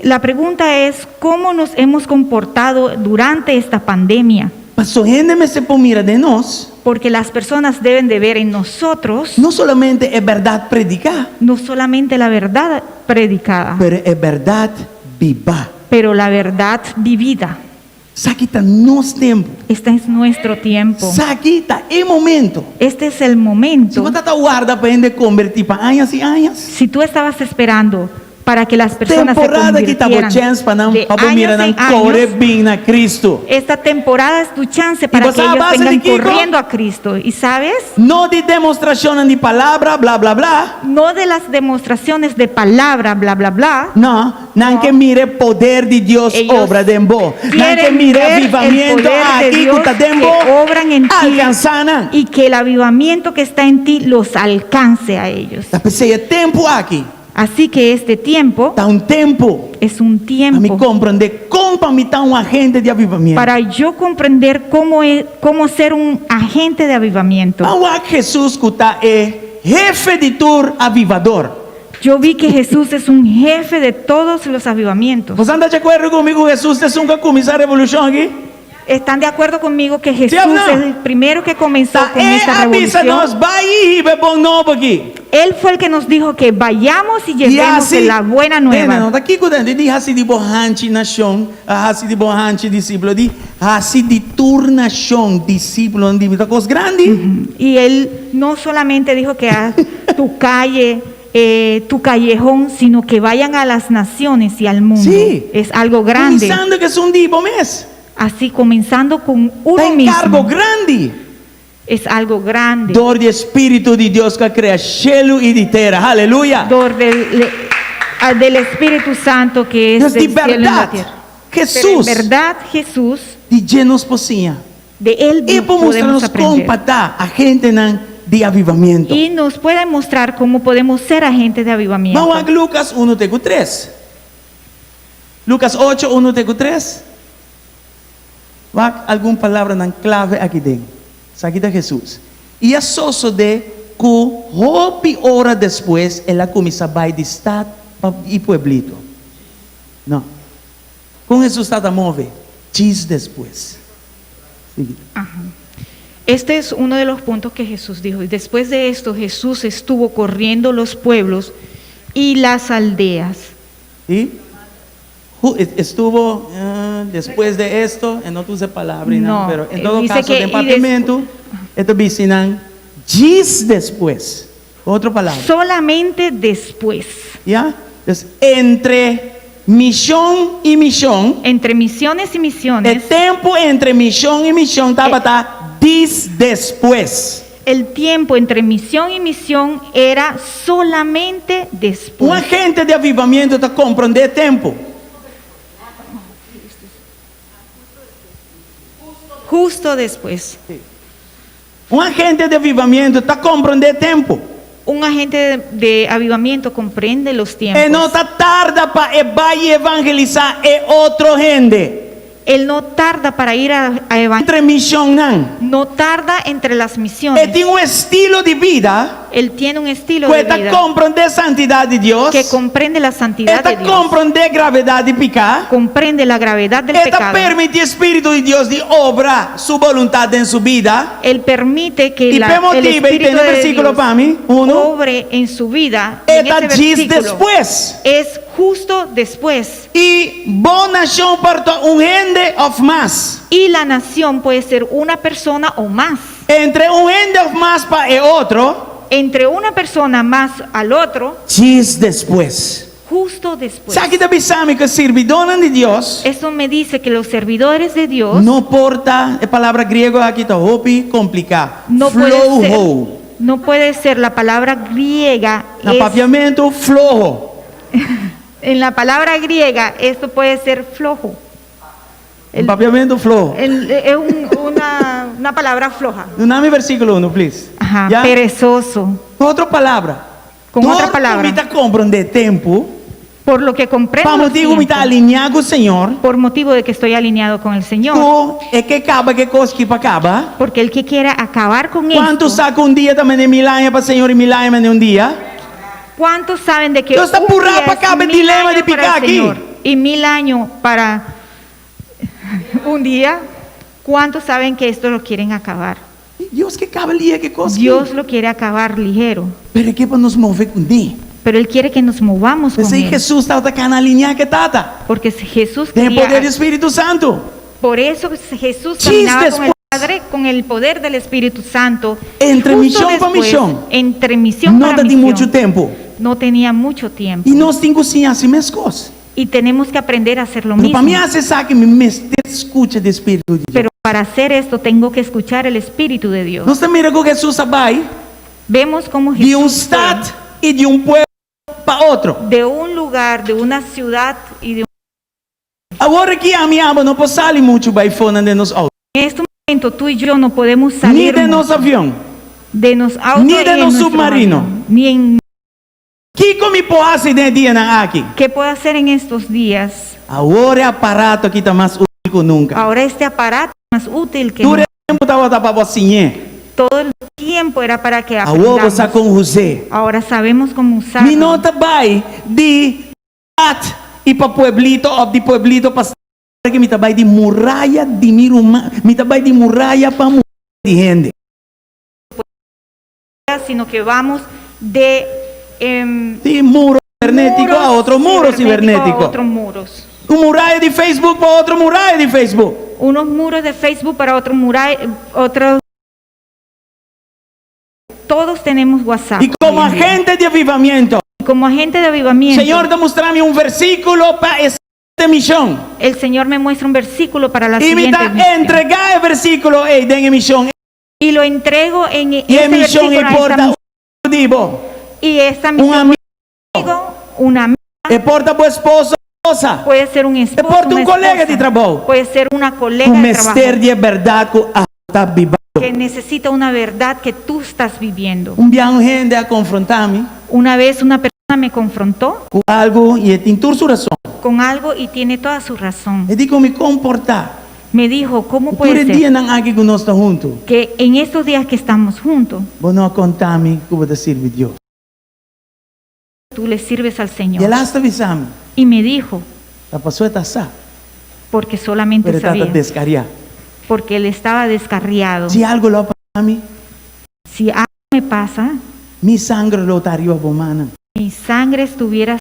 [SPEAKER 4] la pregunta es, ¿cómo nos hemos comportado durante esta pandemia?
[SPEAKER 3] Pastor, gente me se mira de nós.
[SPEAKER 4] Porque las personas deben de ver en nosotros
[SPEAKER 3] Não solamente é verdade predicar,
[SPEAKER 4] no solamente la verdad predicada,
[SPEAKER 3] pero é verdade viva.
[SPEAKER 4] pero la verdad vivida.
[SPEAKER 3] Aqui está nosso tempo.
[SPEAKER 4] Este es nuestro tiempo.
[SPEAKER 3] Aqui está o momento.
[SPEAKER 4] Este es el
[SPEAKER 3] Se
[SPEAKER 4] momento.
[SPEAKER 3] você está guarda para gente convertir para anos e anos,
[SPEAKER 4] Si tú estabas esperando para que las personas se
[SPEAKER 3] temporada que está por
[SPEAKER 4] convirtieran
[SPEAKER 3] chance para não
[SPEAKER 4] de
[SPEAKER 3] para mirar
[SPEAKER 4] años
[SPEAKER 3] não
[SPEAKER 4] en
[SPEAKER 3] correr
[SPEAKER 4] años,
[SPEAKER 3] bem na Cristo.
[SPEAKER 4] esta temporada es tu chance para
[SPEAKER 3] vos
[SPEAKER 4] que ellos
[SPEAKER 3] sabes
[SPEAKER 4] vengan
[SPEAKER 3] de Kiko?
[SPEAKER 4] corriendo a Cristo. ¿Y sabes?
[SPEAKER 3] Não de demonstração de palavra, blá blá blá.
[SPEAKER 4] No de las demostraciones de palabra, bla, bla, bla.
[SPEAKER 3] Não que mire poder de Deus
[SPEAKER 4] Ellos
[SPEAKER 3] obra dembo. Não que
[SPEAKER 4] quieren
[SPEAKER 3] mire
[SPEAKER 4] ver el
[SPEAKER 3] avivamento
[SPEAKER 4] poder de
[SPEAKER 3] aqui
[SPEAKER 4] Dios
[SPEAKER 3] que está dembo.
[SPEAKER 4] que obran en ti
[SPEAKER 3] Alcançando.
[SPEAKER 4] y que el avivamiento que está en ti los alcance a ellos.
[SPEAKER 3] Pensei, é tempo aqui.
[SPEAKER 4] Así que este tiempo
[SPEAKER 3] Está tempo
[SPEAKER 4] es un
[SPEAKER 3] a me
[SPEAKER 4] tiempo
[SPEAKER 3] compreender como para me estar agente de avivamento.
[SPEAKER 4] para yo comprender cómo ser un agente de avivamiento.
[SPEAKER 3] Para Jesus que está jefe de tour avivador.
[SPEAKER 4] Yo vi que Jesús es un jefe de todos los avivamientos.
[SPEAKER 3] Você anda de acordo comigo? Jesus é nunca começar a revolução aqui?
[SPEAKER 4] ¿Están de acuerdo conmigo que Jesús
[SPEAKER 3] ¿Sí o no?
[SPEAKER 4] es el primero que comenzó con esta
[SPEAKER 3] avisa nós,
[SPEAKER 4] revolución?
[SPEAKER 3] vai e bom novo aqui.
[SPEAKER 4] Él fue el que nos dijo que vayamos y llevemos de la buena nueva.
[SPEAKER 3] Não, daqui cuidando, de raça de borrante nação, a raça de borrante discípulo, de raça de turnação discípulo, de coisa grande.
[SPEAKER 4] Y él no solamente dijo que a tu calle, tu callejón, sino que vayan a las naciones y al mundo.
[SPEAKER 3] Sí.
[SPEAKER 4] Es algo grande.
[SPEAKER 3] Pensando que é dia mês.
[SPEAKER 4] Así comenzando con uno
[SPEAKER 3] encargo
[SPEAKER 4] mismo.
[SPEAKER 3] grande.
[SPEAKER 4] Es algo grande.
[SPEAKER 3] Dor de Espírito de Deus que cria cielo e de terra. Aleluia.
[SPEAKER 4] Dor del Espíritu Santo que es
[SPEAKER 3] Deus de
[SPEAKER 4] del cielo y la
[SPEAKER 3] verdade.
[SPEAKER 4] tierra.
[SPEAKER 3] Jesus.
[SPEAKER 4] Pero en verdad Jesús,
[SPEAKER 3] De llenos pocinha.
[SPEAKER 4] de él
[SPEAKER 3] E para
[SPEAKER 4] podemos
[SPEAKER 3] mostrar-nos
[SPEAKER 4] aprender.
[SPEAKER 3] compatar a gente de avivamento.
[SPEAKER 4] Y nos puede mostrar cómo podemos ser agentes de avivamiento.
[SPEAKER 3] Vamos a Lucas 1:3. Lucas 8:1-3. Alguma palavra na clave aqui dentro. Isso aqui está Jesus. E é só de que roupa hora depois ela começa a ir de estado e pueblito. Não. Com Jesus está a mover. Diz depois.
[SPEAKER 4] Ajá. Este es uno de los puntos que Jesús dijo. Y después de esto, Jesús estuvo corriendo los pueblos y las aldeas.
[SPEAKER 3] E estuvo depois de esto, não use palavra,
[SPEAKER 4] No,
[SPEAKER 3] pero em todo
[SPEAKER 4] dice
[SPEAKER 3] caso,
[SPEAKER 4] que
[SPEAKER 3] departamento, esto dizem, diz depois. Outra palavra.
[SPEAKER 4] Solamente después.
[SPEAKER 3] ¿Ya? Entonces, entre misión y misión,
[SPEAKER 4] Entre misiones y
[SPEAKER 3] el
[SPEAKER 4] misiones,
[SPEAKER 3] tiempo entre misión y misión estaba diz después.
[SPEAKER 4] El tiempo entre misión y misión era solamente después.
[SPEAKER 3] Um agente de avivamento está compreendendo tempo.
[SPEAKER 4] Justo después.
[SPEAKER 3] Um agente de avivamento está compreendendo tempo.
[SPEAKER 4] Un agente de avivamiento comprende los tiempos.
[SPEAKER 3] Ele não está tarda para vai evangelizar outro gente.
[SPEAKER 4] Él no tarda para ir a evangelizar.
[SPEAKER 3] Entre missão não.
[SPEAKER 4] No tarda entre las misiones.
[SPEAKER 3] Ele tem um estilo de vida.
[SPEAKER 4] Él tiene un estilo
[SPEAKER 3] que
[SPEAKER 4] de
[SPEAKER 3] está
[SPEAKER 4] vida
[SPEAKER 3] comprende a santidade de Deus.
[SPEAKER 4] que comprende la santidad
[SPEAKER 3] Está
[SPEAKER 4] de Dios.
[SPEAKER 3] comprende a gravidade de pecar.
[SPEAKER 4] Comprende la gravedad del
[SPEAKER 3] Ele
[SPEAKER 4] pecado.
[SPEAKER 3] permite o Espírito de Deus de obrar sua vontade em sua vida.
[SPEAKER 4] Él permite que
[SPEAKER 3] E por
[SPEAKER 4] el
[SPEAKER 3] motivo,
[SPEAKER 4] Espíritu
[SPEAKER 3] tem
[SPEAKER 4] de
[SPEAKER 3] versículo
[SPEAKER 4] Dios
[SPEAKER 3] para mim,
[SPEAKER 4] obre en su vida. En
[SPEAKER 3] Eta
[SPEAKER 4] ese
[SPEAKER 3] diz
[SPEAKER 4] versículo
[SPEAKER 3] depois.
[SPEAKER 4] es justo después.
[SPEAKER 3] E boa nação para gente of más.
[SPEAKER 4] Y la nación puede ser una persona o más.
[SPEAKER 3] Entre gente of más para outro.
[SPEAKER 4] Entre una persona más al otro,
[SPEAKER 3] Diz depois.
[SPEAKER 4] justo después.
[SPEAKER 3] Sabe que também sabe que servidores de Deus
[SPEAKER 4] Eso me dice que los servidores de Dios
[SPEAKER 3] não porta a palavra grega aqui está hopi complicar.
[SPEAKER 4] no
[SPEAKER 3] Flojo.
[SPEAKER 4] puede ser la palabra griega.
[SPEAKER 3] Na papiamento flojo.
[SPEAKER 4] En la palabra griega esto puede ser flojo.
[SPEAKER 3] El papiamento flojo.
[SPEAKER 4] Es una palabra floja.
[SPEAKER 3] Dá-me versículo 1, please.
[SPEAKER 4] Ajá,
[SPEAKER 3] Ya?
[SPEAKER 4] perezoso.
[SPEAKER 3] Outra palavra.
[SPEAKER 4] Con otra palabra.
[SPEAKER 3] Está compreender tempo.
[SPEAKER 4] Por lo que comprendo
[SPEAKER 3] Para
[SPEAKER 4] los
[SPEAKER 3] motivo me está
[SPEAKER 4] tiempos,
[SPEAKER 3] alinhado com o Senhor.
[SPEAKER 4] por motivo de que estoy alineado con el Señor.
[SPEAKER 3] É que acaba que coisa que acaba.
[SPEAKER 4] Porque el que quiera acabar con
[SPEAKER 3] Quanto
[SPEAKER 4] esto.
[SPEAKER 3] saca dia também de milagre para o Senhor e milagre de dia?
[SPEAKER 4] ¿Cuántos saben de que
[SPEAKER 3] Deus está
[SPEAKER 4] un
[SPEAKER 3] por
[SPEAKER 4] día
[SPEAKER 3] para
[SPEAKER 4] es
[SPEAKER 3] acabar
[SPEAKER 4] 1000
[SPEAKER 3] dilema de
[SPEAKER 4] años para
[SPEAKER 3] picar
[SPEAKER 4] el
[SPEAKER 3] aqui?
[SPEAKER 4] Señor y 1000 años para un día? ¿Cuántos saben que esto lo quieren acabar?
[SPEAKER 3] Deus que acaba ali, que coisa.
[SPEAKER 4] Dios lo quiere acabar ligero,
[SPEAKER 3] Pero que para nos mover com Deus.
[SPEAKER 4] pero Él quiere que nos movamos con
[SPEAKER 3] Mas aí
[SPEAKER 4] Él.
[SPEAKER 3] Jesus está atacando a linha que tata.
[SPEAKER 4] Porque Jesús
[SPEAKER 3] Tem
[SPEAKER 4] quería,
[SPEAKER 3] poder do Espírito Santo.
[SPEAKER 4] por eso Jesús
[SPEAKER 3] Sí,
[SPEAKER 4] caminaba con el
[SPEAKER 3] después.
[SPEAKER 4] Padre con el poder del Espíritu Santo.
[SPEAKER 3] Entre
[SPEAKER 4] Justo
[SPEAKER 3] misión para
[SPEAKER 4] después,
[SPEAKER 3] misión.
[SPEAKER 4] Entre misión
[SPEAKER 3] Não
[SPEAKER 4] para
[SPEAKER 3] tem
[SPEAKER 4] misión.
[SPEAKER 3] muito tempo.
[SPEAKER 4] No tenía mucho tiempo.
[SPEAKER 3] E nós temos que cozinhar assim mesmas coisas.
[SPEAKER 4] Y tenemos que aprender a hacer lo
[SPEAKER 3] Pero
[SPEAKER 4] mismo.
[SPEAKER 3] para mim, você sabe que me escuta do Espírito de Deus.
[SPEAKER 4] Pero para hacer esto tengo que escuchar el Espíritu de Dios.
[SPEAKER 3] Nós também que Jesus vai
[SPEAKER 4] Vemos cómo
[SPEAKER 3] de um
[SPEAKER 4] Jesús
[SPEAKER 3] estado
[SPEAKER 4] fue
[SPEAKER 3] e de um povo para outro.
[SPEAKER 4] de un lugar, de una ciudad y de un...
[SPEAKER 3] Agora que a minha aba não pode sair muito by fora de nos autos.
[SPEAKER 4] En este momento tú y yo no podemos
[SPEAKER 3] Nem
[SPEAKER 4] salir
[SPEAKER 3] de
[SPEAKER 4] mucho
[SPEAKER 3] nosso avião.
[SPEAKER 4] de los autos
[SPEAKER 3] Ni de
[SPEAKER 4] y en
[SPEAKER 3] los
[SPEAKER 4] nuestro
[SPEAKER 3] submarinos.
[SPEAKER 4] avión, ni en...
[SPEAKER 3] Que como pode fazer de dia na aqui?
[SPEAKER 4] ¿Qué puedo hacer en estos días?
[SPEAKER 3] Agora é aparato que está mais útil que nunca.
[SPEAKER 4] Ahora este aparato es más útil que
[SPEAKER 3] Durante
[SPEAKER 4] nunca.
[SPEAKER 3] o tempo estava para você.
[SPEAKER 4] Todo el tiempo era para que
[SPEAKER 3] Agora
[SPEAKER 4] aprendamos.
[SPEAKER 3] você com você.
[SPEAKER 4] Ahora sabemos cómo usarlo.
[SPEAKER 3] Me nota vai de at e para pueblito ou de pueblito para que me trabalhe de muralha de miruma, me trabalhe de muralha para de gente.
[SPEAKER 4] Sino que vamos de
[SPEAKER 3] De muro cibernético a outro muro cibernético.
[SPEAKER 4] a otros muros.
[SPEAKER 3] Muralha de Facebook para outro muralha de Facebook.
[SPEAKER 4] Unos muros de Facebook para otros otros. Todos tenemos WhatsApp.
[SPEAKER 3] E como
[SPEAKER 4] hoy en día.
[SPEAKER 3] agente de avivamento,
[SPEAKER 4] Y como agente de avivamiento,
[SPEAKER 3] Senhor, dá mostrar-me versículo para esta missão.
[SPEAKER 4] el Señor me muestra un versículo para la
[SPEAKER 3] E me
[SPEAKER 4] siguiente
[SPEAKER 3] dá
[SPEAKER 4] misión.
[SPEAKER 3] entregar o versículo e den missão.
[SPEAKER 4] Y lo entrego en
[SPEAKER 3] E
[SPEAKER 4] este
[SPEAKER 3] a missão
[SPEAKER 4] versículo a esta
[SPEAKER 3] importa
[SPEAKER 4] misión.
[SPEAKER 3] digo.
[SPEAKER 4] Y esta
[SPEAKER 3] Um
[SPEAKER 4] misión,
[SPEAKER 3] amigo,
[SPEAKER 4] una amiga,
[SPEAKER 3] importa o esposo, esposa.
[SPEAKER 4] puede ser un esposo,
[SPEAKER 3] Importa
[SPEAKER 4] una
[SPEAKER 3] colega
[SPEAKER 4] esposa,
[SPEAKER 3] de trabalho.
[SPEAKER 4] puede ser una colega
[SPEAKER 3] Um
[SPEAKER 4] de trabajo
[SPEAKER 3] mistério de verdade que está vivendo.
[SPEAKER 4] que necesita una verdad que tú estás viviendo.
[SPEAKER 3] Gente a confrontar-me
[SPEAKER 4] Una vez una persona me confrontó
[SPEAKER 3] com algo e tem toda sua razão.
[SPEAKER 4] con algo y tiene toda su razón.
[SPEAKER 3] Eu digo me comportar.
[SPEAKER 4] Me dijo, ¿cómo
[SPEAKER 3] Por
[SPEAKER 4] puede
[SPEAKER 3] dia
[SPEAKER 4] ser
[SPEAKER 3] não aqui que nós estamos juntos.
[SPEAKER 4] que en estos días que estamos juntos,
[SPEAKER 3] Vou não contar-me que vou servir a Deus.
[SPEAKER 4] tú le sirves al
[SPEAKER 3] E
[SPEAKER 4] Señor?
[SPEAKER 3] ela está avisando.
[SPEAKER 4] Y me dijo,
[SPEAKER 3] A pessoa está sã,
[SPEAKER 4] porque solamente
[SPEAKER 3] mas está
[SPEAKER 4] sabía,
[SPEAKER 3] descariada.
[SPEAKER 4] porque él estaba descarriado.
[SPEAKER 3] Se algo lo passa a mim,
[SPEAKER 4] Si algo me pasa,
[SPEAKER 3] mi sangre lo está arriba bomana.
[SPEAKER 4] mi sangre estuviera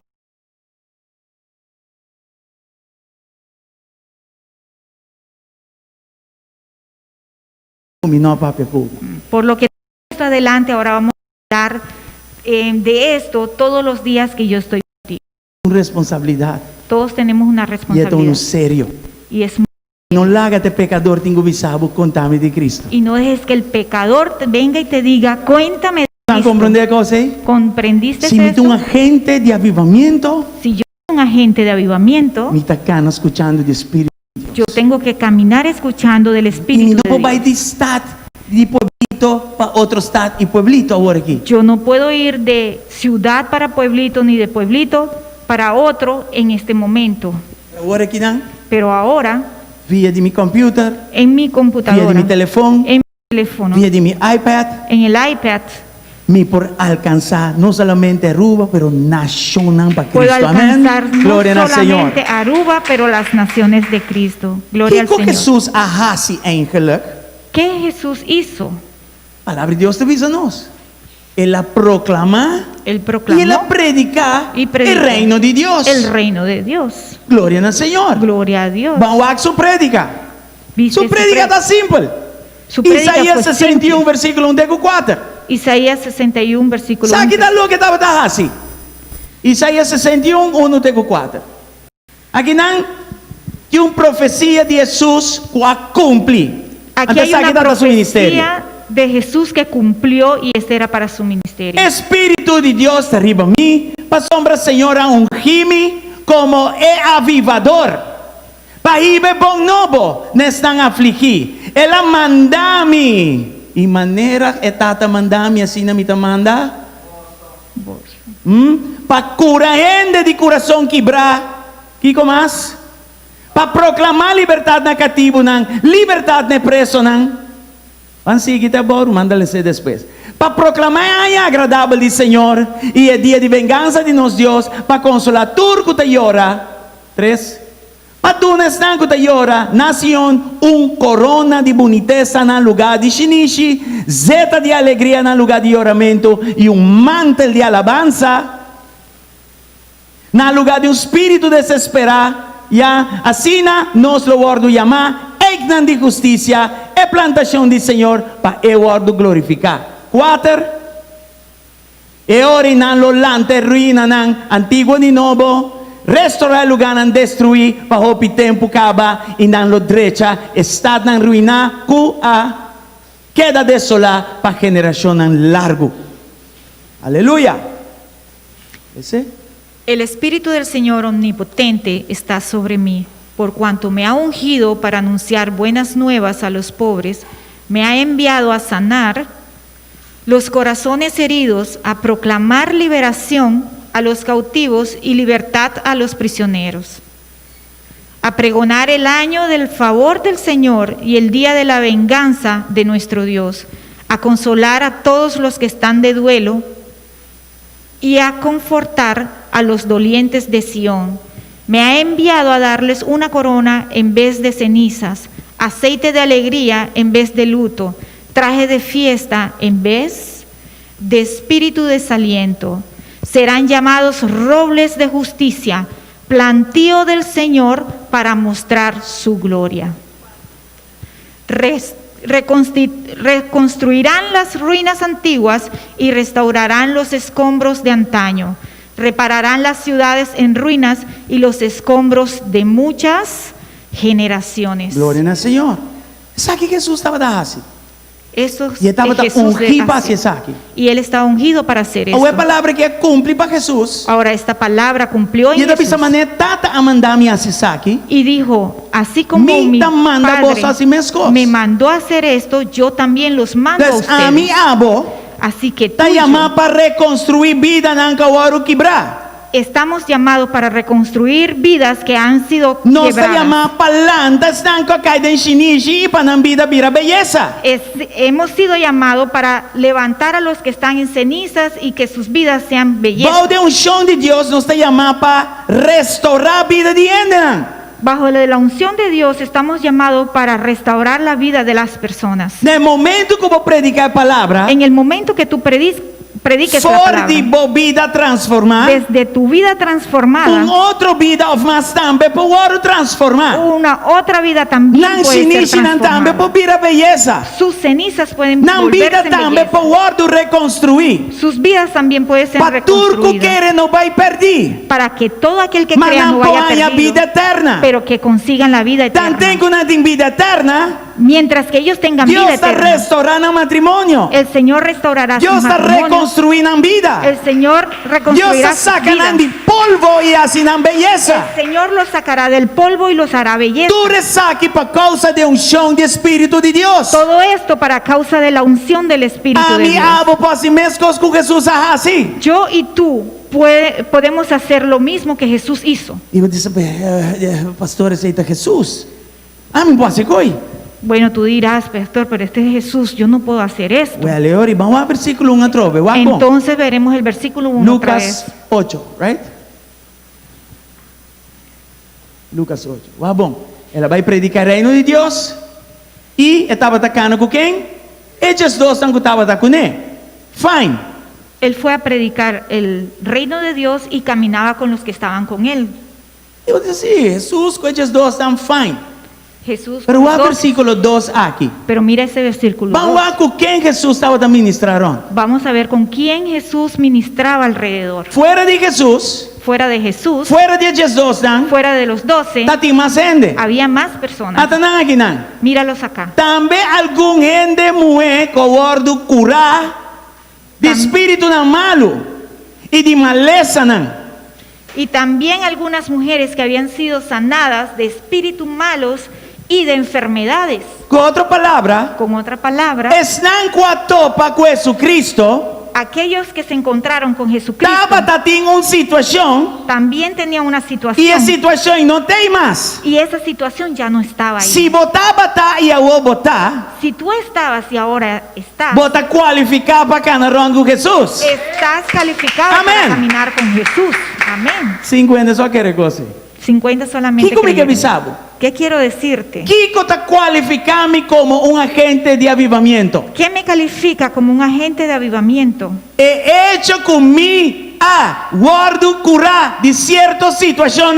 [SPEAKER 3] Mi não papi culpa.
[SPEAKER 4] por lo que esto adelante. Ahora vamos a hablar de esto todos los días que yo estoy contigo.
[SPEAKER 3] Responsabilidade.
[SPEAKER 4] Todos tenemos una
[SPEAKER 3] E é tão
[SPEAKER 4] responsabilidad
[SPEAKER 3] sério.
[SPEAKER 4] y es
[SPEAKER 3] No lágate pecador, tengo visado, contame de Cristo.
[SPEAKER 4] Y no dejes que el pecador venga y te diga, cuéntame de Cristo.
[SPEAKER 3] ¿Comprende cosa?
[SPEAKER 4] ¿Comprendiste
[SPEAKER 3] Si me
[SPEAKER 4] eso?
[SPEAKER 3] un agente de avivamiento,
[SPEAKER 4] Si yo soy un agente de avivamiento,
[SPEAKER 3] me está escuchando de Espíritu.
[SPEAKER 4] yo tengo que caminar escuchando del
[SPEAKER 3] Y
[SPEAKER 4] Espíritu
[SPEAKER 3] no
[SPEAKER 4] de Dios.
[SPEAKER 3] vai de estado, de pueblito para otro estado y pueblito ahora aquí.
[SPEAKER 4] Yo no puedo ir de ciudad para pueblito ni de pueblito para otro en este momento.
[SPEAKER 3] Ahora aquí, ¿no?
[SPEAKER 4] Pero ahora,
[SPEAKER 3] Via de mi computer,
[SPEAKER 4] en mi
[SPEAKER 3] via de
[SPEAKER 4] computadora,
[SPEAKER 3] mi teléfono,
[SPEAKER 4] en mi teléfono,
[SPEAKER 3] via de mi iPad,
[SPEAKER 4] en el iPad,
[SPEAKER 3] me por alcanzar no solamente Aruba, pero nacional para
[SPEAKER 4] puedo
[SPEAKER 3] Cristo. Amén.
[SPEAKER 4] alcanzar no
[SPEAKER 3] Gloria al Señor.
[SPEAKER 4] solamente Aruba, pero las naciones de Cristo. Gloria al
[SPEAKER 3] ¿Qué
[SPEAKER 4] Señor.
[SPEAKER 3] Jesús ahasi eigenlijk?
[SPEAKER 4] ¿Qué Jesús hizo?
[SPEAKER 3] Palabra de Dios te avisa-nos. Él la proclama
[SPEAKER 4] Él proclamó
[SPEAKER 3] y él la predica
[SPEAKER 4] y predicó
[SPEAKER 3] el reino de Dios.
[SPEAKER 4] el reino de Dios.
[SPEAKER 3] Gloria al Señor.
[SPEAKER 4] Gloria a Dios.
[SPEAKER 3] Vamos a su prédica.
[SPEAKER 4] Viste
[SPEAKER 3] Su prédica está simple.
[SPEAKER 4] Su prédica
[SPEAKER 3] Isaías
[SPEAKER 4] fue
[SPEAKER 3] 61,
[SPEAKER 4] simple.
[SPEAKER 3] versículo 1 de 4.
[SPEAKER 4] Isaías 61, versículo
[SPEAKER 3] Sabe
[SPEAKER 4] 11.
[SPEAKER 3] lo que estaba así? Isaías 61, 1 de 4. Aqui não que uma profecia de Jesus que cumpre.
[SPEAKER 4] Aquí hay una profecía de Jesús que cumplió y este era para su ministerio.
[SPEAKER 3] Espírito de Deus está arriba de mim, para sombra Senhora ungir-me como avivador, para ir bom novo, nestan afligir. Ela manda-me, e maneira etata manda-me, assim não me manda, para curar gente de coração quebrar, que mais? Para proclamar liberdade na cativo, liberdade na preso, Vamos seguir agora, manda-lhe ser depois. Para proclamar a agradável do Senhor e é dia de vingança de nosso Deus, para consolar turco te llora. 3. Para tu nestanco te llora, nação, corona de boniteza no lugar de xinichi, zeta de alegria no lugar de oramento e mantel de alabança no lugar de espírito desesperado. Ya, assim nosso ordo chamar, eignan de justiça e plantação de Senhor para eu ordo glorificar. 4. E ora não lante ruína não antigo de novo, restaurar o lugar não destruir para o tempo acaba e não lo derecha está não ruína queda desolada para geração não largo. Aleluia. Esse?
[SPEAKER 4] El Espíritu del Señor Omnipotente está sobre mí, por cuanto me ha ungido para anunciar buenas nuevas a los pobres, me ha enviado a sanar los corazones heridos, a proclamar liberación a los cautivos y libertad a los prisioneros, a pregonar el año del favor del Señor y el día de la venganza de nuestro Dios, a consolar a todos los que están de duelo y a confortar a los dolientes de Sión. Me ha enviado a darles una corona en vez de cenizas, aceite de alegría en vez de luto, traje de fiesta en vez de espíritu de desaliento. Serán llamados robles de justicia, plantío del Señor para mostrar su gloria. Reconstruirán las ruinas antiguas y restaurarán los escombros de antaño. Repararán las ciudades en ruinas y los escombros de muchas generaciones.
[SPEAKER 3] Gloria al Señor. Sabe que Jesús estaba assim?
[SPEAKER 4] Eso
[SPEAKER 3] E estava ungido para ser aqui.
[SPEAKER 4] Y él estaba ungido para hacer
[SPEAKER 3] Ou é
[SPEAKER 4] eso.
[SPEAKER 3] palavra que cumpre para Jesus.
[SPEAKER 4] Ahora esta palabra cumplió
[SPEAKER 3] E
[SPEAKER 4] en
[SPEAKER 3] dessa
[SPEAKER 4] Jesús.
[SPEAKER 3] maneira tata a mandar-me a aqui.
[SPEAKER 4] Y dijo, así como mi
[SPEAKER 3] manda vos
[SPEAKER 4] padre
[SPEAKER 3] assim minhas coisas.
[SPEAKER 4] me mandó a hacer esto, yo también los mando a
[SPEAKER 3] Pues a mim
[SPEAKER 4] ustedes.
[SPEAKER 3] abo
[SPEAKER 4] Así que tú
[SPEAKER 3] está
[SPEAKER 4] y yo
[SPEAKER 3] chamado para reconstruir vida nanca hora quebrar.
[SPEAKER 4] estamos llamados para reconstruir vidas que han sido
[SPEAKER 3] Nós está
[SPEAKER 4] quebradas.
[SPEAKER 3] chamado para lantas nanca caída em xinichi e para não vida vira beleza.
[SPEAKER 4] Hemos sido llamados para levantar a los que están en cenizas y que sus vidas sean bellezas.
[SPEAKER 3] Bajo de unção de Deus nós está chamado para restaurar a vida de gente.
[SPEAKER 4] Bajo la unción de Dios estamos llamados para restaurar la vida de las personas.
[SPEAKER 3] No momento que eu vou predicar a palavra,
[SPEAKER 4] En el momento que tú prediques la
[SPEAKER 3] For
[SPEAKER 4] palabra.
[SPEAKER 3] di vida transformar.
[SPEAKER 4] Desde tu vida transformada,
[SPEAKER 3] Un outra vida of mas tambe por transformar.
[SPEAKER 4] una otra vida también
[SPEAKER 3] Nan
[SPEAKER 4] puede ser
[SPEAKER 3] sinisinan tambe
[SPEAKER 4] transformada.
[SPEAKER 3] por vira belleza.
[SPEAKER 4] Sus cenizas pueden
[SPEAKER 3] Nan vida
[SPEAKER 4] volverse en
[SPEAKER 3] tambe
[SPEAKER 4] belleza.
[SPEAKER 3] por reconstruir.
[SPEAKER 4] Sus vidas también pueden ser
[SPEAKER 3] Paturco
[SPEAKER 4] reconstruidas.
[SPEAKER 3] quere no vai perder.
[SPEAKER 4] Para que todo aquel que
[SPEAKER 3] Mas
[SPEAKER 4] crea
[SPEAKER 3] não
[SPEAKER 4] no vaya
[SPEAKER 3] ponha a vida
[SPEAKER 4] perdido,
[SPEAKER 3] eterna.
[SPEAKER 4] pero que consigan la vida
[SPEAKER 3] Tan
[SPEAKER 4] eterna.
[SPEAKER 3] tengo una vida eterna.
[SPEAKER 4] Mientras que ellos tengan
[SPEAKER 3] Dios
[SPEAKER 4] vida
[SPEAKER 3] está
[SPEAKER 4] eterna,
[SPEAKER 3] restaurando el matrimonio.
[SPEAKER 4] el Señor restaurará
[SPEAKER 3] Dios
[SPEAKER 4] su
[SPEAKER 3] está
[SPEAKER 4] matrimonio.
[SPEAKER 3] reconstruyendo la vida.
[SPEAKER 4] El Señor
[SPEAKER 3] Dios
[SPEAKER 4] reconstruirá
[SPEAKER 3] está
[SPEAKER 4] sus vidas.
[SPEAKER 3] sacando el polvo y haciendo belleza.
[SPEAKER 4] El Señor los sacará del polvo y los hará belleza.
[SPEAKER 3] Tú resaque por causa de unción de Espíritu de Dios.
[SPEAKER 4] Todo esto para causa de la unción del Espíritu
[SPEAKER 3] A
[SPEAKER 4] de
[SPEAKER 3] mí
[SPEAKER 4] Dios.
[SPEAKER 3] abo posso mescos com Jesus así.
[SPEAKER 4] Yo y tú podemos hacer lo mismo que Jesús hizo.
[SPEAKER 3] E eu disse, pastor, aceita Jesus. Ah, me posso coi?
[SPEAKER 4] Bueno, tú dirás, pastor, pero este es Jesús, yo no puedo hacer esto.
[SPEAKER 3] Well, e vamos ao versículo 1 a trove.
[SPEAKER 4] Entonces veremos el versículo 1 otra
[SPEAKER 3] Lucas
[SPEAKER 4] vez.
[SPEAKER 3] 8, right? Lucas 8. Ah, bom. Ela vai predicar o reino de Deus. E estava atacando com quem? Eles dois não estavam atacando com ele. Fine.
[SPEAKER 4] Él fue a predicar el reino de Dios y caminaba con los que estaban con él.
[SPEAKER 3] Eu disse, Jesus com eles dois estão fine.
[SPEAKER 4] Jesús.
[SPEAKER 3] Pero o
[SPEAKER 4] dos-
[SPEAKER 3] versículo 2 aqui.
[SPEAKER 4] Pero mira ese versículo.
[SPEAKER 3] Vamos
[SPEAKER 4] dos.
[SPEAKER 3] lá com quem Jesus estava ministrando.
[SPEAKER 4] Vamos a ver con quién Jesús ministraba alrededor.
[SPEAKER 3] Fora de Jesus,
[SPEAKER 4] Fuera de Jesús,
[SPEAKER 3] fora de Jesus, não.
[SPEAKER 4] fuera de los 12,
[SPEAKER 3] Tá tem mais gente.
[SPEAKER 4] había más personas.
[SPEAKER 3] Até não aqui não.
[SPEAKER 4] Míralos acá.
[SPEAKER 3] Também algum gente mulher coordo curar de espírito não malo e de maleza não.
[SPEAKER 4] Y también algunas mujeres que habían sido sanadas de espíritus malos y de enfermedades.
[SPEAKER 3] Com outra palavra,
[SPEAKER 4] Con otra palabra,
[SPEAKER 3] estão com a topa com Jesucristo.
[SPEAKER 4] aquellos que se encontraron con Jesucristo
[SPEAKER 3] Estava em uma situação
[SPEAKER 4] también tenían una
[SPEAKER 3] e a
[SPEAKER 4] situación.
[SPEAKER 3] situação não tem mais.
[SPEAKER 4] Y esa situación ya no estaba ahí.
[SPEAKER 3] Se botava tá e eu vou botar,
[SPEAKER 4] Si tú estabas y ahora estás,
[SPEAKER 3] bota qualificar para caminhar com Jesus.
[SPEAKER 4] estás calificado
[SPEAKER 3] Amén.
[SPEAKER 4] para caminar con Jesús. Amén.
[SPEAKER 3] 50 só quer coisa.
[SPEAKER 4] 50 solamente.
[SPEAKER 3] Que como que
[SPEAKER 4] creyeron.
[SPEAKER 3] avisava?
[SPEAKER 4] ¿Qué quiero decirte?
[SPEAKER 3] Kiko está qualificando como um agente de avivamento.
[SPEAKER 4] ¿Qué me califica como un agente de avivamiento?
[SPEAKER 3] É hecho comigo a guardo curar de certa situação.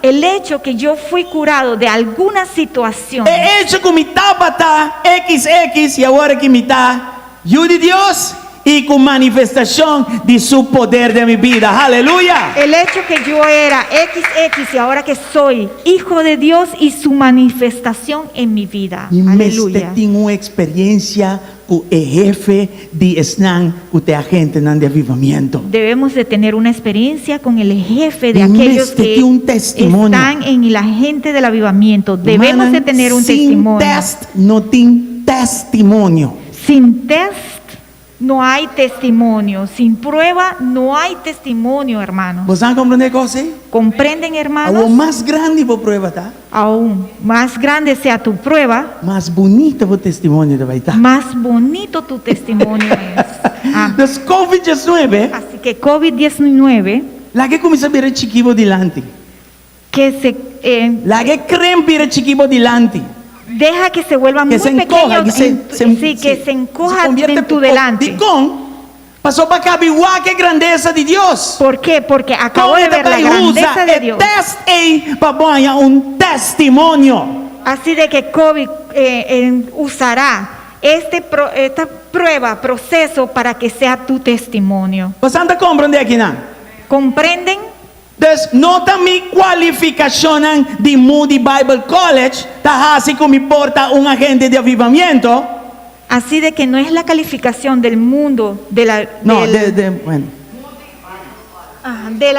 [SPEAKER 4] El hecho que yo fui curado de alguna situación.
[SPEAKER 3] É hecho que me estava XX e agora que me está eu de Deus e com manifestação de su poder de minha vida. Aleluia.
[SPEAKER 4] El hecho que yo era XX y ahora que soy hijo de Dios y su manifestación en mi vida.
[SPEAKER 3] E
[SPEAKER 4] Aleluya.
[SPEAKER 3] tem uma experiência com o jefe de Snan, com o agente de avivamento.
[SPEAKER 4] Debemos de tener una experiencia con el jefe de
[SPEAKER 3] Y
[SPEAKER 4] aquellos
[SPEAKER 3] este
[SPEAKER 4] que
[SPEAKER 3] tiene un testimonio.
[SPEAKER 4] están en la gente del avivamiento. Debemos de tener un
[SPEAKER 3] Sin
[SPEAKER 4] testimonio.
[SPEAKER 3] test não tem testemunho.
[SPEAKER 4] Sin test no hay testimonio. Sin prueba no hay testimonio, hermano.
[SPEAKER 3] Você compreende coisa?
[SPEAKER 4] ¿Comprenden,
[SPEAKER 3] O
[SPEAKER 4] hermanos?
[SPEAKER 3] mais grande por prova, tá?
[SPEAKER 4] Aún más grande sea tu prueba,
[SPEAKER 3] Mais bonita o testemunho vai estar.
[SPEAKER 4] más bonito tu testimonio es. Ah,
[SPEAKER 3] Das COVID-19,
[SPEAKER 4] así que COVID-19,
[SPEAKER 3] lá que começa a vir chiquibo dilante.
[SPEAKER 4] que se
[SPEAKER 3] Lá que creme vir chiquibo dilante.
[SPEAKER 4] deja que se vuelva
[SPEAKER 3] Que
[SPEAKER 4] muy
[SPEAKER 3] se encoja,
[SPEAKER 4] pequeño, que se encoja en tu delante.
[SPEAKER 3] Dicom, passou para cabiuá que grandeza de Deus.
[SPEAKER 4] ¿Por qué? Porque acabo
[SPEAKER 3] Como
[SPEAKER 4] de ver la
[SPEAKER 3] também
[SPEAKER 4] grandeza
[SPEAKER 3] usa
[SPEAKER 4] de Dios.
[SPEAKER 3] teste aí para ganhar testemunho.
[SPEAKER 4] Así de que COVID usará esta prueba, proceso, para que sea tu testimonio.
[SPEAKER 3] Você anda compreendendo aqui, não?
[SPEAKER 4] ¿Comprenden?
[SPEAKER 3] Dus nota mi qualificação de Moody Bible College, tá assim como importa um agente de avivamento.
[SPEAKER 4] Así de que no es la calificación del mundo,
[SPEAKER 3] No,
[SPEAKER 4] del,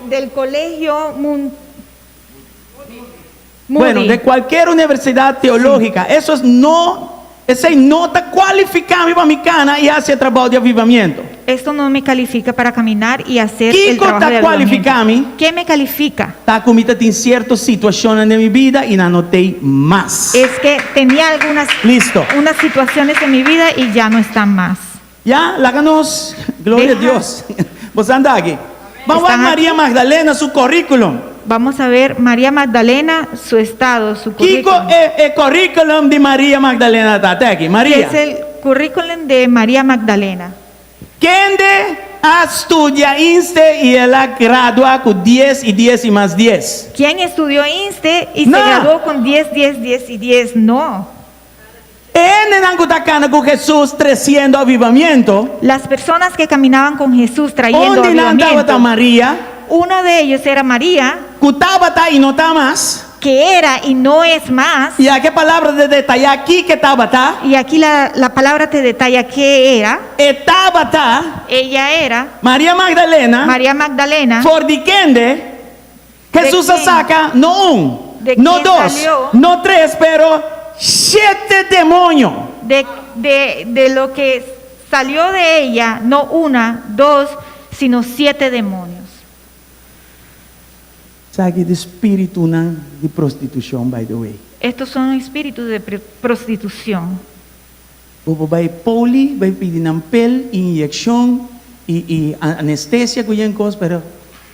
[SPEAKER 4] del colegio
[SPEAKER 3] bueno, de cualquier universidad teológica, eso es essa nota qualificada americana e hace trabalho de avivamento.
[SPEAKER 4] Esto no me califica para caminar y hacer
[SPEAKER 3] ¿Qué
[SPEAKER 4] el trabajo
[SPEAKER 3] está
[SPEAKER 4] de avivamiento.
[SPEAKER 3] cualificando?
[SPEAKER 4] ¿Qué me califica?
[SPEAKER 3] Tá comigo tem certas situações na minha vida e não notei mais.
[SPEAKER 4] Es que tenía
[SPEAKER 3] Listo.
[SPEAKER 4] unas situaciones en mi vida y ya no están más.
[SPEAKER 3] Já, láganos, glória a
[SPEAKER 4] Deja.
[SPEAKER 3] Deus. Você anda aqui. Vamos a
[SPEAKER 4] Están
[SPEAKER 3] Maria
[SPEAKER 4] aquí.
[SPEAKER 3] Magdalena, su currículum.
[SPEAKER 4] Vamos a ver María Magdalena, su estado, su
[SPEAKER 3] Kiko
[SPEAKER 4] currículum.
[SPEAKER 3] é currículum de Maria Magdalena, tá até aqui. Maria.
[SPEAKER 4] Es el currículum de María Magdalena.
[SPEAKER 3] Kende estudia INSTE y él gradua con 10 y 10 y más 10.
[SPEAKER 4] ¿Quién estudió INSTE y
[SPEAKER 3] No.
[SPEAKER 4] se graduó con 10, 10, 10 y 10? No.
[SPEAKER 3] Con Jesús trayendo avivamiento.
[SPEAKER 4] Las personas que caminaban con Jesús trayendo
[SPEAKER 3] ¿Dónde andaba
[SPEAKER 4] avivamiento,
[SPEAKER 3] María?
[SPEAKER 4] uno de ellos era María,
[SPEAKER 3] Cutabata y no está más.
[SPEAKER 4] que era y no es más.
[SPEAKER 3] ¿Y a qué palabra de detalle aquí que Tabata?
[SPEAKER 4] Y aquí la palabra te detalla qué era.
[SPEAKER 3] Tabata,
[SPEAKER 4] Ella era
[SPEAKER 3] María Magdalena,
[SPEAKER 4] María Magdalena.
[SPEAKER 3] Fordiquende, Jesús
[SPEAKER 4] quién?
[SPEAKER 3] saca no un,
[SPEAKER 4] ¿De
[SPEAKER 3] no
[SPEAKER 4] quién
[SPEAKER 3] dos,
[SPEAKER 4] salió?
[SPEAKER 3] no tres, pero 7 demonios.
[SPEAKER 4] De lo que salió de ella, no una, dos, sino 7 demonios.
[SPEAKER 3] Sabe de espíritu de prostitución, by the way.
[SPEAKER 4] Estos son espíritus de prostitución.
[SPEAKER 3] Vai poli, vai pedir pel, inyección y anestesia, cuyan cosas, pero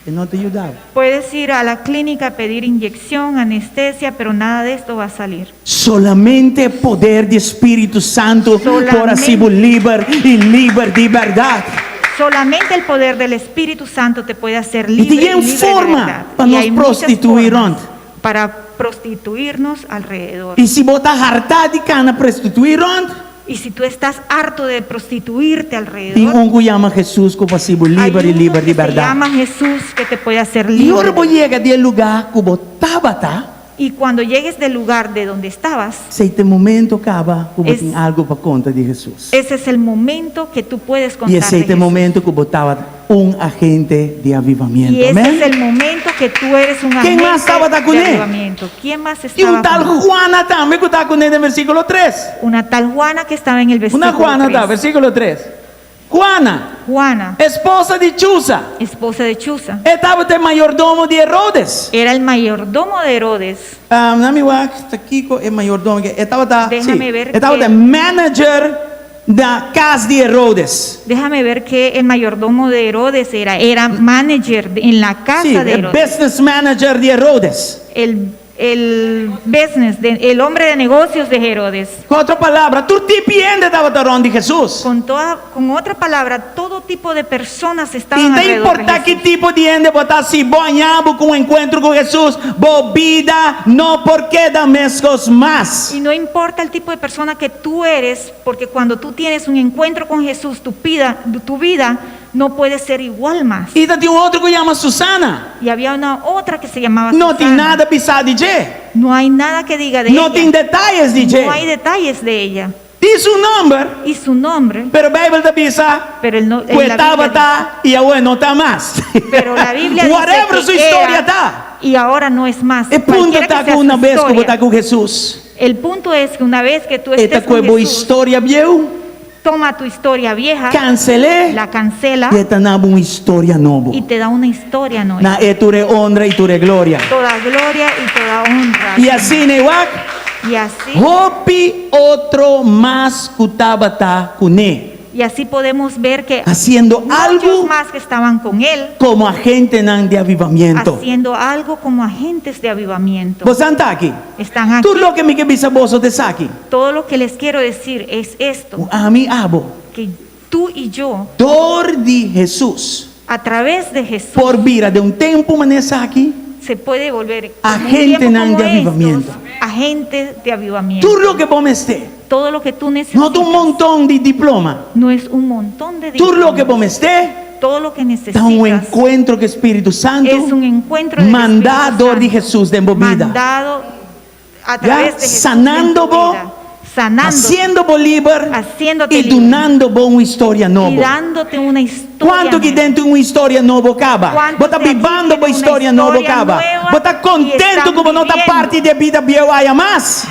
[SPEAKER 3] no te ayudaba.
[SPEAKER 4] Puedes ir a la clínica a pedir inyección, anestesia, pero nada de esto va a salir.
[SPEAKER 3] Solamente poder de Espíritu Santo por así libre y libre de verdad.
[SPEAKER 4] Solamente el poder del Espíritu Santo te puede hacer
[SPEAKER 3] Y
[SPEAKER 4] libre,
[SPEAKER 3] tienen
[SPEAKER 4] libre de
[SPEAKER 3] forma
[SPEAKER 4] verdad.
[SPEAKER 3] para
[SPEAKER 4] Y
[SPEAKER 3] nos
[SPEAKER 4] hay muchas
[SPEAKER 3] prostituir.
[SPEAKER 4] formas para prostituirnos alrededor.
[SPEAKER 3] Y si botas harta de cana prostituir,
[SPEAKER 4] Y si tú estás harto de prostituirte
[SPEAKER 3] tem
[SPEAKER 4] alrededor,
[SPEAKER 3] un que llama Jesús como así libre y
[SPEAKER 4] hay uno
[SPEAKER 3] libre
[SPEAKER 4] que
[SPEAKER 3] de
[SPEAKER 4] se
[SPEAKER 3] verdad.
[SPEAKER 4] llama Jesús que te puede hacer
[SPEAKER 3] Y
[SPEAKER 4] libre.
[SPEAKER 3] ahora voy a llegar del lugar como Tabata.
[SPEAKER 4] Y cuando llegues del lugar de donde estabas,
[SPEAKER 3] Se este momento acaba como
[SPEAKER 4] Es-
[SPEAKER 3] tem algo para conta de Jesús.
[SPEAKER 4] ese es el momento que tú puedes
[SPEAKER 3] Y
[SPEAKER 4] contar
[SPEAKER 3] ese
[SPEAKER 4] de
[SPEAKER 3] este
[SPEAKER 4] Jesús.
[SPEAKER 3] momento como estaba un agente de avivamiento.
[SPEAKER 4] Y ese
[SPEAKER 3] Amén.
[SPEAKER 4] es el momento que tú eres un
[SPEAKER 3] ¿Quién
[SPEAKER 4] agente
[SPEAKER 3] más estaba
[SPEAKER 4] de
[SPEAKER 3] con él?
[SPEAKER 4] avivamiento. ¿Quién más
[SPEAKER 3] Y
[SPEAKER 4] estaba
[SPEAKER 3] un tal
[SPEAKER 4] con él?
[SPEAKER 3] Juana también que está con él en el versículo 3.
[SPEAKER 4] Una tal Juana que estaba en el versículo
[SPEAKER 3] Una Juana
[SPEAKER 4] 3.
[SPEAKER 3] está, versículo 3. Juana,
[SPEAKER 4] Juana,
[SPEAKER 3] esposa de Chuza,
[SPEAKER 4] esposa de Chuza,
[SPEAKER 3] estaba el mayordomo de Herodes.
[SPEAKER 4] era el mayordomo de Herodes.
[SPEAKER 3] Nami wa está aquí con el mayordomo que estaba
[SPEAKER 4] Déjame ver
[SPEAKER 3] estaba
[SPEAKER 4] que-
[SPEAKER 3] el manager de la casa de Herodes.
[SPEAKER 4] Déjame ver que el mayordomo de Herodes era manager en la casa
[SPEAKER 3] Sí,
[SPEAKER 4] de
[SPEAKER 3] el
[SPEAKER 4] Herodes.
[SPEAKER 3] business manager de Herodes.
[SPEAKER 4] El business, el hombre de negocios de Herodes.
[SPEAKER 3] Con otra palabra, tú te piendes estaba de Jesús.
[SPEAKER 4] Con otra palabra, todo tipo de personas
[SPEAKER 3] Y
[SPEAKER 4] estaban
[SPEAKER 3] no
[SPEAKER 4] alrededor de
[SPEAKER 3] importa qué
[SPEAKER 4] Jesús.
[SPEAKER 3] tipo de gente botar si boñabo con un encuentro con Jesús, bo vida, no porque da mescos más.
[SPEAKER 4] Y no importa el tipo de persona que tú eres, porque cuando tú tienes un encuentro con Jesús, tu vida no puede ser igual más.
[SPEAKER 3] Y tiene otro que llama Susana.
[SPEAKER 4] Y había una otra que se llamaba
[SPEAKER 3] No
[SPEAKER 4] Susana.
[SPEAKER 3] tiene nada pisado de J.
[SPEAKER 4] No hay nada que diga de
[SPEAKER 3] No
[SPEAKER 4] ella.
[SPEAKER 3] tiene detalles de
[SPEAKER 4] No hay
[SPEAKER 3] J.
[SPEAKER 4] detalles de ella.
[SPEAKER 3] Dice su nombre,
[SPEAKER 4] Y su nombre,
[SPEAKER 3] pero la Biblia te dice,
[SPEAKER 4] pero el no, en
[SPEAKER 3] pues
[SPEAKER 4] la
[SPEAKER 3] estaba
[SPEAKER 4] Biblia
[SPEAKER 3] está y ahora no está más.
[SPEAKER 4] dice- pero la Biblia dice
[SPEAKER 3] Whatever
[SPEAKER 4] que
[SPEAKER 3] su historia
[SPEAKER 4] era,
[SPEAKER 3] está.
[SPEAKER 4] y ahora no es más.
[SPEAKER 3] El punto
[SPEAKER 4] Cualquiera que
[SPEAKER 3] está
[SPEAKER 4] sea
[SPEAKER 3] con
[SPEAKER 4] su
[SPEAKER 3] una vez como
[SPEAKER 4] historia.
[SPEAKER 3] está con Jesús.
[SPEAKER 4] El punto es que una vez que tú estés
[SPEAKER 3] Esta
[SPEAKER 4] con
[SPEAKER 3] fue
[SPEAKER 4] Jesús,
[SPEAKER 3] historia vieja,
[SPEAKER 4] toma tu historia vieja,
[SPEAKER 3] cancelé,
[SPEAKER 4] la cancela
[SPEAKER 3] y esta nada una historia nueva.
[SPEAKER 4] y te da una historia nueva.
[SPEAKER 3] Na eture honra y ture gloria.
[SPEAKER 4] Toda gloria y toda honra.
[SPEAKER 3] Y así Newak,
[SPEAKER 4] Y así,
[SPEAKER 3] hopi otro más kutabata kune,
[SPEAKER 4] y así podemos ver que
[SPEAKER 3] haciendo
[SPEAKER 4] muchos
[SPEAKER 3] algo
[SPEAKER 4] más que estaban con él,
[SPEAKER 3] como agente de avivamiento.
[SPEAKER 4] haciendo algo como agentes de avivamiento.
[SPEAKER 3] Vos estás aquí.
[SPEAKER 4] Están aquí.
[SPEAKER 3] Tú lo que me que bisaboso de saki.
[SPEAKER 4] Todo lo que les quiero decir es esto,
[SPEAKER 3] A mí abo.
[SPEAKER 4] que tú y yo,
[SPEAKER 3] Dor de Jesús.
[SPEAKER 4] a través de Jesús,
[SPEAKER 3] Por vira de un tiempo manesa aquí.
[SPEAKER 4] se puede volver como un
[SPEAKER 3] Agente
[SPEAKER 4] tiempo como
[SPEAKER 3] de avivamiento.
[SPEAKER 4] estos, agentes de avivamiento.
[SPEAKER 3] Tú lo que vos me esté.
[SPEAKER 4] Todo lo que tú necesitas
[SPEAKER 3] No un montón de diploma.
[SPEAKER 4] no es un montón de
[SPEAKER 3] Tú lo que
[SPEAKER 4] diplomas.
[SPEAKER 3] vos me esté.
[SPEAKER 4] Todo lo que necesitas
[SPEAKER 3] Da un encuentro con Espíritu Santo.
[SPEAKER 4] es un encuentro del
[SPEAKER 3] Mandado
[SPEAKER 4] Espíritu
[SPEAKER 3] de Jesús de vida.
[SPEAKER 4] mandado a través de Jesús
[SPEAKER 3] sanando
[SPEAKER 4] en tu
[SPEAKER 3] vos,
[SPEAKER 4] vida, sanando,
[SPEAKER 3] haciendo Bolívar
[SPEAKER 4] haciéndote
[SPEAKER 3] y
[SPEAKER 4] libre,
[SPEAKER 3] donando vos una historia
[SPEAKER 4] y
[SPEAKER 3] nueva.
[SPEAKER 4] dándote una historia
[SPEAKER 3] ¿Cuánto que
[SPEAKER 4] nueva.
[SPEAKER 3] dentro de una historia nueva acaba?
[SPEAKER 4] ¿Cuántos
[SPEAKER 3] Vos estás
[SPEAKER 4] de aquí
[SPEAKER 3] vivando
[SPEAKER 4] tienen
[SPEAKER 3] una historia
[SPEAKER 4] una
[SPEAKER 3] nueva
[SPEAKER 4] historia
[SPEAKER 3] acaba.
[SPEAKER 4] nueva
[SPEAKER 3] Vos estás
[SPEAKER 4] y
[SPEAKER 3] contento
[SPEAKER 4] están
[SPEAKER 3] como no está
[SPEAKER 4] viviendo?
[SPEAKER 3] parte de vida vieja haya más.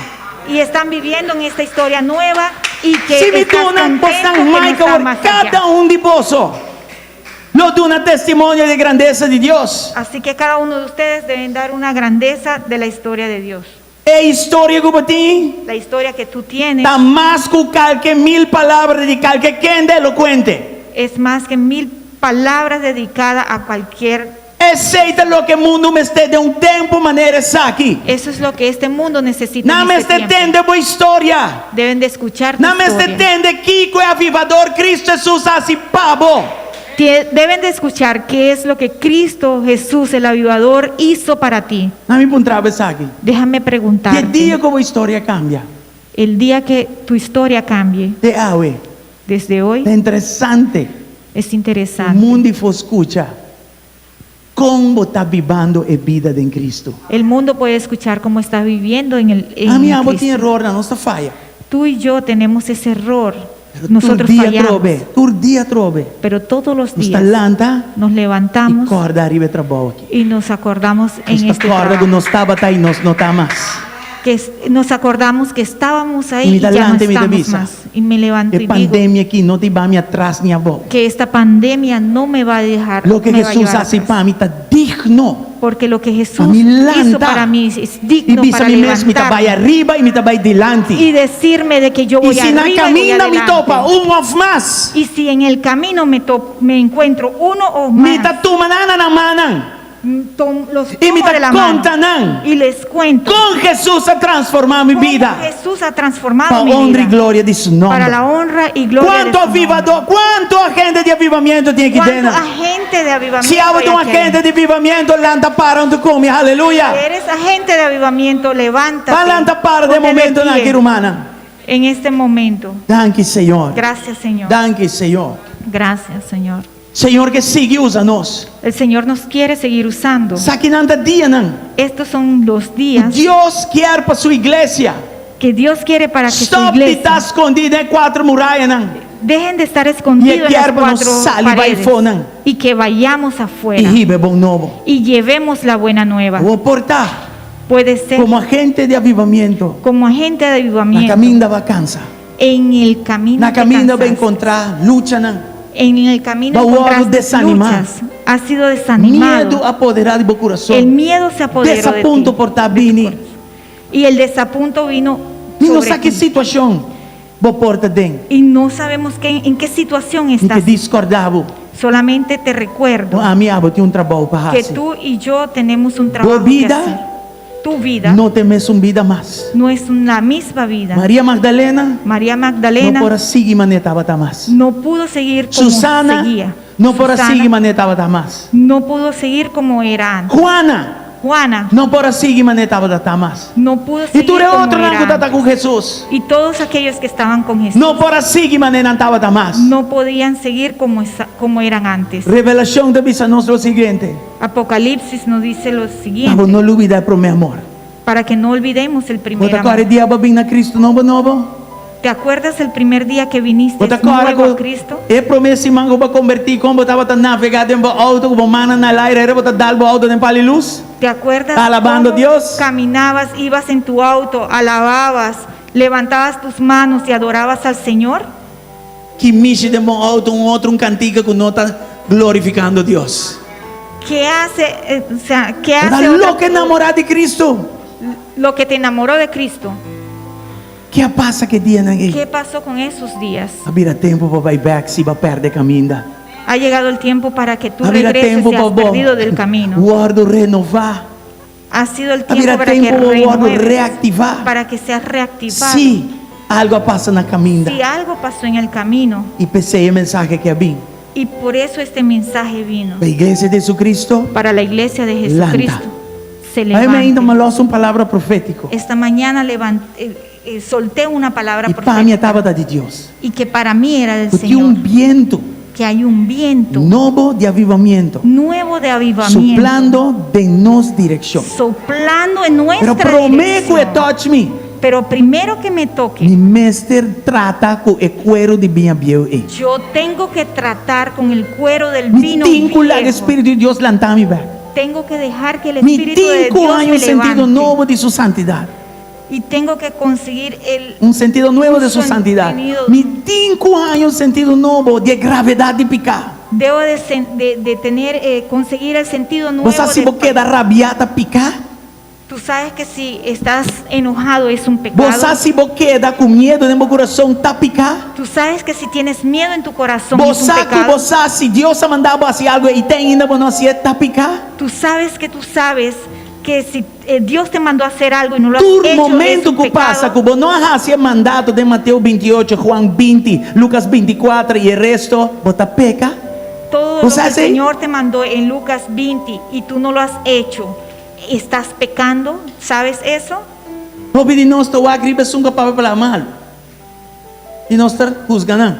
[SPEAKER 4] Y están viviendo en esta historia nueva y que
[SPEAKER 3] Si me
[SPEAKER 4] estás
[SPEAKER 3] donan, vos
[SPEAKER 4] contento
[SPEAKER 3] estás
[SPEAKER 4] que no
[SPEAKER 3] Michael,
[SPEAKER 4] está más allá.
[SPEAKER 3] cada un de vosotros. No da una testimonio de grandeza de Dios.
[SPEAKER 4] Así que cada uno de ustedes deben dar una grandeza de la historia de Dios.
[SPEAKER 3] E historia como ti,
[SPEAKER 4] La historia que tú tienes
[SPEAKER 3] está más que cualquier 1000 palabras de cualquier quien elocuente.
[SPEAKER 4] es más que 1000 palabras dedicadas a cualquier
[SPEAKER 3] receita lo que o mundo me está de um tempo maneira aqui.
[SPEAKER 4] Eso es lo que este mundo necesita.
[SPEAKER 3] Não
[SPEAKER 4] en
[SPEAKER 3] me
[SPEAKER 4] este tiempo.
[SPEAKER 3] entende boa história.
[SPEAKER 4] Deben de escuchar tu
[SPEAKER 3] Não me
[SPEAKER 4] historia.
[SPEAKER 3] entende Kiko é avivador, Cristo Jesus assim pabo.
[SPEAKER 4] Deben de escuchar qué es lo que Cristo Jesús, el avivador, hizo para ti.
[SPEAKER 3] Não me encontrava aqui.
[SPEAKER 4] Déjame
[SPEAKER 3] Que
[SPEAKER 4] preguntarte,
[SPEAKER 3] dia que a história cambia?
[SPEAKER 4] el día que tu historia cambie,
[SPEAKER 3] De hoje.
[SPEAKER 4] desde hoy,
[SPEAKER 3] É interessante.
[SPEAKER 4] es
[SPEAKER 3] O
[SPEAKER 4] interesante.
[SPEAKER 3] mundo for escuta como está vivendo a vida em Cristo.
[SPEAKER 4] El mundo puede escuchar cómo estás viviendo en
[SPEAKER 3] A minha avó
[SPEAKER 4] Cristo.
[SPEAKER 3] tinha erro na nossa falha.
[SPEAKER 4] Tú y yo tenemos ese error.
[SPEAKER 3] Pero
[SPEAKER 4] Nosotros
[SPEAKER 3] tu dia
[SPEAKER 4] fallamos.
[SPEAKER 3] trove.
[SPEAKER 4] Pero todos los
[SPEAKER 3] Nos
[SPEAKER 4] días
[SPEAKER 3] levanta
[SPEAKER 4] nos
[SPEAKER 3] e
[SPEAKER 4] levantamos
[SPEAKER 3] acorda arriba trabalho aqui.
[SPEAKER 4] y nos acordamos en
[SPEAKER 3] Nos
[SPEAKER 4] este
[SPEAKER 3] acorda que
[SPEAKER 4] trabajo.
[SPEAKER 3] nós estava aí, nós não está mais.
[SPEAKER 4] Nos acordamos que estábamos
[SPEAKER 3] Y
[SPEAKER 4] ahí
[SPEAKER 3] me
[SPEAKER 4] y ya no
[SPEAKER 3] adelante, me
[SPEAKER 4] estamos
[SPEAKER 3] avisa.
[SPEAKER 4] más. Y me levanto
[SPEAKER 3] A
[SPEAKER 4] y digo
[SPEAKER 3] pandemia aqui não te vai me atrás nem a volta.
[SPEAKER 4] que esta pandemia no me va a dejar.
[SPEAKER 3] Lo que
[SPEAKER 4] me va a
[SPEAKER 3] Jesus
[SPEAKER 4] llevar
[SPEAKER 3] hace
[SPEAKER 4] atrás.
[SPEAKER 3] para mim está digno.
[SPEAKER 4] Porque lo que Jesús
[SPEAKER 3] Para mí
[SPEAKER 4] hizo
[SPEAKER 3] levanta.
[SPEAKER 4] para mí es
[SPEAKER 3] E
[SPEAKER 4] digno
[SPEAKER 3] bisa
[SPEAKER 4] para
[SPEAKER 3] mim mesmo, me vai
[SPEAKER 4] levantarme
[SPEAKER 3] arriba e me vai delante.
[SPEAKER 4] y decirme de que yo
[SPEAKER 3] E
[SPEAKER 4] voy
[SPEAKER 3] se na
[SPEAKER 4] arriba y voy
[SPEAKER 3] caminho me
[SPEAKER 4] adelante.
[SPEAKER 3] topa of mais,
[SPEAKER 4] Y si en el camino me encuentro uno o
[SPEAKER 3] me
[SPEAKER 4] más,
[SPEAKER 3] está tomando na mão.
[SPEAKER 4] los
[SPEAKER 3] E me
[SPEAKER 4] tomo de la
[SPEAKER 3] está
[SPEAKER 4] mano
[SPEAKER 3] contando.
[SPEAKER 4] y les cuento
[SPEAKER 3] Com Jesus a transformar minha
[SPEAKER 4] cómo
[SPEAKER 3] vida.
[SPEAKER 4] Jesús ha transformado
[SPEAKER 3] Para
[SPEAKER 4] mi
[SPEAKER 3] honra e
[SPEAKER 4] vida
[SPEAKER 3] glória de seu nome.
[SPEAKER 4] para la honra y gloria de
[SPEAKER 3] Quanto
[SPEAKER 4] su nombre.
[SPEAKER 3] avivador, quanto agente de avivamento tem aqui
[SPEAKER 4] ¿Cuánto
[SPEAKER 3] dentro?
[SPEAKER 4] agente de avivamiento
[SPEAKER 3] Se há
[SPEAKER 4] hay
[SPEAKER 3] um
[SPEAKER 4] aquí
[SPEAKER 3] agente
[SPEAKER 4] adentro?
[SPEAKER 3] de avivamento, lá anda parando come, aleluia.
[SPEAKER 4] Si eres agente de avivamiento, levántate.
[SPEAKER 3] Vai lá anda para de
[SPEAKER 4] ponte
[SPEAKER 3] momento
[SPEAKER 4] pie
[SPEAKER 3] naquele humana.
[SPEAKER 4] en este momento.
[SPEAKER 3] Danke, Senhor.
[SPEAKER 4] Gracias, Señor.
[SPEAKER 3] Danke, Senhor.
[SPEAKER 4] Gracias, Señor.
[SPEAKER 3] Senhor que sigue usa-nos.
[SPEAKER 4] El Señor nos quiere seguir usando.
[SPEAKER 3] Sabe que anda dia, não?
[SPEAKER 4] Estos son los días
[SPEAKER 3] Deus quer para sua igreja.
[SPEAKER 4] que Dios quiere para que su
[SPEAKER 3] Stop de
[SPEAKER 4] iglesia
[SPEAKER 3] estar escondido em quatro muralhas, não?
[SPEAKER 4] dejen de estar escondidos en las
[SPEAKER 3] quer para nós
[SPEAKER 4] cuatro
[SPEAKER 3] sair vai
[SPEAKER 4] paredes
[SPEAKER 3] fora
[SPEAKER 4] y que vayamos
[SPEAKER 3] e
[SPEAKER 4] afuera
[SPEAKER 3] riba bom novo.
[SPEAKER 4] y llevemos la buena nueva.
[SPEAKER 3] Vou portar
[SPEAKER 4] Puede ser
[SPEAKER 3] como agente de avivamento
[SPEAKER 4] como agente de
[SPEAKER 3] na
[SPEAKER 4] avivamiento
[SPEAKER 3] caminho da vacança.
[SPEAKER 4] en el camino
[SPEAKER 3] Na
[SPEAKER 4] que
[SPEAKER 3] caminho vai
[SPEAKER 4] cansaste.
[SPEAKER 3] encontrar luta, não?
[SPEAKER 4] En el camino
[SPEAKER 3] Va a
[SPEAKER 4] encontraste
[SPEAKER 3] desanimar.
[SPEAKER 4] luchas, has sido desanimado.
[SPEAKER 3] Medo apoderar de meu coração.
[SPEAKER 4] El miedo se apoderó de
[SPEAKER 3] Desaponto
[SPEAKER 4] ti
[SPEAKER 3] por estar vindo.
[SPEAKER 4] y el desapunto vino
[SPEAKER 3] E não
[SPEAKER 4] sobre
[SPEAKER 3] sabe que
[SPEAKER 4] ti.
[SPEAKER 3] situação vou porta dentro.
[SPEAKER 4] Y no sabemos en qué situación
[SPEAKER 3] E que
[SPEAKER 4] estás.
[SPEAKER 3] discordava.
[SPEAKER 4] Solamente te recuerdo
[SPEAKER 3] A minha avó tinha trabalho para
[SPEAKER 4] que
[SPEAKER 3] fazer.
[SPEAKER 4] tú y yo tenemos un trabajo que
[SPEAKER 3] vida
[SPEAKER 4] hacer. Tu vida
[SPEAKER 3] Não tem mesmo vida mais.
[SPEAKER 4] no es la misma vida.
[SPEAKER 3] Maria Magdalena
[SPEAKER 4] María
[SPEAKER 3] não
[SPEAKER 4] Magdalena
[SPEAKER 3] por seguir manetava mais.
[SPEAKER 4] no pudo seguir como
[SPEAKER 3] Susana
[SPEAKER 4] seguía.
[SPEAKER 3] não por
[SPEAKER 4] Susana
[SPEAKER 3] seguir manetava mais.
[SPEAKER 4] no pudo seguir como era antes. Juana
[SPEAKER 3] não por seguir manetava mais.
[SPEAKER 4] no pudo
[SPEAKER 3] E
[SPEAKER 4] seguir
[SPEAKER 3] tu é
[SPEAKER 4] como
[SPEAKER 3] outro
[SPEAKER 4] era
[SPEAKER 3] não que está
[SPEAKER 4] antes.
[SPEAKER 3] com Jesus.
[SPEAKER 4] Y todos aquellos que estaban con Jesús
[SPEAKER 3] Não por seguir manetava mais.
[SPEAKER 4] no podían seguir como eran antes.
[SPEAKER 3] Revelação da bisa nós o seguinte.
[SPEAKER 4] Apocalipsis nos dice lo siguiente,
[SPEAKER 3] Vamos não olvidar pro meu amor.
[SPEAKER 4] para que no olvidemos el primer
[SPEAKER 3] Bota
[SPEAKER 4] amor.
[SPEAKER 3] agora dia para vir na Cristo novo.
[SPEAKER 4] ¿Te acuerdas el primer día que viniste
[SPEAKER 3] Bota agora
[SPEAKER 4] nuevo a Cristo?
[SPEAKER 3] é promessa mango para convertir como botava tá navegar dentro do auto como mana na aire era botar dar o auto dentro para luz.
[SPEAKER 4] ¿Te acuerdas
[SPEAKER 3] Alabando
[SPEAKER 4] cómo
[SPEAKER 3] a Dios.
[SPEAKER 4] caminabas, ibas en tu auto, alababas, levantabas tus manos y adorabas al Señor?
[SPEAKER 3] Que mexe dentro do auto outro cantiga que não está glorificando a Deus.
[SPEAKER 4] ¿Qué hace, qué
[SPEAKER 3] Era
[SPEAKER 4] hace otra-
[SPEAKER 3] louco enamorar de Cristo.
[SPEAKER 4] lo que te enamoró de Cristo?
[SPEAKER 3] Que passa que dia ninguém?
[SPEAKER 4] ¿Qué pasó con esos días?
[SPEAKER 3] Havia tempo para vai back se vai perder caminho.
[SPEAKER 4] Ha llegado el tiempo para que tú
[SPEAKER 3] Havia
[SPEAKER 4] regreses
[SPEAKER 3] tempo
[SPEAKER 4] si has
[SPEAKER 3] para
[SPEAKER 4] perdido del camino.
[SPEAKER 3] guardo renovar.
[SPEAKER 4] Ha sido el tiempo
[SPEAKER 3] Havia
[SPEAKER 4] para que
[SPEAKER 3] tempo para guardo
[SPEAKER 4] renueves,
[SPEAKER 3] reactivar.
[SPEAKER 4] para que seas reactivado.
[SPEAKER 3] Se algo passa na caminho.
[SPEAKER 4] Si algo pasó en el camino,
[SPEAKER 3] E pensei a mensagem que havia.
[SPEAKER 4] y por eso este mensaje vino
[SPEAKER 3] A igreja de Jesus
[SPEAKER 4] para la iglesia de Jesucristo. Se
[SPEAKER 3] Aí ainda
[SPEAKER 4] levante.
[SPEAKER 3] me lança uma palavra profética.
[SPEAKER 4] Esta mañana solté una palabra
[SPEAKER 3] E para mim
[SPEAKER 4] profética
[SPEAKER 3] estava de Deus.
[SPEAKER 4] y que para mí era del
[SPEAKER 3] Porque
[SPEAKER 4] Señor,
[SPEAKER 3] viento
[SPEAKER 4] que hay un viento
[SPEAKER 3] novo de avivamento
[SPEAKER 4] nuevo de avivamiento
[SPEAKER 3] soplando de nos direção.
[SPEAKER 4] soplando en
[SPEAKER 3] Pero
[SPEAKER 4] nuestra
[SPEAKER 3] prometo
[SPEAKER 4] dirección.
[SPEAKER 3] touch me.
[SPEAKER 4] Pero primero que me toque,
[SPEAKER 3] Mi mestre trata com o cuero de minha bio.
[SPEAKER 4] yo tengo que tratar con el cuero del
[SPEAKER 3] Me
[SPEAKER 4] vino
[SPEAKER 3] tinco lá o
[SPEAKER 4] viejo.
[SPEAKER 3] Espírito de Deus lantar me back.
[SPEAKER 4] Tengo que dejar que el
[SPEAKER 3] Me
[SPEAKER 4] Espíritu de
[SPEAKER 3] tinco
[SPEAKER 4] Dios
[SPEAKER 3] há
[SPEAKER 4] me
[SPEAKER 3] sentido
[SPEAKER 4] levante.
[SPEAKER 3] novo de sua santidade.
[SPEAKER 4] Y tengo que conseguir
[SPEAKER 3] Sentido nuevo de
[SPEAKER 4] un
[SPEAKER 3] sua santidade.
[SPEAKER 4] sentido-
[SPEAKER 3] Me tinco há sentido novo de gravidade de picar.
[SPEAKER 4] Debo de tener, conseguir el sentido nuevo.
[SPEAKER 3] Você se
[SPEAKER 4] de-
[SPEAKER 3] você da rabiata picar?
[SPEAKER 4] Tú sabes que si estás enojado es un pecado.
[SPEAKER 3] Você sabe se você queda com medo no meu coração tá picar?
[SPEAKER 4] Tú sabes que si tienes miedo en tu corazón es
[SPEAKER 3] Você
[SPEAKER 4] un
[SPEAKER 3] sabe que
[SPEAKER 4] pecado.
[SPEAKER 3] você sabe se Deus ha mandado fazer algo e tem ainda para não fazer tá picar?
[SPEAKER 4] Tú sabes que si Dios te mandó a hacer algo y no lo has
[SPEAKER 3] Todo
[SPEAKER 4] hecho es
[SPEAKER 3] momento
[SPEAKER 4] un
[SPEAKER 3] que passa
[SPEAKER 4] pecado.
[SPEAKER 3] que você não hace mandato de Mateus 28, Juan 20, Lucas 24 e o resto, você peca?
[SPEAKER 4] Todo lo que el Señor te mandó en Lucas 20 y tú no lo has hecho, ¿estás pecando? ¿Sabes eso?
[SPEAKER 3] Porque de nós estou aqui para para falar mal. E nós estamos juzgando.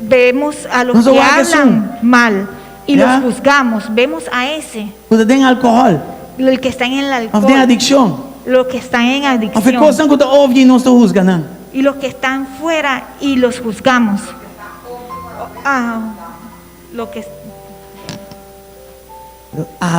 [SPEAKER 4] Vemos a los
[SPEAKER 3] No se
[SPEAKER 4] que
[SPEAKER 3] va a
[SPEAKER 4] hablan mal y
[SPEAKER 3] ¿Ya?
[SPEAKER 4] los juzgamos. Vemos a ese,
[SPEAKER 3] Você tem álcool,
[SPEAKER 4] el que está en el
[SPEAKER 3] você tem
[SPEAKER 4] alcohol,
[SPEAKER 3] adicção.
[SPEAKER 4] los que están en
[SPEAKER 3] Você
[SPEAKER 4] adicción
[SPEAKER 3] coisa que você ouve e nós estamos juzgando.
[SPEAKER 4] y los que están fuera y los juzgamos. Lo que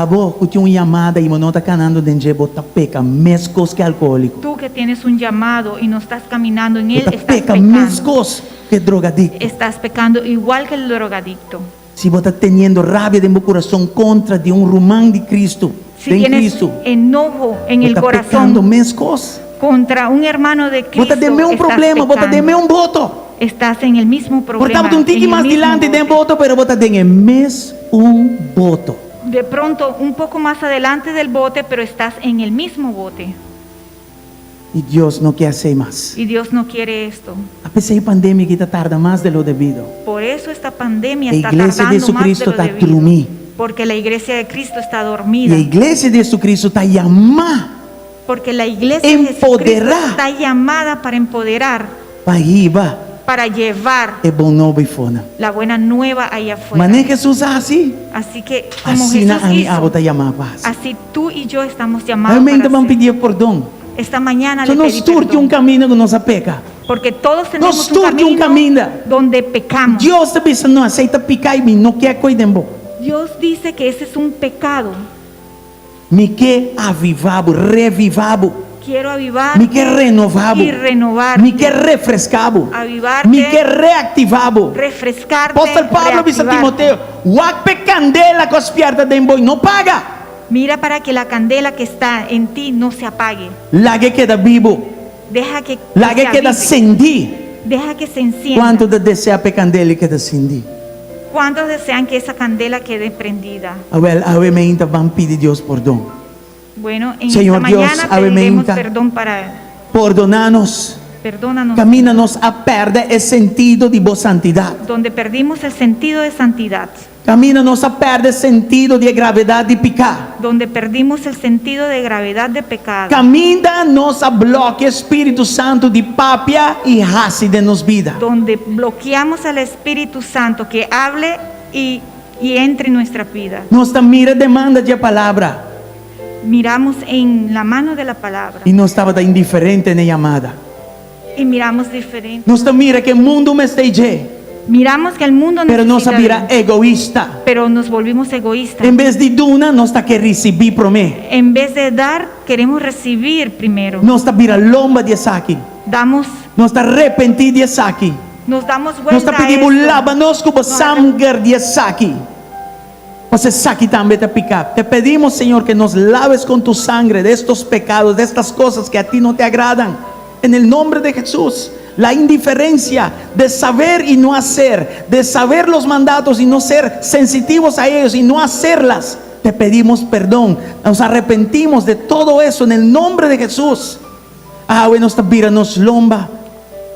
[SPEAKER 3] Vos que tem uma chamada e não está canando dentro de você peca, mesmo coisa que alcoólico.
[SPEAKER 4] tú que tienes un llamado y no estás caminando en él,
[SPEAKER 3] Você
[SPEAKER 4] estás
[SPEAKER 3] peca, mesmo
[SPEAKER 4] pecando.
[SPEAKER 3] coisa que drogadicto.
[SPEAKER 4] Estás pecando igual que el drogadicto.
[SPEAKER 3] Se você está tendo rabia dentro do coração contra de romano de Cristo,
[SPEAKER 4] Si
[SPEAKER 3] de
[SPEAKER 4] tienes
[SPEAKER 3] Cristo,
[SPEAKER 4] enojo en
[SPEAKER 3] você
[SPEAKER 4] el
[SPEAKER 3] está
[SPEAKER 4] corazón
[SPEAKER 3] pecando mesmo coisa.
[SPEAKER 4] contra un hermano de Cristo,
[SPEAKER 3] Você tem um
[SPEAKER 4] estás
[SPEAKER 3] problema, você
[SPEAKER 4] pecando.
[SPEAKER 3] tem um voto.
[SPEAKER 4] Estás en el mismo problema.
[SPEAKER 3] Portanto, um tique
[SPEAKER 4] en el
[SPEAKER 3] mais
[SPEAKER 4] mismo
[SPEAKER 3] dilante
[SPEAKER 4] bote.
[SPEAKER 3] tem voto, pero você tem o mesmo voto.
[SPEAKER 4] De pronto, un poco más adelante del bote, pero estás en el mismo bote.
[SPEAKER 3] E Deus não quer ser mais.
[SPEAKER 4] Y Dios no quiere esto.
[SPEAKER 3] A pesar da pandemia que tarda mais de lo devido.
[SPEAKER 4] Por eso esta pandemia
[SPEAKER 3] A
[SPEAKER 4] está
[SPEAKER 3] igreja de
[SPEAKER 4] tardando más de
[SPEAKER 3] Jesucristo
[SPEAKER 4] lo
[SPEAKER 3] está
[SPEAKER 4] debido.
[SPEAKER 3] dormida.
[SPEAKER 4] Porque la iglesia de Cristo está
[SPEAKER 3] E
[SPEAKER 4] dormida.
[SPEAKER 3] a igreja de Jesucristo está chamada
[SPEAKER 4] Porque la iglesia de Jesucristo
[SPEAKER 3] Empoderar.
[SPEAKER 4] está llamada para empoderar,
[SPEAKER 3] para ir
[SPEAKER 4] para llevar
[SPEAKER 3] é bom novo e fora.
[SPEAKER 4] la buena nueva allá afuera.
[SPEAKER 3] Mas nem Jesus é assim.
[SPEAKER 4] Así que como
[SPEAKER 3] Assim na
[SPEAKER 4] Jesús
[SPEAKER 3] a
[SPEAKER 4] hizo,
[SPEAKER 3] está chamada paz.
[SPEAKER 4] así tú y yo estamos llamados
[SPEAKER 3] Realmente
[SPEAKER 4] para
[SPEAKER 3] vamos
[SPEAKER 4] hacer.
[SPEAKER 3] pedir perdão.
[SPEAKER 4] Esta mañana
[SPEAKER 3] Só
[SPEAKER 4] le
[SPEAKER 3] nós
[SPEAKER 4] pedí
[SPEAKER 3] turte
[SPEAKER 4] perdón,
[SPEAKER 3] caminho que nós peca.
[SPEAKER 4] porque todos tenemos
[SPEAKER 3] Nós
[SPEAKER 4] un
[SPEAKER 3] turte
[SPEAKER 4] camino
[SPEAKER 3] caminho.
[SPEAKER 4] donde pecamos.
[SPEAKER 3] Deus está pensando, não aceita picar e me não quer coisa bom.
[SPEAKER 4] Dios dice que ese es un pecado.
[SPEAKER 3] Me quer avivado, revivado.
[SPEAKER 4] Quiero avivar
[SPEAKER 3] Me quer renovado.
[SPEAKER 4] y renovar,
[SPEAKER 3] Me quer refrescado.
[SPEAKER 4] avivarte,
[SPEAKER 3] Me quer reactivado.
[SPEAKER 4] refrescarte,
[SPEAKER 3] Apóstolo Pablo dice a
[SPEAKER 4] reactivarte.
[SPEAKER 3] Timoteo, "Guape candela que despierta de boi, não paga.
[SPEAKER 4] Mira para que la candela que está en ti no se apague.
[SPEAKER 3] La que queda vivo,
[SPEAKER 4] Deja que
[SPEAKER 3] la
[SPEAKER 4] se
[SPEAKER 3] que queda
[SPEAKER 4] avive.
[SPEAKER 3] cendi.
[SPEAKER 4] Deja que se encienda.
[SPEAKER 3] Quanto de desea pe candela e queda cendi?
[SPEAKER 4] ¿Cuántos desean que esa candela quede prendida?
[SPEAKER 3] Obviamente vamos pedir Deus perdão.
[SPEAKER 4] Bueno, en
[SPEAKER 3] Señor
[SPEAKER 4] esta
[SPEAKER 3] Dios,
[SPEAKER 4] mañana pediremos
[SPEAKER 3] avementa.
[SPEAKER 4] perdón para...
[SPEAKER 3] Perdonanos.
[SPEAKER 4] Perdónanos.
[SPEAKER 3] Camina-nos a perder o sentido de boa santidade.
[SPEAKER 4] Donde perdimos el sentido de santidad.
[SPEAKER 3] Camina-nos a perder o sentido de gravidade de pecar.
[SPEAKER 4] Donde perdimos el sentido de gravedad de pecado.
[SPEAKER 3] Camina-nos a bloquear o Espírito Santo de papia e raça de nos vida.
[SPEAKER 4] Donde bloqueamos al Espíritu Santo que hable y entre en nuestra vida.
[SPEAKER 3] Nossa mira demanda de palavra.
[SPEAKER 4] Miramos en la mano de la palabra
[SPEAKER 3] E não estava indiferente nem amada.
[SPEAKER 4] y miramos diferente.
[SPEAKER 3] Nossa mira que o mundo me esteja,
[SPEAKER 4] Miramos que el mundo
[SPEAKER 3] pero nossa
[SPEAKER 4] necesita
[SPEAKER 3] mira
[SPEAKER 4] de-
[SPEAKER 3] egoísta.
[SPEAKER 4] pero nos volvimos egoístas.
[SPEAKER 3] Em vez de duna, nós está que receber por mim.
[SPEAKER 4] En vez de dar, queremos recibir primero.
[SPEAKER 3] Nós está vira lomba de saque.
[SPEAKER 4] Damos,
[SPEAKER 3] Nós está arrepentir de saque.
[SPEAKER 4] nos damos
[SPEAKER 3] Nós
[SPEAKER 4] vuelta
[SPEAKER 3] está
[SPEAKER 4] a
[SPEAKER 3] pedindo
[SPEAKER 4] esto.
[SPEAKER 3] lava-nos como sangue de saque. Você saque também te picar. Te pedimos, Senhor, que nos laves com tu sangre de estos pecados, de estas cosas que a ti no te agradan. En el nombre de Jesús. La indiferencia de saber y no hacer, de saber los mandatos y no ser sensitivos a ellos y no hacerlas. Te pedimos perdón. Nos arrepentimos de todo eso en el nombre de Jesús. Bueno, esta vida nos lomba.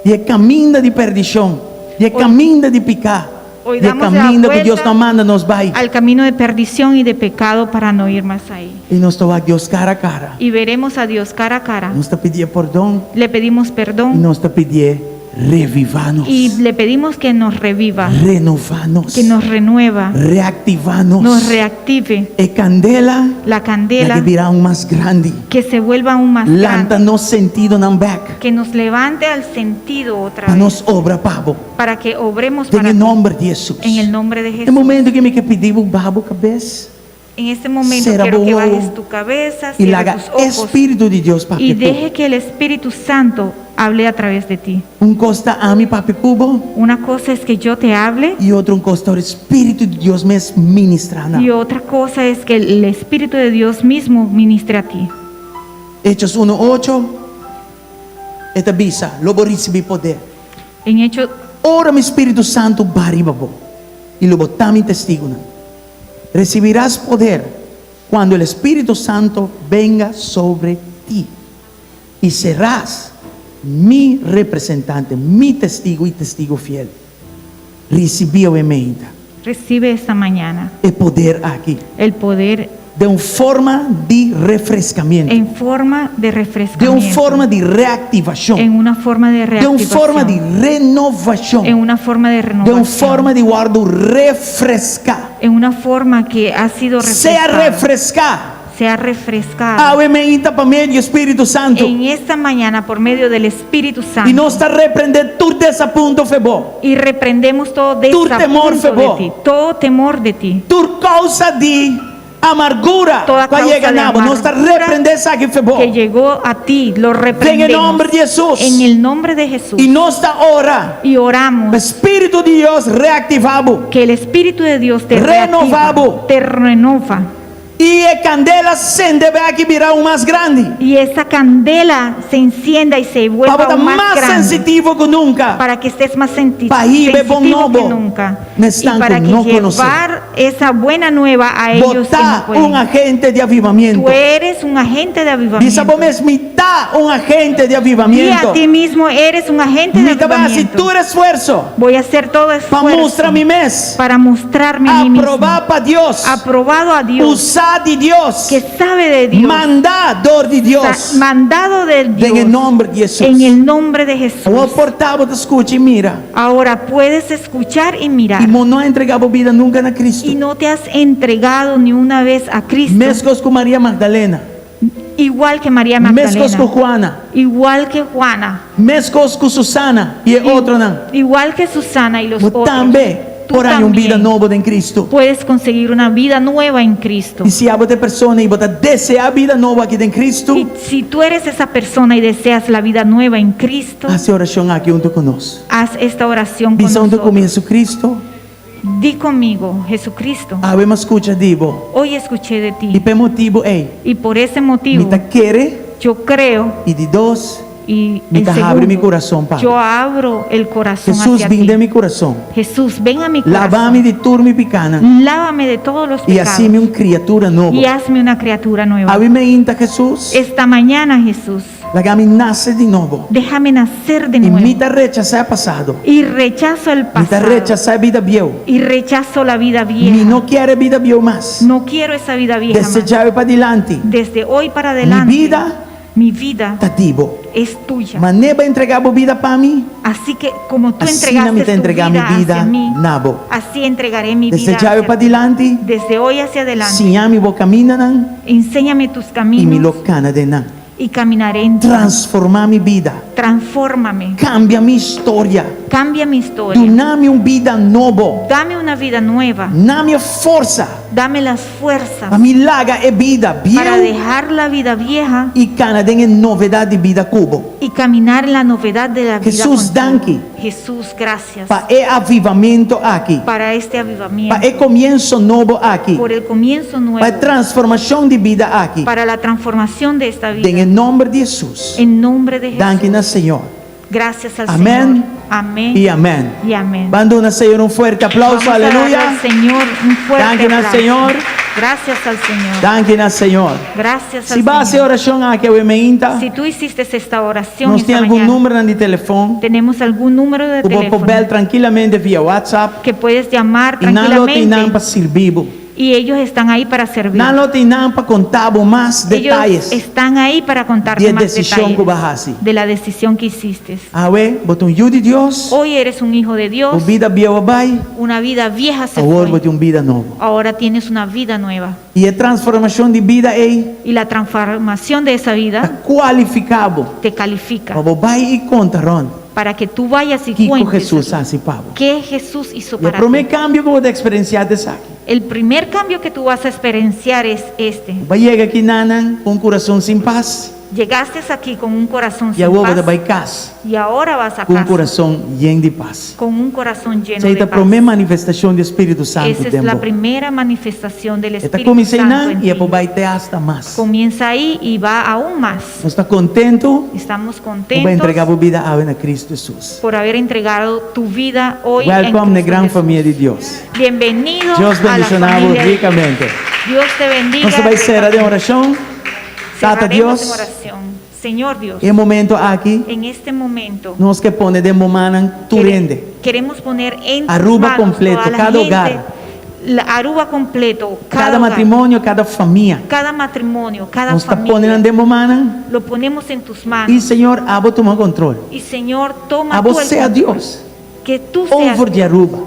[SPEAKER 3] Y el camino de perdición. Y el camino de picar.
[SPEAKER 4] Hoy
[SPEAKER 3] Y el
[SPEAKER 4] damos la
[SPEAKER 3] camino que Dios
[SPEAKER 4] vuelta
[SPEAKER 3] nos manda nos va.
[SPEAKER 4] al camino de perdición y de pecado para no ir más ahí.
[SPEAKER 3] Y nos toca a Dios cara a cara.
[SPEAKER 4] Y veremos a Dios cara a cara.
[SPEAKER 3] Nos te pedí perdón.
[SPEAKER 4] Le pedimos
[SPEAKER 3] Y
[SPEAKER 4] perdón
[SPEAKER 3] nos te pedí revivanos.
[SPEAKER 4] y le pedimos que nos reviva,
[SPEAKER 3] Renovanos.
[SPEAKER 4] que nos renueva,
[SPEAKER 3] Reactivanos.
[SPEAKER 4] nos reactive
[SPEAKER 3] E candela.
[SPEAKER 4] la
[SPEAKER 3] La
[SPEAKER 4] candela,
[SPEAKER 3] que virá aún más grande.
[SPEAKER 4] que se vuelva aún más grande,
[SPEAKER 3] Lántanos sentido nan back.
[SPEAKER 4] que nos levante al sentido otra
[SPEAKER 3] A
[SPEAKER 4] vez,
[SPEAKER 3] nos obra pavo.
[SPEAKER 4] para que obremos
[SPEAKER 3] En
[SPEAKER 4] para
[SPEAKER 3] el
[SPEAKER 4] ti,
[SPEAKER 3] nombre de Jesús.
[SPEAKER 4] en el nombre de
[SPEAKER 3] No
[SPEAKER 4] Jesús.
[SPEAKER 3] momento que me que pedir un babo cabeça.
[SPEAKER 4] En este momento
[SPEAKER 3] Será
[SPEAKER 4] quiero que
[SPEAKER 3] bobo
[SPEAKER 4] bajes tu cabeza,
[SPEAKER 3] y
[SPEAKER 4] cierre
[SPEAKER 3] la haga
[SPEAKER 4] tus ojos
[SPEAKER 3] Espíritu de Dios para
[SPEAKER 4] y
[SPEAKER 3] que
[SPEAKER 4] deje que el Espíritu Santo hable a través de ti.
[SPEAKER 3] un costa a mi papi cubo
[SPEAKER 4] Una cosa es que yo te hable
[SPEAKER 3] y otro un costa el Espíritu de Dios me ministra.
[SPEAKER 4] y otra cosa es que el Espíritu de Dios mismo ministre a ti.
[SPEAKER 3] Hechos 1:8. Esta bisa, lobo recebi poder.
[SPEAKER 4] En Hechos,
[SPEAKER 3] Ora mi Espíritu Santo baribabo. Y lo botami testigo. Recibirás poder cuando el Espíritu Santo venga sobre ti. Y serás mi representante, mi testigo y testigo fiel. Recibí obviamente
[SPEAKER 4] recibe esta mañana
[SPEAKER 3] el poder aquí.
[SPEAKER 4] el poder
[SPEAKER 3] De una forma de refrescamiento.
[SPEAKER 4] en forma de
[SPEAKER 3] De
[SPEAKER 4] refrescamiento,
[SPEAKER 3] una forma de reactivación.
[SPEAKER 4] en una forma de
[SPEAKER 3] De una
[SPEAKER 4] reactivación,
[SPEAKER 3] forma de renovación.
[SPEAKER 4] en una forma de
[SPEAKER 3] De
[SPEAKER 4] renovación,
[SPEAKER 3] una forma de guardo refrescar.
[SPEAKER 4] en una forma que ha sido
[SPEAKER 3] Sea
[SPEAKER 4] refrescada,
[SPEAKER 3] refrescar.
[SPEAKER 4] sea refrescada
[SPEAKER 3] Obviamente para medio Espíritu Santo.
[SPEAKER 4] en esta mañana por medio del Espíritu Santo.
[SPEAKER 3] Y no está reprender tu desapunto febo.
[SPEAKER 4] Y reprendemos todo
[SPEAKER 3] Tu
[SPEAKER 4] desapunto
[SPEAKER 3] temor,
[SPEAKER 4] de
[SPEAKER 3] Febo.
[SPEAKER 4] ti, todo temor de ti,
[SPEAKER 3] Tu causa de amargura.
[SPEAKER 4] toda
[SPEAKER 3] Para
[SPEAKER 4] causa
[SPEAKER 3] llegar
[SPEAKER 4] de
[SPEAKER 3] nada. No está
[SPEAKER 4] amargura
[SPEAKER 3] reprender esa que febo.
[SPEAKER 4] que llegó a ti, lo
[SPEAKER 3] En el
[SPEAKER 4] reprendemos
[SPEAKER 3] nombre de Jesús.
[SPEAKER 4] en el nombre de Jesús.
[SPEAKER 3] Y no está ahora.
[SPEAKER 4] Y oramos
[SPEAKER 3] El Espíritu de Dios reactivado.
[SPEAKER 4] que el Espíritu de Dios te
[SPEAKER 3] Renovado.
[SPEAKER 4] reactiva, te renova.
[SPEAKER 3] Y el candela se ve aquí virar un más grande.
[SPEAKER 4] Y esa candela se encienda y se vuelva
[SPEAKER 3] Para
[SPEAKER 4] aún
[SPEAKER 3] estar
[SPEAKER 4] más
[SPEAKER 3] más
[SPEAKER 4] grande,
[SPEAKER 3] sensitivo que nunca.
[SPEAKER 4] para que estés más
[SPEAKER 3] Pa' ir ver buen
[SPEAKER 4] sensitivo que
[SPEAKER 3] nuevo.
[SPEAKER 4] nunca,
[SPEAKER 3] Me
[SPEAKER 4] y
[SPEAKER 3] están
[SPEAKER 4] para
[SPEAKER 3] con
[SPEAKER 4] que
[SPEAKER 3] no
[SPEAKER 4] llevar
[SPEAKER 3] conocer.
[SPEAKER 4] esa buena nueva a ellos que no
[SPEAKER 3] Botar
[SPEAKER 4] pueden.
[SPEAKER 3] un agente de avivamiento.
[SPEAKER 4] Tú eres un agente de
[SPEAKER 3] Dice
[SPEAKER 4] avivamiento.
[SPEAKER 3] vos mismo, un agente de
[SPEAKER 4] Y a
[SPEAKER 3] avivamiento.
[SPEAKER 4] ti mismo eres un agente de
[SPEAKER 3] Mi trabajo, si
[SPEAKER 4] avivamiento.
[SPEAKER 3] tu esfuerzo
[SPEAKER 4] Voy a hacer todo
[SPEAKER 3] para
[SPEAKER 4] esfuerzo
[SPEAKER 3] mostrar mi mes,
[SPEAKER 4] para mostrarme a mí mismo,
[SPEAKER 3] aprobar para Dios,
[SPEAKER 4] aprobado a Dios,
[SPEAKER 3] usar de Dios,
[SPEAKER 4] que sabe de Dios,
[SPEAKER 3] mandador de Dios,
[SPEAKER 4] mandado de Dios,
[SPEAKER 3] en el nombre de Jesús.
[SPEAKER 4] en el nombre de Jesús.
[SPEAKER 3] O portavo te escucha y mira.
[SPEAKER 4] Ahora puedes escuchar y mirar.
[SPEAKER 3] Y no ha entregado vida nunca a Cristo.
[SPEAKER 4] Y no te has entregado ni una vez a Cristo.
[SPEAKER 3] Mezcos con María Magdalena.
[SPEAKER 4] Igual que María
[SPEAKER 3] Mezcos
[SPEAKER 4] Magdalena.
[SPEAKER 3] con Juana.
[SPEAKER 4] Igual que Juana.
[SPEAKER 3] Mezcos con Susana y el otro no.
[SPEAKER 4] Igual que Susana y los otros.
[SPEAKER 3] También
[SPEAKER 4] Tú
[SPEAKER 3] por ahí una vida
[SPEAKER 4] también
[SPEAKER 3] nueva en Cristo.
[SPEAKER 4] puedes conseguir una vida nueva en Cristo.
[SPEAKER 3] Y si hablas de persona y vos deseas vida nueva aquí en Cristo,
[SPEAKER 4] Y si tú eres esa persona y deseas la vida nueva en Cristo,
[SPEAKER 3] hace oración aquí junto con nosotros.
[SPEAKER 4] haz esta oración con
[SPEAKER 3] Visando
[SPEAKER 4] nosotros.
[SPEAKER 3] con Jesucristo,
[SPEAKER 4] Di conmigo, Jesucristo,
[SPEAKER 3] habemos escucha divo.
[SPEAKER 4] hoy escuché de
[SPEAKER 3] Y
[SPEAKER 4] ti.
[SPEAKER 3] por motivo,
[SPEAKER 4] Y por ese motivo,
[SPEAKER 3] mita quiere
[SPEAKER 4] yo creo
[SPEAKER 3] y de dos,
[SPEAKER 4] y
[SPEAKER 3] mita
[SPEAKER 4] el
[SPEAKER 3] abre mi
[SPEAKER 4] segundo,
[SPEAKER 3] corazón, Padre.
[SPEAKER 4] yo abro el corazón
[SPEAKER 3] Jesús,
[SPEAKER 4] hacia
[SPEAKER 3] vinde
[SPEAKER 4] ti.
[SPEAKER 3] mi corazón.
[SPEAKER 4] Jesús, ven a mi corazón.
[SPEAKER 3] Lavame de turma y picana.
[SPEAKER 4] Lávame de todos los
[SPEAKER 3] Y
[SPEAKER 4] pecados.
[SPEAKER 3] así me una criatura
[SPEAKER 4] Y
[SPEAKER 3] nueva.
[SPEAKER 4] hazme una criatura nueva.
[SPEAKER 3] A mí me inta Jesús.
[SPEAKER 4] Esta mañana, Jesús,
[SPEAKER 3] La gami nace de nuevo.
[SPEAKER 4] déjame nacer de
[SPEAKER 3] Y
[SPEAKER 4] nuevo.
[SPEAKER 3] mita rechazar pasado.
[SPEAKER 4] Y rechazo el
[SPEAKER 3] Mita
[SPEAKER 4] pasado.
[SPEAKER 3] rechazar vida vieja.
[SPEAKER 4] Y rechazo la vida
[SPEAKER 3] Mi
[SPEAKER 4] vieja.
[SPEAKER 3] no quiere vida vieja más.
[SPEAKER 4] No quiero esa vida vieja
[SPEAKER 3] Desde
[SPEAKER 4] más.
[SPEAKER 3] llave para adelante.
[SPEAKER 4] Desde hoy para adelante, mi vida
[SPEAKER 3] Está vivo.
[SPEAKER 4] es tuya.
[SPEAKER 3] Maneba entregar vida para mí.
[SPEAKER 4] Así que como tú
[SPEAKER 3] Así
[SPEAKER 4] entregaste
[SPEAKER 3] me te
[SPEAKER 4] tu
[SPEAKER 3] entregar mi
[SPEAKER 4] vida hacia
[SPEAKER 3] vida
[SPEAKER 4] mí,
[SPEAKER 3] nabo.
[SPEAKER 4] así entregaré mi
[SPEAKER 3] Desde
[SPEAKER 4] vida
[SPEAKER 3] llave
[SPEAKER 4] hacia
[SPEAKER 3] para
[SPEAKER 4] ti.
[SPEAKER 3] adelante.
[SPEAKER 4] Desde hoy hacia adelante.
[SPEAKER 3] Sinyami bo caminan
[SPEAKER 4] Enséñame tus
[SPEAKER 3] y mi
[SPEAKER 4] caminos
[SPEAKER 3] locana de nan.
[SPEAKER 4] y caminaré en ti.
[SPEAKER 3] Transformar mi vida.
[SPEAKER 4] Transfórmame.
[SPEAKER 3] Cambia mi historia.
[SPEAKER 4] Cambia mi historia.
[SPEAKER 3] Doname una vida nueva.
[SPEAKER 4] Dame una vida nueva.
[SPEAKER 3] Dame fuerza.
[SPEAKER 4] Dame las fuerzas
[SPEAKER 3] A mi laga e vida
[SPEAKER 4] para
[SPEAKER 3] vieja.
[SPEAKER 4] dejar la vida vieja
[SPEAKER 3] Y canadá en novedad de vida cubo.
[SPEAKER 4] y caminar en la novedad de la vida
[SPEAKER 3] Jesús,
[SPEAKER 4] contigo.
[SPEAKER 3] danke.
[SPEAKER 4] Jesús, gracias
[SPEAKER 3] Para el avivamiento aquí.
[SPEAKER 4] para este avivamiento,
[SPEAKER 3] Para el comienzo nuevo aquí.
[SPEAKER 4] por el comienzo nuevo,
[SPEAKER 3] Para la transformación de vida aquí.
[SPEAKER 4] para la transformación de esta vida.
[SPEAKER 3] En el nombre de Jesús.
[SPEAKER 4] En nombre de Jesús.
[SPEAKER 3] Danke al Señor.
[SPEAKER 4] Gracias al
[SPEAKER 3] Amén.
[SPEAKER 4] Señor. Amén.
[SPEAKER 3] Y amén.
[SPEAKER 4] Y amén.
[SPEAKER 3] Bando al Señor un fuerte aplauso.
[SPEAKER 4] Vamos a darle
[SPEAKER 3] Aleluya.
[SPEAKER 4] al Señor un fuerte
[SPEAKER 3] Danke al
[SPEAKER 4] aplauso.
[SPEAKER 3] Señor.
[SPEAKER 4] Gracias al Señor.
[SPEAKER 3] Danke al Señor.
[SPEAKER 4] Gracias al
[SPEAKER 3] Si va a hacer
[SPEAKER 4] Señor.
[SPEAKER 3] oración aquí, obviamente.
[SPEAKER 4] Si tú hiciste esta oración
[SPEAKER 3] Nos
[SPEAKER 4] esta
[SPEAKER 3] tiene algún
[SPEAKER 4] mañana,
[SPEAKER 3] número en el teléfono.
[SPEAKER 4] tenemos algún número de
[SPEAKER 3] O puede
[SPEAKER 4] teléfono
[SPEAKER 3] ver tranquilamente vía WhatsApp.
[SPEAKER 4] que puedes llamar
[SPEAKER 3] Y no lo tienen
[SPEAKER 4] tranquilamente
[SPEAKER 3] para servir.
[SPEAKER 4] y ellos están ahí para servir.
[SPEAKER 3] No lo tienen para contar más
[SPEAKER 4] Ellos
[SPEAKER 3] detalles.
[SPEAKER 4] están ahí para contarte
[SPEAKER 3] de
[SPEAKER 4] más
[SPEAKER 3] decisión que vas a
[SPEAKER 4] detalles
[SPEAKER 3] hacer.
[SPEAKER 4] de la decisión que hiciste.
[SPEAKER 3] A ver, botar un hijo de Dios.
[SPEAKER 4] Hoy eres un hijo de Dios.
[SPEAKER 3] O vida vieja vai.
[SPEAKER 4] Una vida vieja se
[SPEAKER 3] Ahora
[SPEAKER 4] fue.
[SPEAKER 3] botar un vida nueva.
[SPEAKER 4] Ahora tienes una vida nueva.
[SPEAKER 3] Y la transformación de vida es
[SPEAKER 4] Y la transformación de esa vida
[SPEAKER 3] cualificado.
[SPEAKER 4] te califica
[SPEAKER 3] Para vai y contaron.
[SPEAKER 4] para que tú vayas y
[SPEAKER 3] Que
[SPEAKER 4] cuentes
[SPEAKER 3] Jesús hace Pablo.
[SPEAKER 4] qué Jesús hizo
[SPEAKER 3] Y el
[SPEAKER 4] para ti.
[SPEAKER 3] primer cambio que voy a experienciar es aquí.
[SPEAKER 4] El primer cambio que tú vas a experienciar es este.
[SPEAKER 3] Va a llegar aquí nanan con un corazón sin paz.
[SPEAKER 4] Llegaste aquí con un corazón
[SPEAKER 3] E
[SPEAKER 4] sin
[SPEAKER 3] agora
[SPEAKER 4] paz
[SPEAKER 3] vai casa
[SPEAKER 4] y ahora vas a
[SPEAKER 3] com um
[SPEAKER 4] casa
[SPEAKER 3] coração lleno de paz.
[SPEAKER 4] con un corazón lleno
[SPEAKER 3] Essa é
[SPEAKER 4] de
[SPEAKER 3] a
[SPEAKER 4] paz.
[SPEAKER 3] primeira manifestação do Espírito Santo
[SPEAKER 4] Esa es la
[SPEAKER 3] dentro.
[SPEAKER 4] primera manifestación del
[SPEAKER 3] Está
[SPEAKER 4] Espíritu
[SPEAKER 3] começando
[SPEAKER 4] Santo en
[SPEAKER 3] e
[SPEAKER 4] ti.
[SPEAKER 3] vai ter hasta mais.
[SPEAKER 4] Comienza ahí y va aún más.
[SPEAKER 3] Nós está contento
[SPEAKER 4] Estamos
[SPEAKER 3] vai
[SPEAKER 4] contentos
[SPEAKER 3] entregar a vida a Cristo Jesus.
[SPEAKER 4] por haber entregado tu vida hoy en
[SPEAKER 3] Welcome na
[SPEAKER 4] Cristo
[SPEAKER 3] grande
[SPEAKER 4] Jesús.
[SPEAKER 3] família de Deus.
[SPEAKER 4] Bienvenido
[SPEAKER 3] Deus
[SPEAKER 4] a la
[SPEAKER 3] bendicionamos
[SPEAKER 4] familia de Dios.
[SPEAKER 3] ricamente.
[SPEAKER 4] Dios te bendiga.
[SPEAKER 3] Nós vai ser de oração. Tata
[SPEAKER 4] Cerraremos
[SPEAKER 3] Deus,
[SPEAKER 4] en oración. Señor Dios,
[SPEAKER 3] em momento aqui,
[SPEAKER 4] en este momento
[SPEAKER 3] nós que pone de momanan tu rende.
[SPEAKER 4] queremos poner en tus
[SPEAKER 3] Aruba
[SPEAKER 4] manos
[SPEAKER 3] completo,
[SPEAKER 4] toda la
[SPEAKER 3] cada
[SPEAKER 4] gente,
[SPEAKER 3] hogar.
[SPEAKER 4] Aruba completo,
[SPEAKER 3] Cada
[SPEAKER 4] hogar,
[SPEAKER 3] matrimônio, cada família.
[SPEAKER 4] cada matrimonio, cada
[SPEAKER 3] Nós está
[SPEAKER 4] familia.
[SPEAKER 3] ponendo de momanan.
[SPEAKER 4] Lo ponemos en tus manos.
[SPEAKER 3] E Senhor, abo toma controle.
[SPEAKER 4] Y Señor, toma
[SPEAKER 3] A
[SPEAKER 4] tú el
[SPEAKER 3] você, a
[SPEAKER 4] control.
[SPEAKER 3] Deus.
[SPEAKER 4] Que tú seas
[SPEAKER 3] Over de Aruba.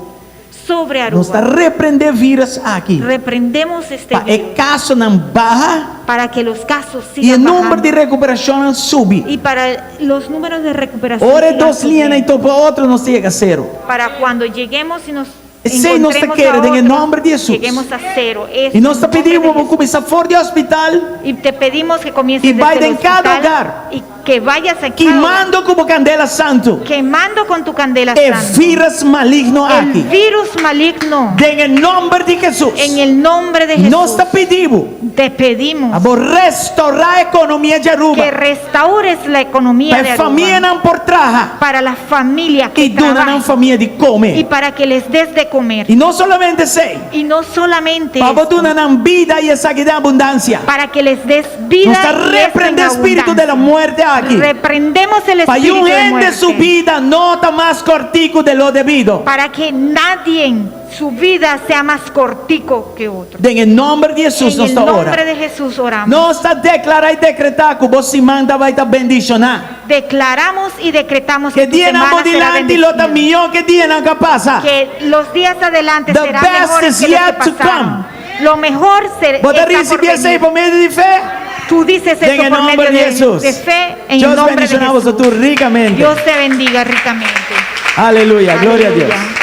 [SPEAKER 4] sobre
[SPEAKER 3] Nós está
[SPEAKER 4] Aruba.
[SPEAKER 3] repreender vírus aqui.
[SPEAKER 4] Reprendemos este
[SPEAKER 3] Para
[SPEAKER 4] virus
[SPEAKER 3] o caso não barra
[SPEAKER 4] para que los casos
[SPEAKER 3] e o
[SPEAKER 4] sigan
[SPEAKER 3] número
[SPEAKER 4] bajando.
[SPEAKER 3] de recuperação subi.
[SPEAKER 4] Y para los números de recuperación
[SPEAKER 3] Ora
[SPEAKER 4] sigan
[SPEAKER 3] dos linhas e
[SPEAKER 4] subiendo.
[SPEAKER 3] topa outro não chega a zero.
[SPEAKER 4] Para cuando lleguemos y nos
[SPEAKER 3] Sei nós te
[SPEAKER 4] encontremos
[SPEAKER 3] queremos
[SPEAKER 4] a
[SPEAKER 3] em
[SPEAKER 4] otros,
[SPEAKER 3] nome de Jesus.
[SPEAKER 4] lleguemos a cero. Es
[SPEAKER 3] E nós
[SPEAKER 4] en
[SPEAKER 3] te
[SPEAKER 4] nombre de
[SPEAKER 3] pedimos, vamos
[SPEAKER 4] Jesús.
[SPEAKER 3] começar fora do hospital,
[SPEAKER 4] Y te pedimos que comiences
[SPEAKER 3] Y
[SPEAKER 4] desde
[SPEAKER 3] vaya
[SPEAKER 4] el
[SPEAKER 3] en cada
[SPEAKER 4] hospital
[SPEAKER 3] hogar.
[SPEAKER 4] y que vayas a cada hogar,
[SPEAKER 3] queimando como candela santo.
[SPEAKER 4] quemando con tu candela
[SPEAKER 3] E
[SPEAKER 4] santa
[SPEAKER 3] vírus maligno
[SPEAKER 4] el
[SPEAKER 3] aqui.
[SPEAKER 4] virus maligno
[SPEAKER 3] Em nome de Jesus.
[SPEAKER 4] en el nombre de Jesús.
[SPEAKER 3] Nós te pedimos,
[SPEAKER 4] Te pedimos
[SPEAKER 3] vamos restaurar a economia de Aruba.
[SPEAKER 4] que restaures la economía de
[SPEAKER 3] Para a
[SPEAKER 4] Aruba,
[SPEAKER 3] família não por traja.
[SPEAKER 4] para la familia que
[SPEAKER 3] E dona
[SPEAKER 4] trabaja
[SPEAKER 3] não família de
[SPEAKER 4] y
[SPEAKER 3] comer.
[SPEAKER 4] para que les des de comer.
[SPEAKER 3] E não solamente sei,
[SPEAKER 4] Y no solamente
[SPEAKER 3] para
[SPEAKER 4] esto,
[SPEAKER 3] dona não vida e essa de abundância.
[SPEAKER 4] para que les des vida
[SPEAKER 3] Nós está
[SPEAKER 4] y esto en
[SPEAKER 3] repreender o espírito
[SPEAKER 4] abundancia.
[SPEAKER 3] da morte aqui.
[SPEAKER 4] Reprendemos el
[SPEAKER 3] Para
[SPEAKER 4] espíritu
[SPEAKER 3] um
[SPEAKER 4] de
[SPEAKER 3] gente
[SPEAKER 4] muerte.
[SPEAKER 3] su vida não está mais cortico de lo devido.
[SPEAKER 4] Para que nadie su vida sea más cortico que otro.
[SPEAKER 3] Em nome de Jesus
[SPEAKER 4] En
[SPEAKER 3] nós
[SPEAKER 4] el
[SPEAKER 3] está
[SPEAKER 4] nombre
[SPEAKER 3] orando.
[SPEAKER 4] de Jesús oramos.
[SPEAKER 3] Nós está declarar e decretar que você manda vai estar bendicionar.
[SPEAKER 4] Declaramos y decretamos
[SPEAKER 3] Que
[SPEAKER 4] tu
[SPEAKER 3] dia não
[SPEAKER 4] semana será
[SPEAKER 3] adiante lo está
[SPEAKER 4] bendecida.
[SPEAKER 3] melhor que dia não passa.
[SPEAKER 4] Que los días adelante
[SPEAKER 3] The
[SPEAKER 4] serán
[SPEAKER 3] best
[SPEAKER 4] mejores
[SPEAKER 3] is
[SPEAKER 4] que los
[SPEAKER 3] yet
[SPEAKER 4] que
[SPEAKER 3] to
[SPEAKER 4] pasaron. Lo mejor
[SPEAKER 3] Pode
[SPEAKER 4] está por
[SPEAKER 3] receber isso aí
[SPEAKER 4] venir.
[SPEAKER 3] por meio de fé.
[SPEAKER 4] Tú dices eso
[SPEAKER 3] En el
[SPEAKER 4] por medio
[SPEAKER 3] nombre de
[SPEAKER 4] de
[SPEAKER 3] Jesús.
[SPEAKER 4] fe en
[SPEAKER 3] Deus
[SPEAKER 4] el nombre de
[SPEAKER 3] bendicionamos a
[SPEAKER 4] Jesús.
[SPEAKER 3] tu ricamente.
[SPEAKER 4] Dios te bendiga ricamente.
[SPEAKER 3] Aleluia, glória a Deus.
[SPEAKER 4] Aleluya.